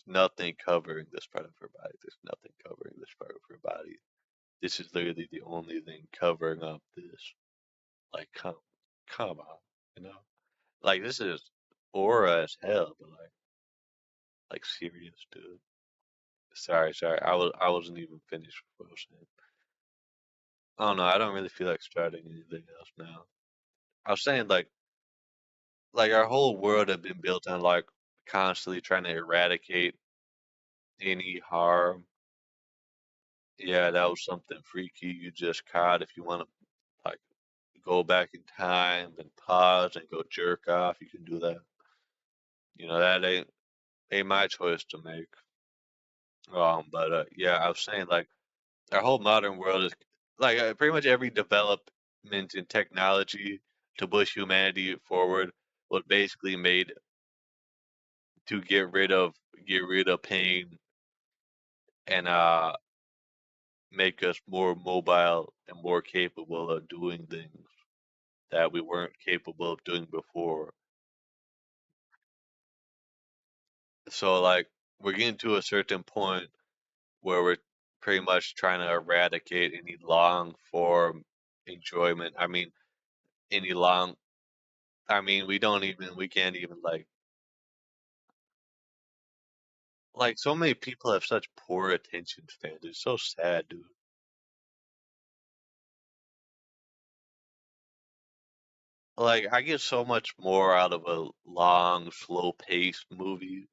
nothing covering this part of her body. There's nothing covering this part of her body. This is literally the only thing covering up this. Like, come on, you know? Like this is aura as hell, but like serious, dude. Sorry. I wasn't even finished with what I was saying. I don't know. I don't really feel like starting anything else now. I was saying like our whole world had been built on like constantly trying to eradicate any harm. Yeah, that was something freaky you just caught. If you want to like go back in time and pause and go jerk off, you can do that. That ain't my choice to make. But yeah, I was saying like our whole modern world is like pretty much every development in technology to push humanity forward was basically made to get rid of pain and make us more mobile and more capable of doing things that we weren't capable of doing before. So like we're getting to a certain point where we're pretty much trying to eradicate any long form enjoyment. I mean, any long. I mean, we can't even like so many people have such poor attention spans. It's so sad, dude. Like I get so much more out of a long, slow-paced movie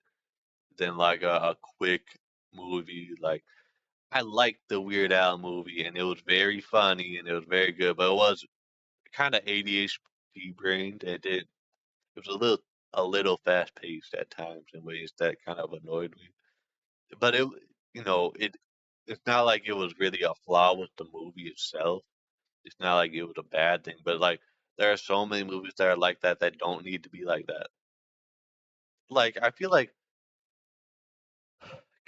than like a quick movie. Like I liked the Weird Al movie, and it was very funny and it was very good, but it was kind of ADHD brained. It was a little fast paced at times in ways that kind of annoyed me. But it's not like it was really a flaw with the movie itself. It's not like it was a bad thing, but like there are so many movies that are like that that don't need to be like that. Like I feel like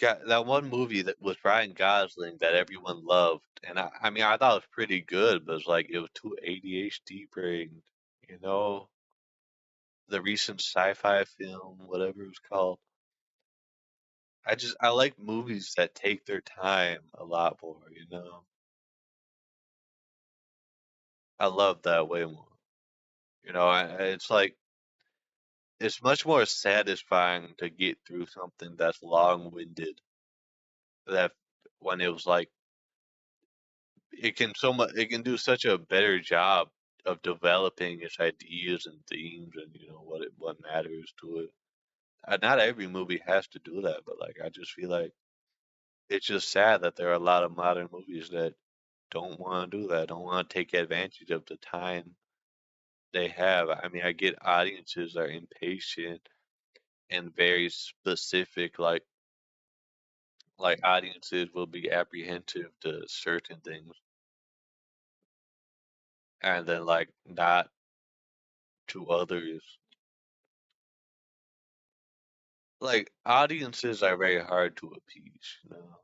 that one movie that was Ryan Gosling that everyone loved, and I mean I thought it was pretty good, but it was too ADHD brained, you know. the recent sci-fi film, whatever it was called. I like movies that take their time a lot more, you know. I love that way more. You know, it's like it's much more satisfying to get through something that's long-winded. That when it was like it can do such a better job of developing its ideas and themes and you know what matters to it. Not every movie has to do that, but like I just feel like it's just sad that there are a lot of modern movies that don't want to do that, don't want to take advantage of the time they have. I mean, I get audiences are impatient and very specific, like audiences will be apprehensive to certain things, and then like not to others. Like audiences are very hard to appease. You know, I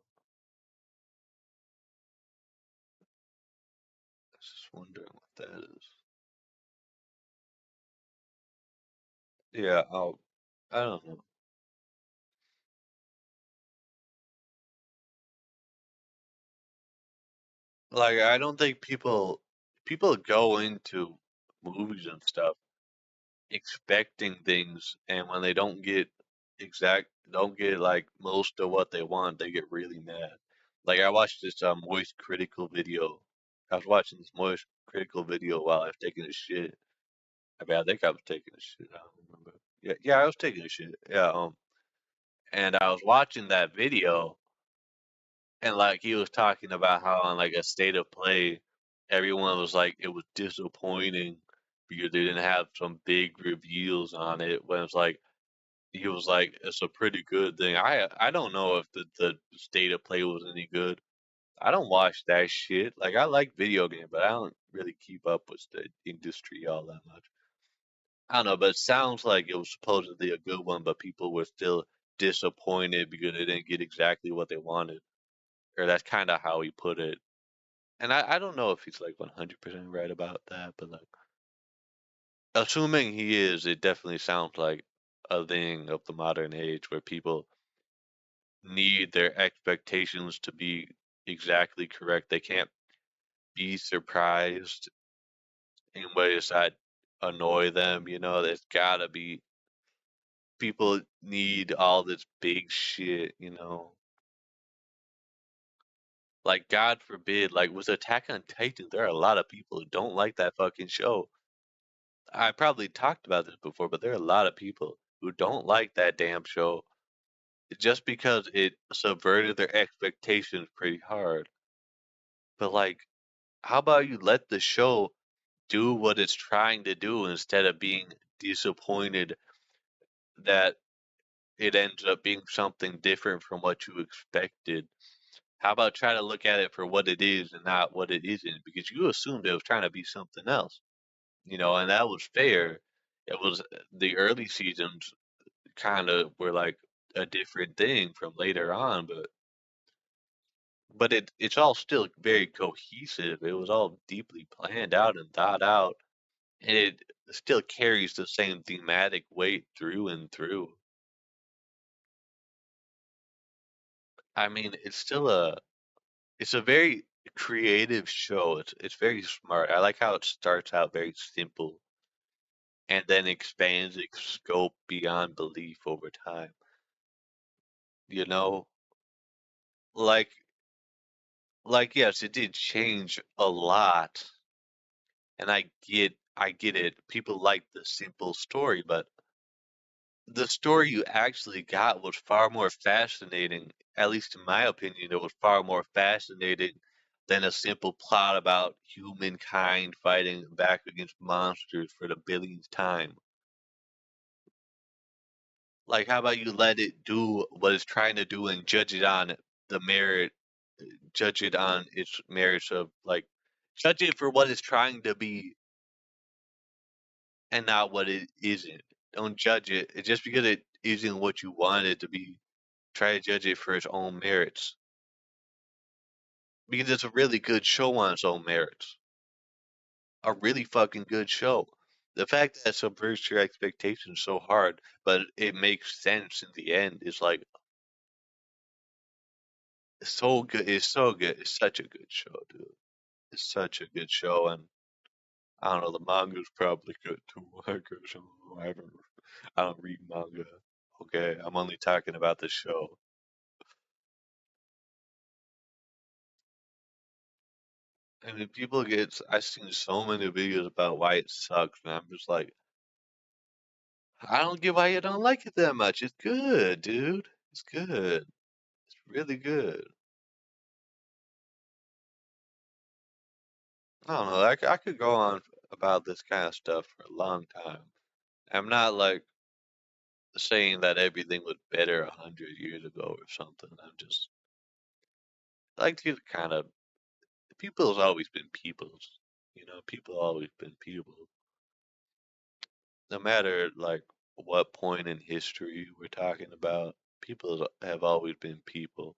was just wondering what that is. Yeah, I don't know. Like I don't think people go into movies and stuff expecting things, and when they don't get like most of what they want, they get really mad. Like I watched this moist critical video. I was watching this moist critical video while I was taking a shit. I mean, I think I was taking a shit. I don't remember. Yeah, I was taking a shit. Yeah, and I was watching that video, and like he was talking about how on like a state of play, everyone was like it was disappointing because they didn't have some big reveals on it. When it's like he was like, "It's a pretty good thing." I don't know if the state of play was any good. I don't watch that shit. Like I like video games, but I don't really keep up with the industry all that much. I don't know, but it sounds like it was supposedly a good one, but people were still disappointed because they didn't get exactly what they wanted. Or that's kind of how he put it. And I don't know if he's like 100% right about that, but like assuming he is, it definitely sounds like a thing of the modern age where people need their expectations to be exactly correct. They can't be surprised in ways that annoy them. You know, there's gotta be people need all this big shit. You know, like God forbid, like with Attack on Titan, there are a lot of people who don't like that fucking show. I probably talked about this before, but there are a lot of people who don't like that damn show just because it subverted their expectations pretty hard. But like, how about you let the show do what it's trying to do instead of being disappointed that it ends up being something different from what you expected? How about try to look at it for what it is and not what it isn't? Because you assumed it was trying to be something else, you know, and that was fair. It was the early seasons kind of were like a different thing from later on, but it's all still very cohesive. It was all deeply planned out and thought out, and it still carries the same thematic weight through and through. I mean, it's a very creative show. It's very smart. I like how it starts out very simple and then expands its scope beyond belief over time. You know, like yes, it did change a lot, and I get it. People like the simple story, but the story you actually got was far more fascinating. At least in my opinion, it was far more fascinating than a simple plot about humankind fighting back against monsters for the billionth time. Like, how about you let it do what it's trying to do and judge it on the merit, judge it on its merits of like, judge it for what it's trying to be and not what it isn't. Don't judge it. Just because it isn't what you want it to be, try to judge it for its own merits. Because it's a really good show on its own merits. A really fucking good show. The fact that it subverts your expectations so hard, but it makes sense in the end is like so good. It's so good. It's such a good show, dude. It's such a good show, and I don't know. The manga's probably good too. I don't read manga. Okay, I'm only talking about the show. And then people get, I've seen so many videos about why it sucks, and I'm just like, I don't get why you don't like it that much. It's good, dude. It's good. It's really good. I don't know. I could go on about this kind of stuff for a long time. I'm not like saying that everything was better 100 years ago or something. I'm just like to kind of people's always been people's. You know, people always been people. No matter like what point in history we're talking about, people have always been people.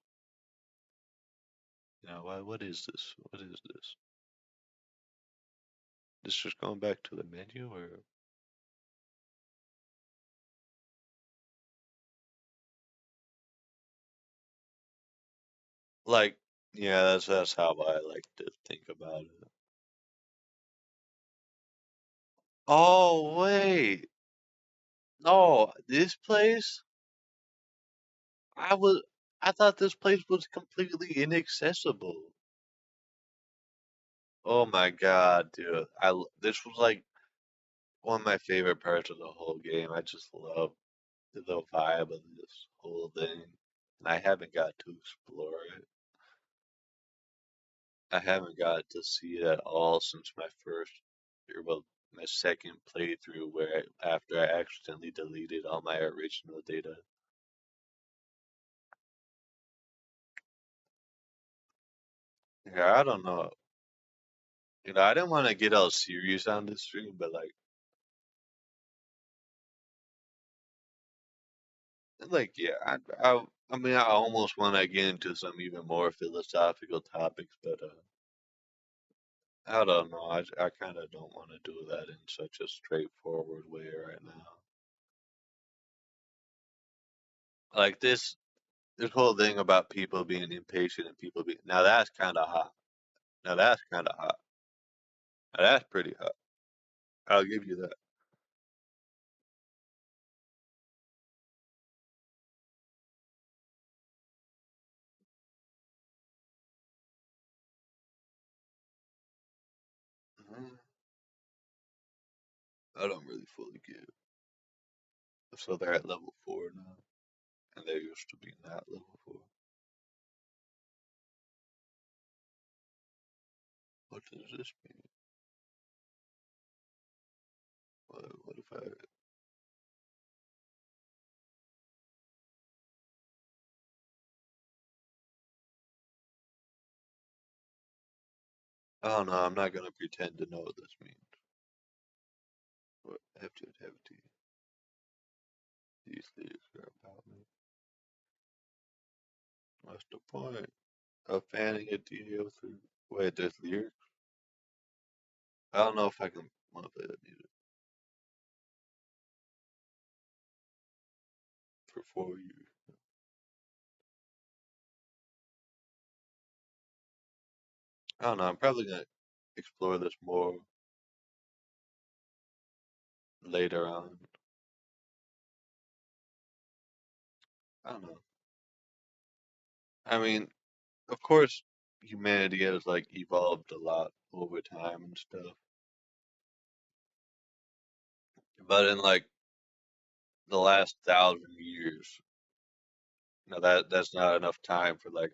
You know, what is this? What is this? This just going back to the menu or like yeah, that's how I like to think about it. Oh wait. No, this place I was I thought this place was completely inaccessible. Oh my god, dude. This was like one of my favorite parts of the whole game. I just love the vibe of this whole thing. And I haven't got to explore it. I haven't got to see it at all since my first, or well, my second playthrough, where after I accidentally deleted all my original data. Yeah, I don't know. You know, I didn't want to get all serious on this stream, but yeah, I mean, I almost want to get into some even more philosophical topics, but I don't know. I kind of don't want to do that in such a straightforward way right now. Like this whole thing about people being impatient and people being now that's kind of hot. Now that's kind of hot. Now that's pretty hot. I'll give you that. Mhm. I don't really fully get it. So they're at level 4 now, and they used to be not level 4. What does this mean? What if I don't know. I'm not gonna pretend to know what this means. What hefty? These lyrics are about me. What's the point of fanning a deal through? Wait, there's lyrics. I don't know if I can want to play that music for 4 years. I don't know. I'm probably gonna explore this more later on. I don't know. I mean, of course, humanity has like evolved a lot over time and stuff. But in like the last 1,000 years, that's not enough time for like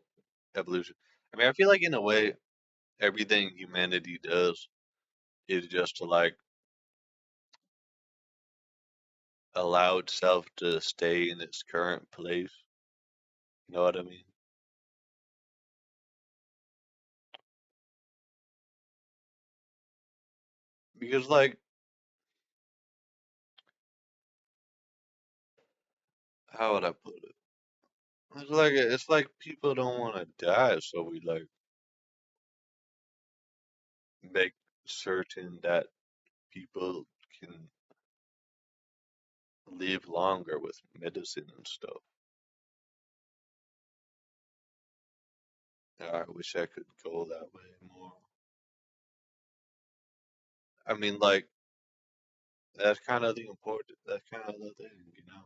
evolution. I mean, I feel like in a way, everything humanity does is just to like allow itself to stay in its current place. You know what I mean? Because like, how would I put it? It's like people don't want to die, so we like make certain that people can live longer with medicine and stuff. I wish I could go that way more. I mean, like that's kind of the important. That's kind of the thing, you know.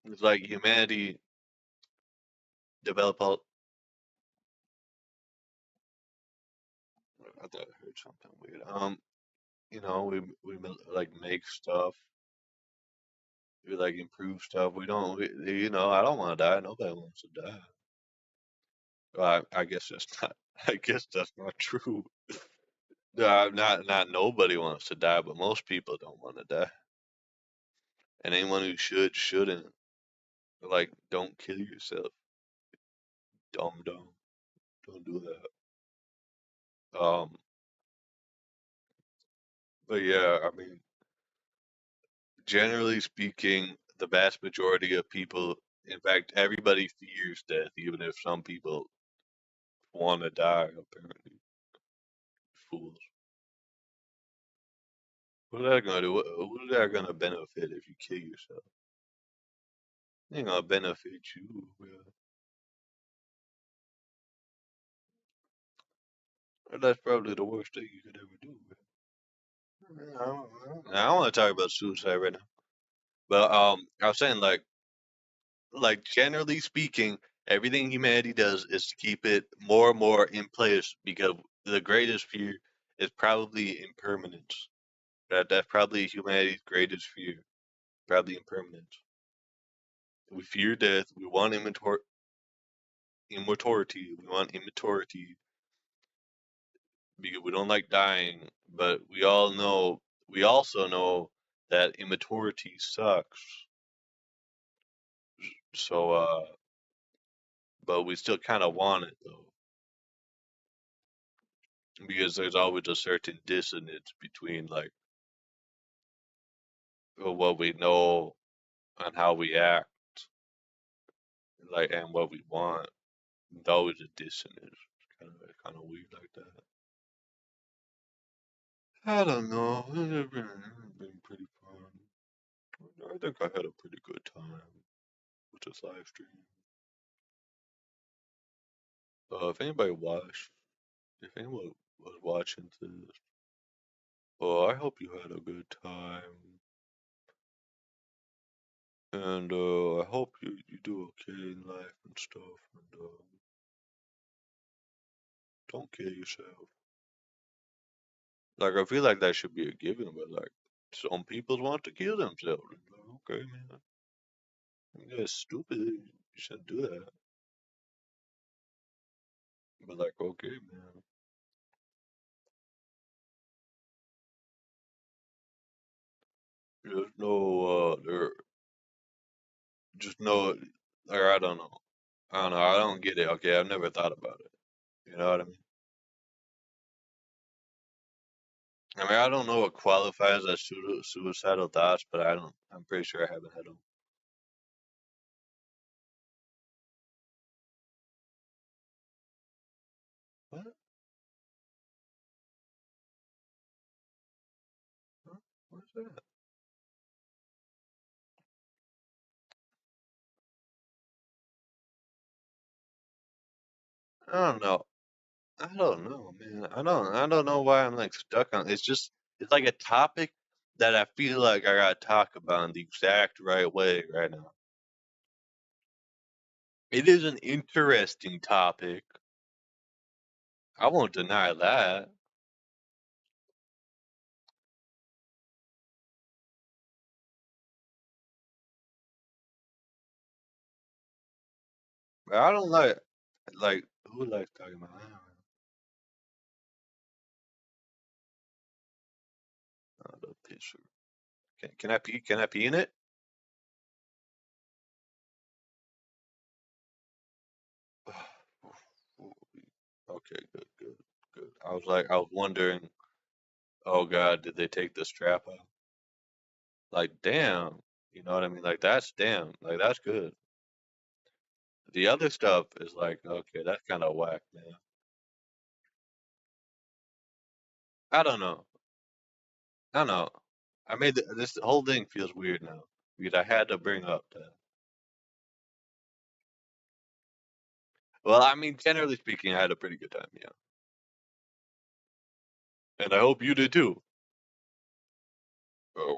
It's like humanity develop all. I thought I heard something weird. You know, like make stuff. We like improve stuff. We don't. You know, I don't want to die. Nobody wants to die. Well, I guess that's not. I guess that's not true. Not nobody wants to die, but most people don't want to die. And anyone who shouldn't. Like, don't kill yourself. Dumb dumb. Don't do that. But yeah, I mean, generally speaking, the vast majority of people, in fact, everybody fears death, even if some people want to die. Apparently, fools. What is that gonna do? What is that gonna benefit if you kill yourself? It ain't gonna benefit you. That's probably the worst thing you could ever do. I don't want to talk about suicide right now, but I was saying like generally speaking, everything humanity does is to keep it more and more in place because the greatest fear is probably impermanence. That's probably humanity's greatest fear, probably impermanence. We fear death. We want immortality. We want immortality because we don't like dying. But we also know that immortality sucks. So, but we still kind of want it though, because there's always a certain dissonance between like what we know and how we act, like and what we want. There's always a dissonance. It's kind of weird like that. I don't know. It's been pretty fun. I think I had a pretty good time with this live stream. If anybody watched, if anyone was watching this, well, I hope you had a good time, and I hope you do okay in life and stuff, and don't kill yourself. Like I feel like that should be a given, but like some people want to kill themselves. Like, okay, man, that's stupid. You shouldn't do that. But like, okay, man, there's no there, just no, like I don't know, I don't know, I don't get it. Okay, I've never thought about it. You know what I mean? I mean, I don't know what qualifies as suicidal thoughts, but I don't. I'm pretty sure I haven't had them. What? Huh? What's that? I don't know. I don't know, man. I don't know why I'm like stuck on. It's like a topic that I feel like I gotta talk about in the exact right way right now. It is an interesting topic. I won't deny that. But I don't like who likes talking about the picture. Can I pee? Can I pee in it? Okay, good, good, good. I was wondering. Oh God, did they take the strap off? Like, damn. You know what I mean? Like that's damn. Like that's good. The other stuff is like, okay, that's kind of whack, man. I don't know. I don't know. I made this whole thing feels weird now because I had to bring up that. Well, I mean, generally speaking, I had a pretty good time, yeah. And I hope you did too. Oh.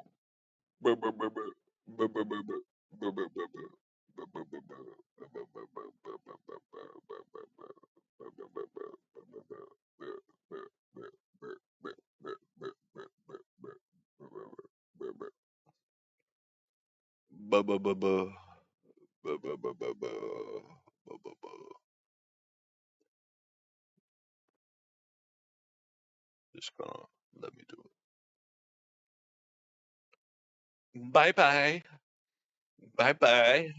Just gonna let me do it. Bye bye. Bye bye.